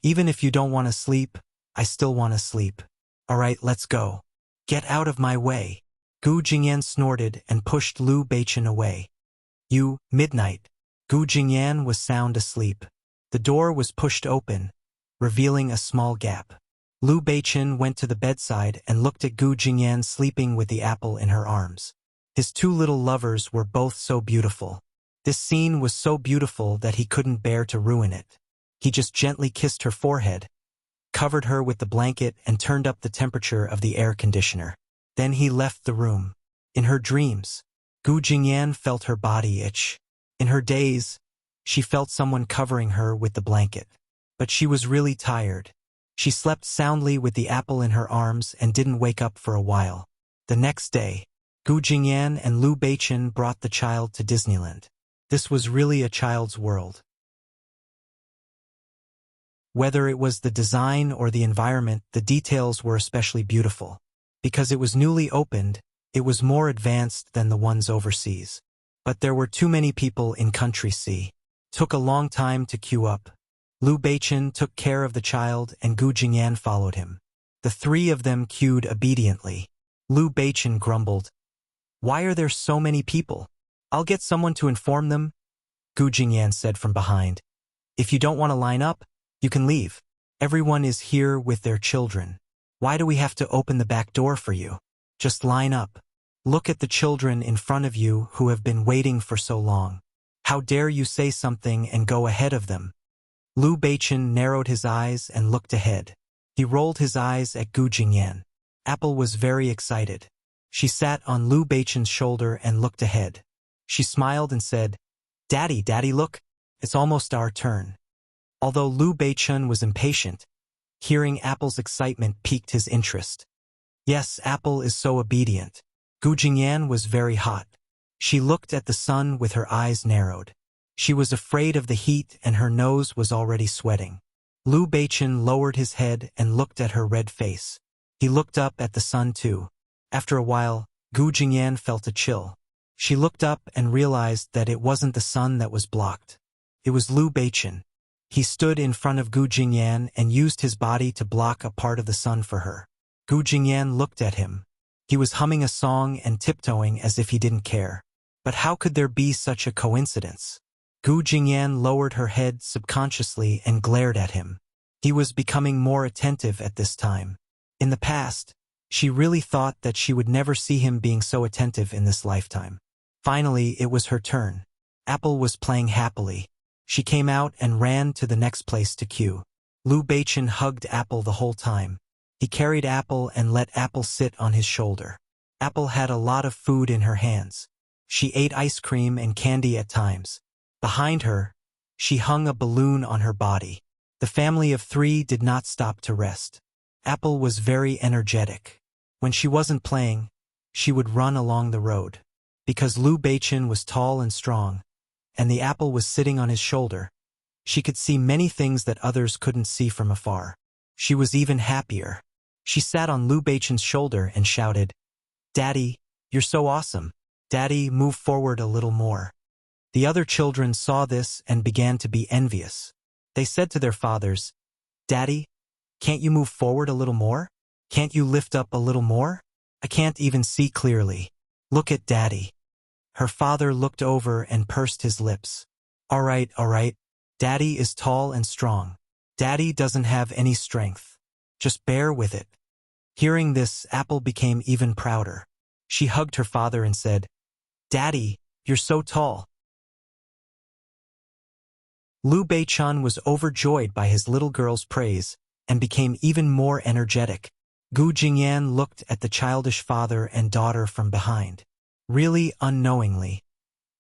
Even if you don't want to sleep, I still want to sleep. Alright, let's go. Get out of my way. Gu Jingyan snorted and pushed Lu Beichen away. Midnight. Gu Jingyan was sound asleep. The door was pushed open, revealing a small gap. Lu Beichen went to the bedside and looked at Gu Jingyan sleeping with the apple in her arms. His two little lovers were both so beautiful. This scene was so beautiful that he couldn't bear to ruin it. He just gently kissed her forehead, covered her with the blanket and turned up the temperature of the air conditioner. Then he left the room. In her dreams, Gu Jingyan felt her body itch. In her days, she felt someone covering her with the blanket. But she was really tired. She slept soundly with the apple in her arms and didn't wake up for a while. The next day, Gu Jingyan and Lu Beichen brought the child to Disneyland. This was really a child's world. Whether it was the design or the environment, the details were especially beautiful. Because it was newly opened, it was more advanced than the ones overseas. But there were too many people in Country C. Took a long time to queue up. Lu Beichen took care of the child and Gu Jingyan followed him. The three of them queued obediently. Lu Beichen grumbled, "Why are there so many people? I'll get someone to inform them," Gu Jingyan said from behind. "If you don't want to line up, you can leave. Everyone is here with their children. Why do we have to open the back door for you? Just line up. Look at the children in front of you who have been waiting for so long. How dare you say something and go ahead of them?" Lu Beichen narrowed his eyes and looked ahead. He rolled his eyes at Gu Jingyan. Apple was very excited. She sat on Lu Beichen's shoulder and looked ahead. She smiled and said, Daddy, look, it's almost our turn." Although Lu Beichen was impatient, hearing Apple's excitement piqued his interest. Yes, Apple is so obedient. Gu Jingyan was very hot. She looked at the sun with her eyes narrowed. She was afraid of the heat and her nose was already sweating. Lu Beichen lowered his head and looked at her red face. He looked up at the sun too. After a while, Gu Jingyan felt a chill. She looked up and realized that it wasn't the sun that was blocked. It was Lu Beichen. He stood in front of Gu Jingyan and used his body to block a part of the sun for her. Gu Jingyan looked at him. He was humming a song and tiptoeing as if he didn't care. But how could there be such a coincidence? Gu Jingyan lowered her head subconsciously and glared at him. He was becoming more attentive at this time. In the past, she really thought that she would never see him being so attentive in this lifetime. Finally, it was her turn. Apple was playing happily. She came out and ran to the next place to queue. Lu Beichen hugged Apple the whole time. He carried Apple and let Apple sit on his shoulder. Apple had a lot of food in her hands. She ate ice cream and candy at times. Behind her, she hung a balloon on her body. The family of three did not stop to rest. Apple was very energetic. When she wasn't playing, she would run along the road. Because Lu Beichen was tall and strong, and the apple was sitting on his shoulder, she could see many things that others couldn't see from afar. She was even happier. She sat on Lu Beichen's shoulder and shouted, "Daddy, you're so awesome. Daddy, move forward a little more." The other children saw this and began to be envious. They said to their fathers, "Daddy, can't you move forward a little more? Can't you lift up a little more? I can't even see clearly. Look at Daddy." Her father looked over and pursed his lips. All right. Daddy is tall and strong. Daddy doesn't have any strength. Just bear with it." Hearing this, Apple became even prouder. She hugged her father and said, "Daddy, you're so tall." Lu Beichen was overjoyed by his little girl's praise and became even more energetic. Gu Jingyan looked at the childish father and daughter from behind. Really unknowingly,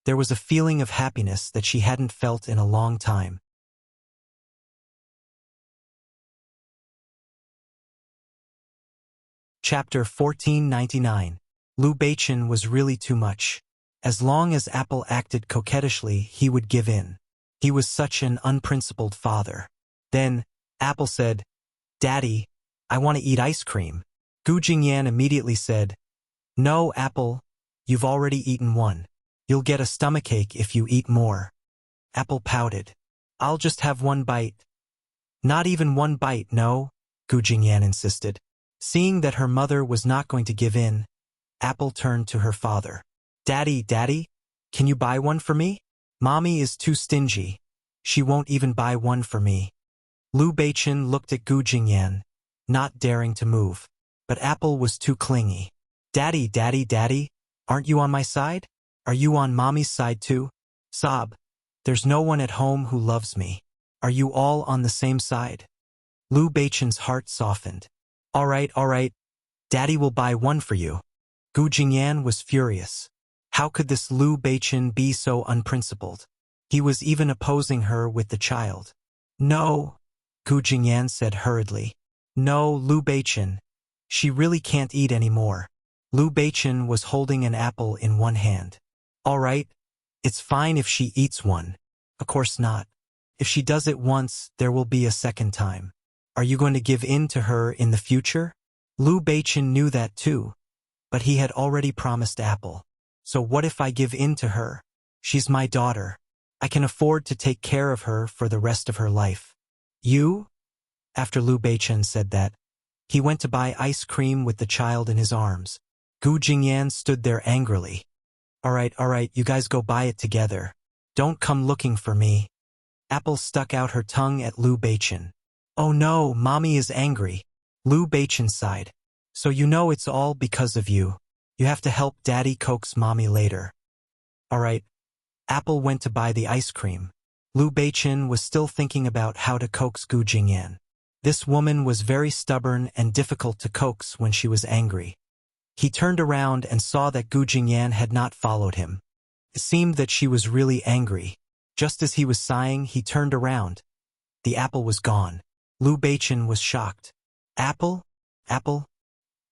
there was a feeling of happiness that she hadn't felt in a long time. Chapter 1499. Lu Beichen was really too much. As long as Apple acted coquettishly, he would give in. He was such an unprincipled father. Then, Apple said, "Daddy, I want to eat ice cream." Gu Jingyan immediately said, "No, Apple, you've already eaten one. You'll get a stomachache if you eat more." Apple pouted. I'll just have one bite. Not even one bite, no, Gu Jingyan insisted. Seeing that her mother was not going to give in, Apple turned to her father. Daddy, can you buy one for me? Mommy is too stingy. She won't even buy one for me. Liu Beichen looked at Gu Jingyan, not daring to move. But Apple was too clingy. Daddy, aren't you on my side? Are you on Mommy's side too? Sob. There's no one at home who loves me. Are you all on the same side? Liu Beichen's heart softened. All right. Daddy will buy one for you. Gu Jingyan was furious. How could this Liu Beichen be so unprincipled? He was even opposing her with the child. No, Gu Jingyan said hurriedly. No, Liu Beichen. She really can't eat anymore. Liu Beichen was holding an apple in one hand. All right, it's fine if she eats one. Of course not. If she does it once, there will be a second time. Are you going to give in to her in the future? Liu Beichen knew that too, but he had already promised Apple. So what if I give in to her? She's my daughter. I can afford to take care of her for the rest of her life. You? After Liu Beichen said that, he went to buy ice cream with the child in his arms. Gu Jingyan stood there angrily. All right, you guys go buy it together. Don't come looking for me. Apple stuck out her tongue at Liu Beichen. Oh no, Mommy is angry. Liu Beichen sighed. So you know it's all because of you. You have to help Daddy coax Mommy later. All right. Apple went to buy the ice cream. Liu Beichen was still thinking about how to coax Gu Jingyan. This woman was very stubborn and difficult to coax when she was angry. He turned around and saw that Gu Jingyan had not followed him. It seemed that she was really angry. Just as he was sighing, he turned around. The apple was gone. Liu Beichen was shocked. Apple?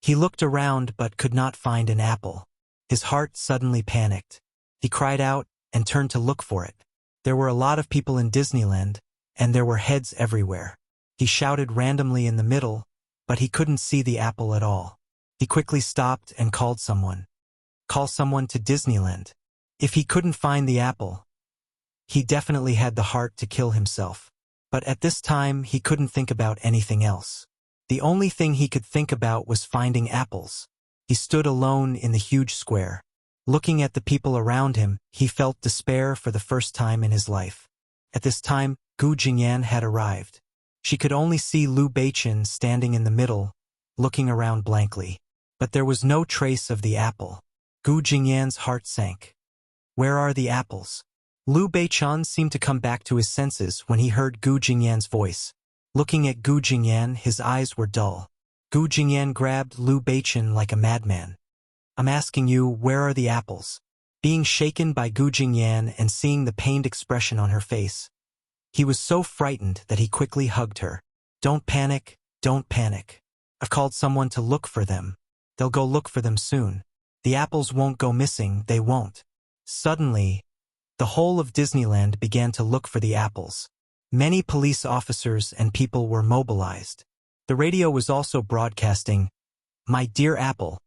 He looked around but could not find an apple. His heart suddenly panicked. He cried out and turned to look for it. There were a lot of people in Disneyland, and there were heads everywhere. He shouted randomly in the middle, but he couldn't see the apple at all. He quickly stopped and called someone. Call someone to Disneyland. If he couldn't find the apple, he definitely had the heart to kill himself. But at this time, he couldn't think about anything else. The only thing he could think about was finding apples. He stood alone in the huge square. Looking at the people around him, he felt despair for the first time in his life. At this time, Gu Jingyan had arrived. She could only see Liu Beichen standing in the middle, looking around blankly. But there was no trace of the apple. Gu Jingyan's heart sank. Where are the apples? Liu Beichen seemed to come back to his senses when he heard Gu Jingyan's voice. Looking at Gu Jingyan, his eyes were dull. Gu Jingyan grabbed Liu Beichen like a madman. I'm asking you, where are the apples? Being shaken by Gu Jingyan and seeing the pained expression on her face, he was so frightened that he quickly hugged her. Don't panic. I've called someone to look for them. They'll go look for them soon. The apples won't go missing, they won't. Suddenly, the whole of Disneyland began to look for the apples. Many police officers and people were mobilized. The radio was also broadcasting, "My dear Apple,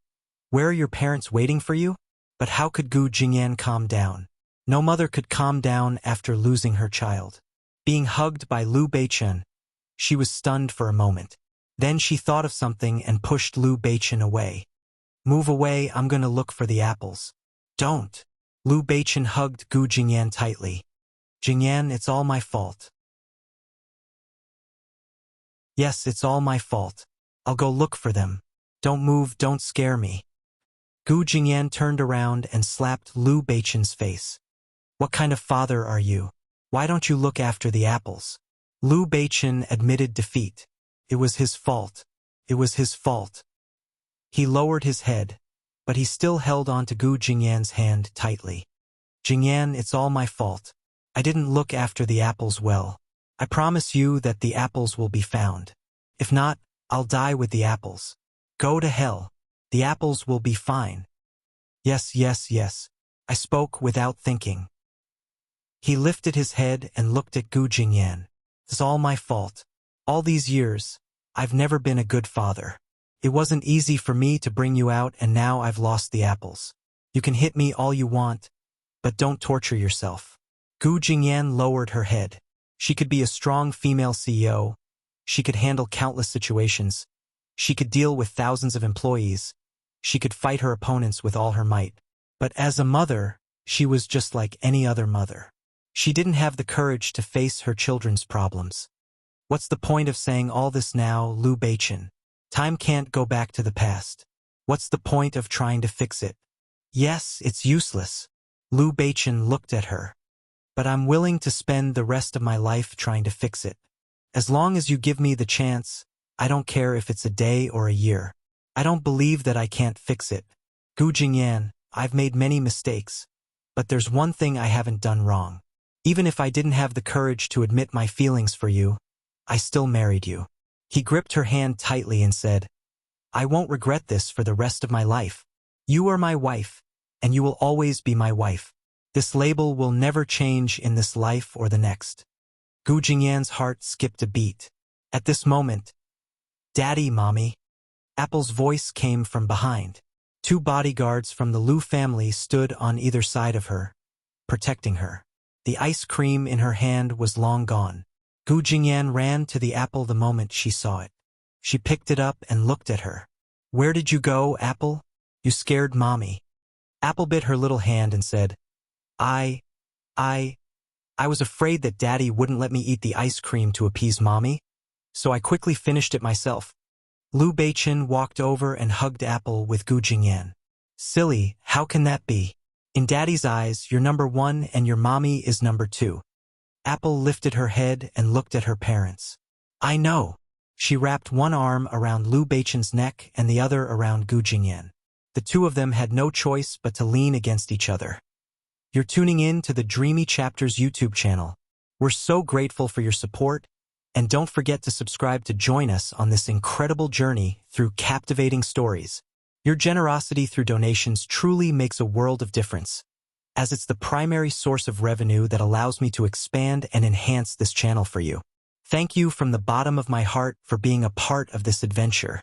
where are your parents waiting for you?" But how could Gu Jingyan calm down? No mother could calm down after losing her child. Being hugged by Liu Beichen, she was stunned for a moment. Then she thought of something and pushed Liu Beichen away. Move away, I'm gonna look for the apples. Don't. Liu Beichen hugged Gu Jingyan tightly. Jingyan, it's all my fault. Yes, it's all my fault. I'll go look for them. Don't move, don't scare me. Gu Jingyan turned around and slapped Liu Beichen's face. What kind of father are you? Why don't you look after the apples? Liu Beichen admitted defeat. It was his fault. He lowered his head, but he still held on to Gu Jingyan's hand tightly. Jingyan, it's all my fault. I didn't look after the apples well. I promise you that the apples will be found. If not, I'll die with the apples. Go to hell. The apples will be fine. Yes. I spoke without thinking. He lifted his head and looked at Gu Jingyan. It's all my fault. All these years, I've never been a good father. It wasn't easy for me to bring you out, and now I've lost the apples. You can hit me all you want, but don't torture yourself. Gu Jingyan lowered her head. She could be a strong female CEO. She could handle countless situations. She could deal with thousands of employees. She could fight her opponents with all her might. But as a mother, she was just like any other mother. She didn't have the courage to face her children's problems. What's the point of saying all this now, Liu Beichen? Time can't go back to the past. What's the point of trying to fix it? Yes, it's useless. Liu Beichen looked at her. But I'm willing to spend the rest of my life trying to fix it. As long as you give me the chance, I don't care if it's a day or a year. I don't believe that I can't fix it. Gu Jingyan, I've made many mistakes. But there's one thing I haven't done wrong. Even if I didn't have the courage to admit my feelings for you, I still married you. He gripped her hand tightly and said, I won't regret this for the rest of my life. You are my wife, and you will always be my wife. This label will never change in this life or the next. Gu Jingyan's heart skipped a beat. At this moment, Daddy, Mommy. Apple's voice came from behind. 2 bodyguards from the Liu family stood on either side of her, protecting her. The ice cream in her hand was long gone. Gu Jingyan ran to the apple the moment she saw it. She picked it up and looked at her. Where did you go, Apple? You scared Mommy. Apple bit her little hand and said, I was afraid that Daddy wouldn't let me eat the ice cream to appease Mommy, so I quickly finished it myself. Liu Beichen walked over and hugged Apple with Gu Jingyan. Silly, how can that be? In Daddy's eyes, you're number 1 and your Mommy is number 2. Apple lifted her head and looked at her parents. I know. She wrapped one arm around Liu Beichen's neck and the other around Gu Jingyan. The two of them had no choice but to lean against each other. You're tuning in to the Dreamy Chapters YouTube channel. We're so grateful for your support, and don't forget to subscribe to join us on this incredible journey through captivating stories. Your generosity through donations truly makes a world of difference, as it's the primary source of revenue that allows me to expand and enhance this channel for you. Thank you from the bottom of my heart for being a part of this adventure.